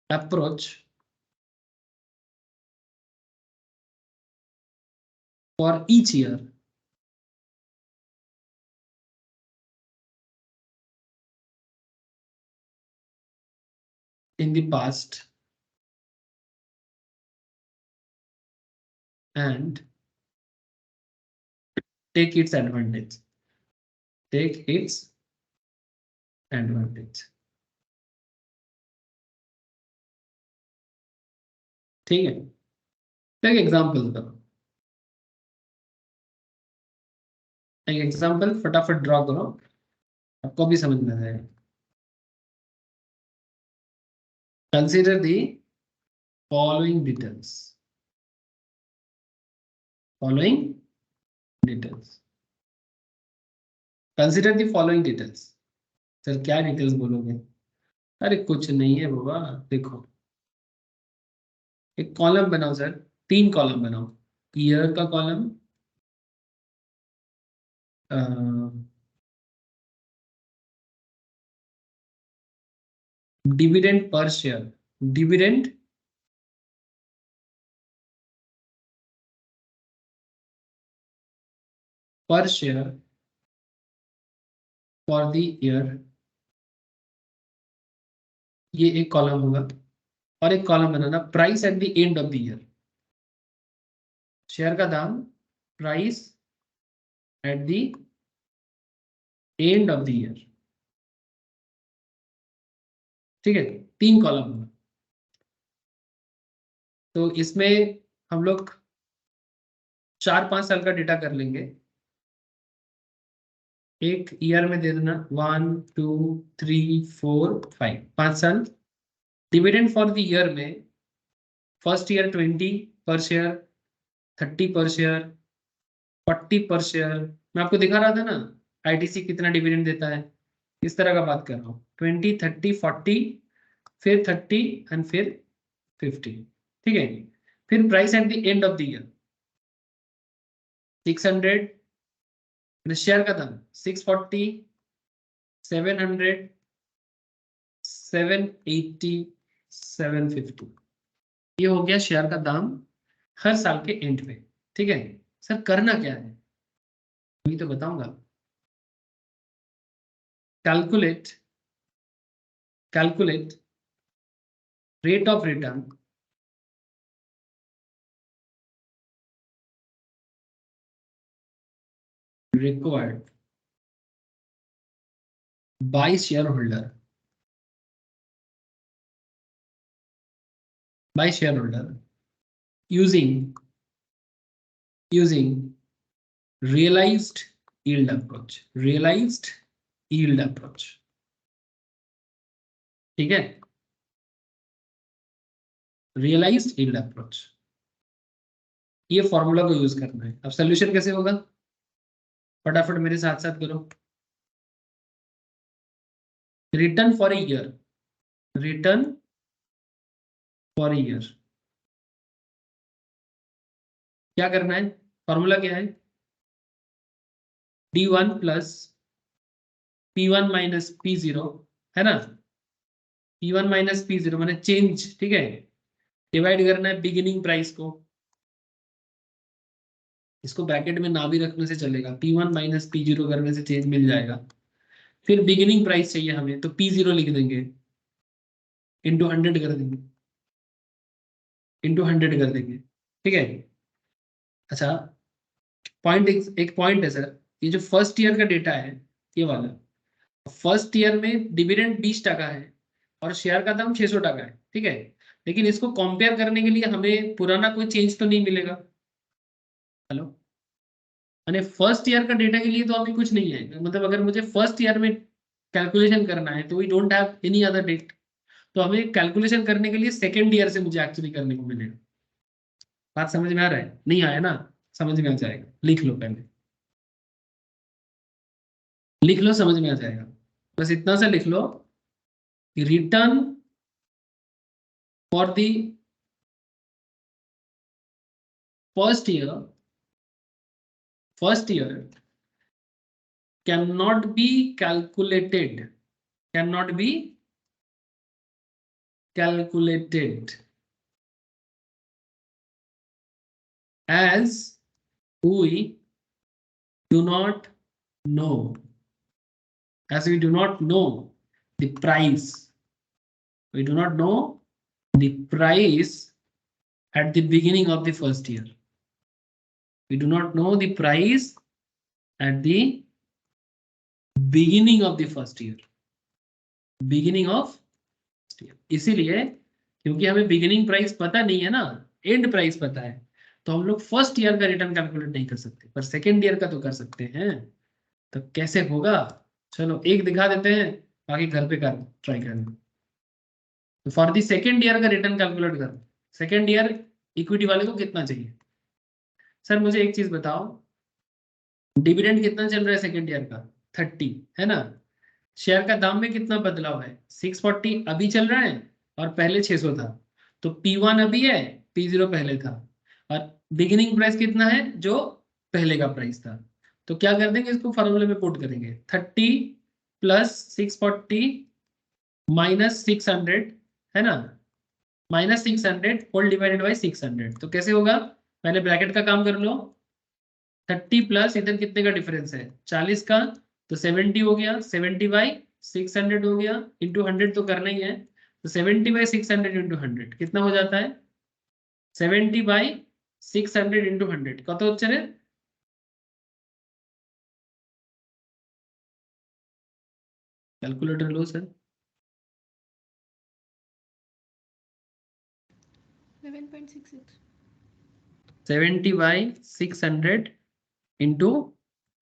approach for each year in the past and take its advantage. Take its advantage. ठीक है, तो एक एग्जांपल करो। एक एग्जांपल फटाफट ड्रॉ करो, आपको भी समझ में आएगा। Consider the following details. Following details, consider the following details. Sir क्या डिटेल्स बोलोगे? अरे कुछ नहीं है बाबा, देखो एक कॉलम बनाओ सर, 3 कॉलम बनाओ। ईयर का column, dividend per share, dividend per share for the year, ये एक कॉलम होगा, और एक column banana price at the end of the year, share का दाम price at the end of the year. ठीक है, 3 कॉलम होगा। तो इसमें हम लोग 4-5 साल का डेटा कर लेंगे, एक ईयर में दे देना 1 2 3 4 5, 5 साल। डिविडेंड फॉर द ईयर में फर्स्ट ईयर 20 पर शेयर, 30 पर शेयर, 40 पर शेयर। मैं आपको दिखा रहा था ना आईटीसी कितना डिविडेंड देता है, इस तरह का बात कर रहा हूँ। 20 30 40, फिर 30 एंड फिर 50। ठीक है, फिर price at the end of the year 600, share का दाम 640, 700, 780, 750। ये हो गया शेयर का दाम हर साल के एंड पे। ठीक है सर, करना क्या है वही तो बताऊंगा। Calculate calculate rate of return required bye share holder using realized yield approach। ठीक है, रियलाइज्ड यील्ड अप्रोच, ये फॉर्मूला को यूज करना है। अब सोल्यूशन कैसे होगा, फटाफट मेरे साथ साथ करो। Return for a year, return for a year क्या करना है, फॉर्मूला क्या है, D1 plus P1 minus P0, है ना। P1 माइनस P0 मैंने चेंज, ठीक है, डिवाइड करना है बिगिनिंग प्राइस को, इसको ब्रैकेट में ना भी रखने से चलेगा, P1 माइनस P0 करने से चेंज मिल जाएगा। फिर बिगिनिंग प्राइस चाहिए हमें, तो P0 लिख देंगे, इंटू 100 कर देंगे, ठीक है। अच्छा, पॉइंट एक पॉइंट है सर, ये जो फर्स्ट ईयर का डेटा है ये वाला, फर्स्ट ईयर में डिविडेंड 20% है और शेयर का दाम 600 है। ठीक है, लेकिन इसको कंपेयर करने के लिए हमें पुराना कोई चेंज तो नहीं मिलेगा। हेलो, यानी फर्स्ट ईयर का डेटा के लिए तो अभी कुछ नहीं है, मतलब अगर मुझे फर्स्ट ईयर में कैलकुलेशन करना है तो we don't have any other date, तो हमें कैलकुलेशन करने के लिए सेकेंड ईयर से मुझे एक्चुअली करने को मिलेगा। बात समझ में आ रहा है, नहीं आया ना, समझ में आ जाएगा, लिख लो पहले, लिख लो, समझ में आ जाएगा। बस इतना सा लिख लो, return for the first year cannot be calculated as we do not know the price, we do not know the price at the beginning of the first year, we do not know the price at the beginning of the first year, beginning of इसीलिए क्योंकि हमें beginning price पता नहीं है ना, and price पता है, तो हम लोग फर्स्ट ईयर का रिटर्न कैलकुलेट नहीं कर सकते, पर सेकेंड ईयर का तो कर सकते हैं। तो कैसे होगा, चलो एक दिखा देते हैं, बाकी घर पे कर ट्राई करना। तो फॉर दी सेकेंड ईयर का रिटर्न कैलकुलेट करो, सेकेंड ईयर इक्विटी वाले को कितना चाहिए। सर मुझे एक चीज बताओ, डिविडेंड कितना चल रहा है सेकेंड ईयर का, 30 है ना, शेयर का दाम में कितना बदलाव है, 640 अभी चल रहा है और पहले 600 था, तो P1 अभी है, P0 पहले था, और बिगिनिंग प्राइस कितना है जो पहले का प्राइस था। तो क्या कर देंगे, इसको फॉर्मूले में पुट करेंगे, 30 प्लस 640 माइनस 600, है ना, माइनस 600 होल डिवाइडेड बाई 600, तो कैसे होगा? पहले ब्रैकेट का काम कर लो। 30 प्लस इधर कितने का डिफरेंस है? 40 का, तो 70 हो गया। 70 बाई 600 हो गया, इंटू 100 तो करना ही है। तो 70 बाई 600 इंटू 100 कितना हो जाता है? 70 बाई 600 इंटू 100 कत হচ্ছে রে? Calculator low sir. 11.66 70 by 600 into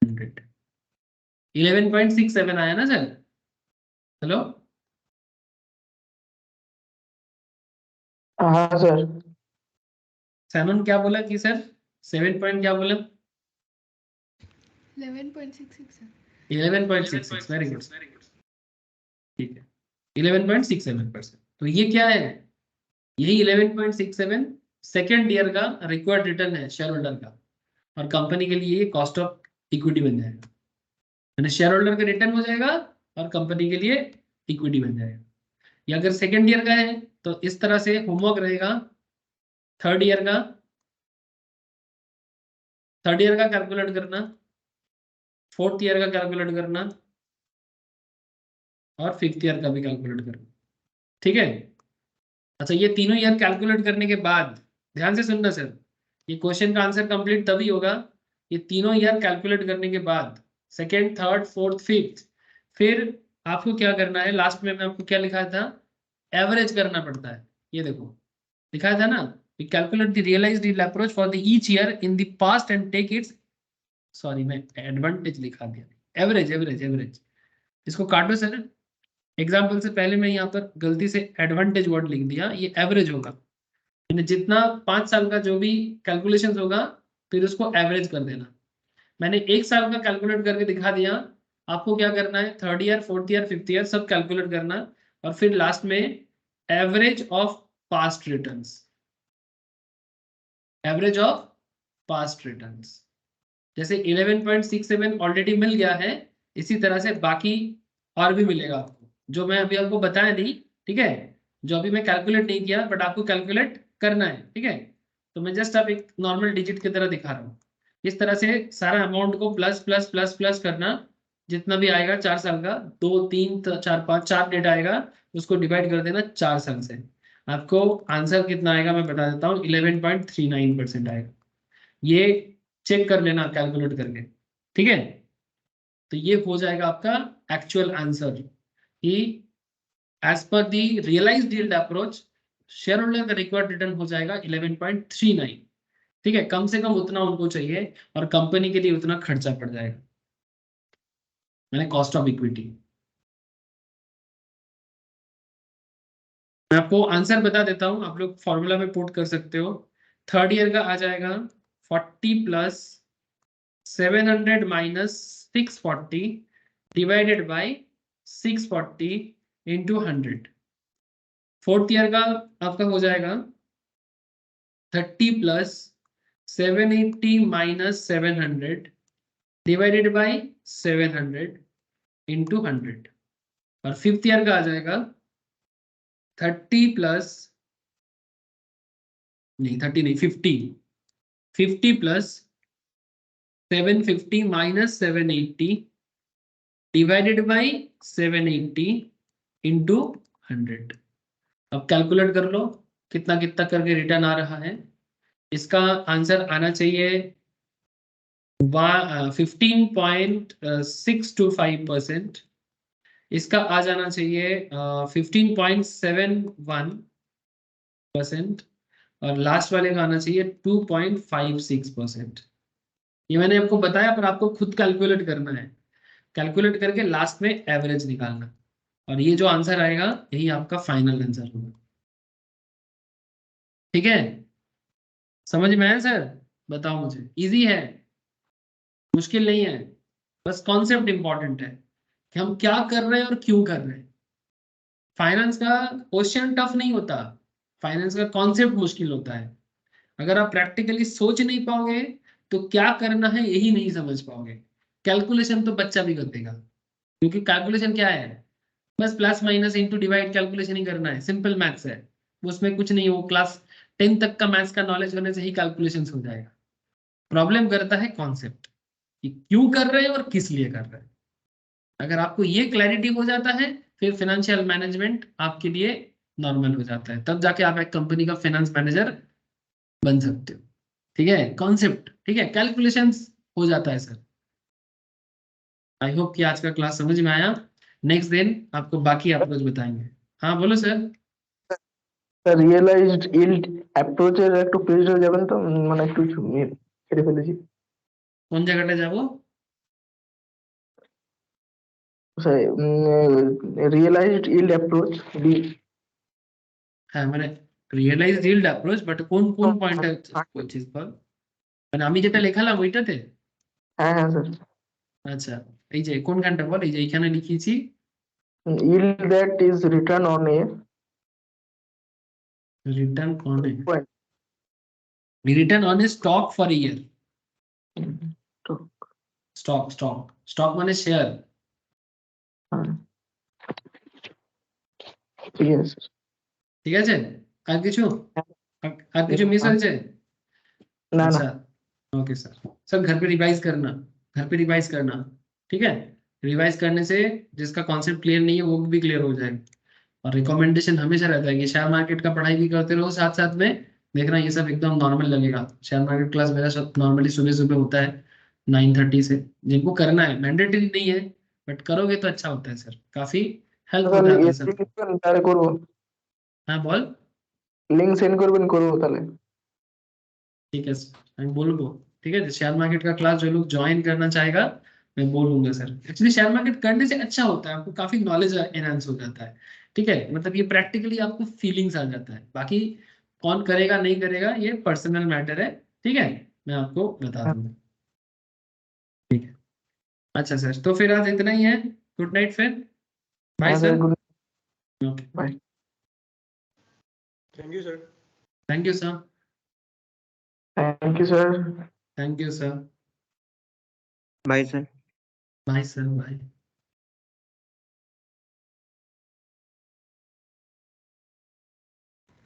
100 11.67 आया ना सर? हेलो हाँ सर। सैमन क्या बोला कि सर 7 पॉइंट क्या बोला? 11.66 है। 11.66, वेरी गुड, ठीक है। 11.67%, तो ये क्या है? यही 11.67 सेकेंड ईयर का रिक्वायर्ड रिटर्न है शेयर होल्डर का, और कंपनी के लिए ये कॉस्ट ऑफ इक्विटी बन जाएगा। यानी शेयर होल्डर का रिटर्न हो जाएगा और कंपनी के लिए इक्विटी बन जाएगा। या अगर सेकेंड ईयर का है तो इस तरह से होमवर्क रहेगा। थर्ड ईयर का कैलकुलेट करना, फोर्थ ईयर का कैलकुलेट करना, और फिफ्थ ईयर का भी कैलकुलेट करना, ठीक है। अच्छा, ये तीनों ईयर कैलकुलेट करने के बाद ध्यान से सुनना सर, ये क्वेश्चन का आंसर कंप्लीट तभी होगा, ये तीनों ईयर कैलकुलेट करने के बाद सेकेंड, थर्ड, फोर्थ, फिफ्थ, फिर आपको क्या करना है? लास्ट में मैं आपको क्या लिखा था? एवरेज करना पड़ता है। ये देखो लिखा था ना, calculate the realised yield approach for the each year in the past and take its, sorry मैं एडवांटेज लिखा दिया, एवरेज एवरेज एवरेज, इसको काटो सर। एग्जाम्पल से पहले मैं यहाँ पर गलती से एडवांटेज वर्ड लिख दिया, ये एवरेज होगा। यानी जितना 5 साल का जो भी कैलकुलेशन होगा फिर उसको एवरेज कर देना। मैंने 1 साल का कैलकुलेट करके दिखा दिया, आपको क्या करना है? Third year, fourth year, fifth year सब कैलकुलेट करना, और फिर लास्ट में average of past returns, average of past returns. जैसे 11.67 ऑलरेडी मिल गया है, इसी तरह से बाकी और भी मिलेगा आपको, जो मैं अभी आपको बताया नहीं, ठीक है, जो अभी मैं कैलकुलेट नहीं किया बट आपको कैलकुलेट करना है, ठीक है। तो मैं जस्ट आप एक नॉर्मल डिजिट की तरह दिखा रहा हूँ। इस तरह से सारा अमाउंट को प्लस प्लस प्लस प्लस करना, जितना भी आएगा 4 साल का, 2 3 4 5 4 डेट आएगा, उसको डिवाइड कर देना 4 साल से। आपको आंसर कितना आएगा मैं बता देता हूँ, 11.39% आएगा। ये चेक कर लेना कैलकुलेट करके, ठीक है। तो ये हो जाएगा आपका एक्चुअल आंसर कि as per the realised yield approach share holder का रिक्वायर्ड रिटर्न हो जाएगा 11.39, ठीक है। कम से कम उतना उनको चाहिए और कंपनी के लिए उतना खर्चा पड़ जाएगा, मैंने कॉस्ट ऑफ इक्विटी। मैं आपको आंसर बता देता हूं, आप लोग फॉर्मूला में पुट कर सकते हो। थर्ड ईयर का आ जाएगा 40 plus 700 minus 640 divided by 640 into 100। Fourth year का आपका हो जाएगा 30 plus 780 minus 700 divided by 700 into 100। और फिफ्थ ईयर का आ जाएगा 30 प्लस, नहीं 30 नहीं 50 plus 750 minus 780 divided by 780 into 100। अब कैलकुलेट कर लो कितना कितना करके रिटर्न आ रहा है। इसका आंसर आना चाहिए 15.625%। इसका आ जाना चाहिए 15.71%, और लास्ट वाले का आना चाहिए 2.56%। ये मैंने आपको बताया, पर आपको खुद कैलकुलेट करना है, कैलकुलेट करके लास्ट में एवरेज निकालना, और ये जो आंसर आएगा यही आपका फाइनल आंसर होगा, ठीक है। समझ में आया सर? बताओ मुझे, इजी है, मुश्किल नहीं है, बस कॉन्सेप्ट इंपॉर्टेंट है कि हम क्या कर रहे हैं और क्यों कर रहे हैं। फाइनेंस का क्वेश्चन टफ नहीं होता, फाइनेंस का कॉन्सेप्ट मुश्किल होता है। अगर आप प्रैक्टिकली सोच नहीं पाओगे तो क्या करना है यही नहीं समझ पाओगे। कैलकुलेशन तो बच्चा भी कर देगा, क्योंकि कैलकुलेशन क्या है? बस plus minus into divide calculation ही करना है, सिंपल मैथ्स है। उसमें कुछ नहीं, वो क्लास 10 तक का मैथ्स का नॉलेज होने से ही कैलकुलेशंस हो जाएगा। प्रॉब्लम करता है कॉन्सेप्ट, कि क्यों कर रहे हैं और किस लिए कर रहे हैं। अगर आपको ये क्लैरिटी हो जाता है, फिर फाइनेंशियल मैनेजमेंट आपके लिए नॉर्मल हो जाता है, तब जाके आप एक कंपनी का फाइनेंस मैनेजर बन सकते हो। ठीक है, कॉन्सेप्ट, ठीक है, कैलकुलेशंस हो जाता है सर। आई होप कि आज का क्लास समझ में आया। नेक्स्ट दिन आपको बाकी अप्रोच बताएंगे। हाँ बोलो सर। রিয়েলাইজড ইল্ড অ্যাপ্রোচের একটু পেজে যাবেন তো, মানে একটু ছেড়ে ফেলেছি। কোন জায়গাটা যাব? Realised yield approach D. হ্যাঁ মানে রিয়েলাইজ yield অ্যাপ্রোচ, বাট কোন কোন পয়েন্টটা বলছিস বল? মানে আমি যেটা লেখালাম ওইটাতে? হ্যাঁ হ্যাঁ স্যার। আচ্ছা, এই যে কোনখানটা বল, এই যে এইখানে লিখেছি yield that is return on a return on a, point. Return on a stock for year. তো, স্টক স্টক স্টক মানে শেয়ার। হ্যাঁ, ঠিক আছে স্যার। ঠিক আছে, আর কিছু, আর কিছু মিস হয়েছে? না না। अच्छा, ओके सर। सर घर पे रिवाइज करना, घर पे रिवाइज करना, ठीक है। रिवाइज करने से जिसका कॉन्सेप्ट क्लियर नहीं है वो भी क्लियर हो जाएगा। और रिकमेंडेशन हमेशा रहता है कि शेयर मार्केट का पढ़ाई भी करते रहो साथ साथ में। देखना ये सब एकदम नॉर्मल लगेगा। शेयर मार्केट क्लास मेरा सब नॉर्मली सुबह सुबह होता है 9:30 से। जिनको करना है, मैंडेटरी नहीं है, बट करोगे तो अच्छा होता है सर, काफी हेल्प हो তাহলে जाता है এসি सबको। লিখবেন, তাহলে করবো। हाँ बोल। লিঙ্ক সেন্ড করবেন, করবো তাহলে। ठीक है सर, मैं बोलूंगा। ठीक है, शेयर मार्केट का क्लास जो लोग ज्वाइन करना चाहेगा मैं बोलूंगा सर। एक्चुअली शेयर मार्केट करने से अच्छा होता है, आपको काफी नॉलेज एनहांस हो जाता है। ठीक है, मतलब ये प्रैक्टिकली आपको फीलिंग्स आ जाता है। बाकी कौन करेगा नहीं करेगा ये पर्सनल मैटर है। ठीक है, मैं आपको बता হ্যাঁ दूंगा। ठीक है, अच्छा सर, तो फिर आज इतना ही है। गुड नाइट फिर। बाय হ্যাঁ sir, sir. Good okay, bye. Thank you, sir. Thank you sir. Thank you sir. Thank you sir. Bye, sir. Bye sir, bye.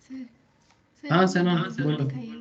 Sir हाँ सर सर, हाँ रिजल्ट बोलो। दिखाइए।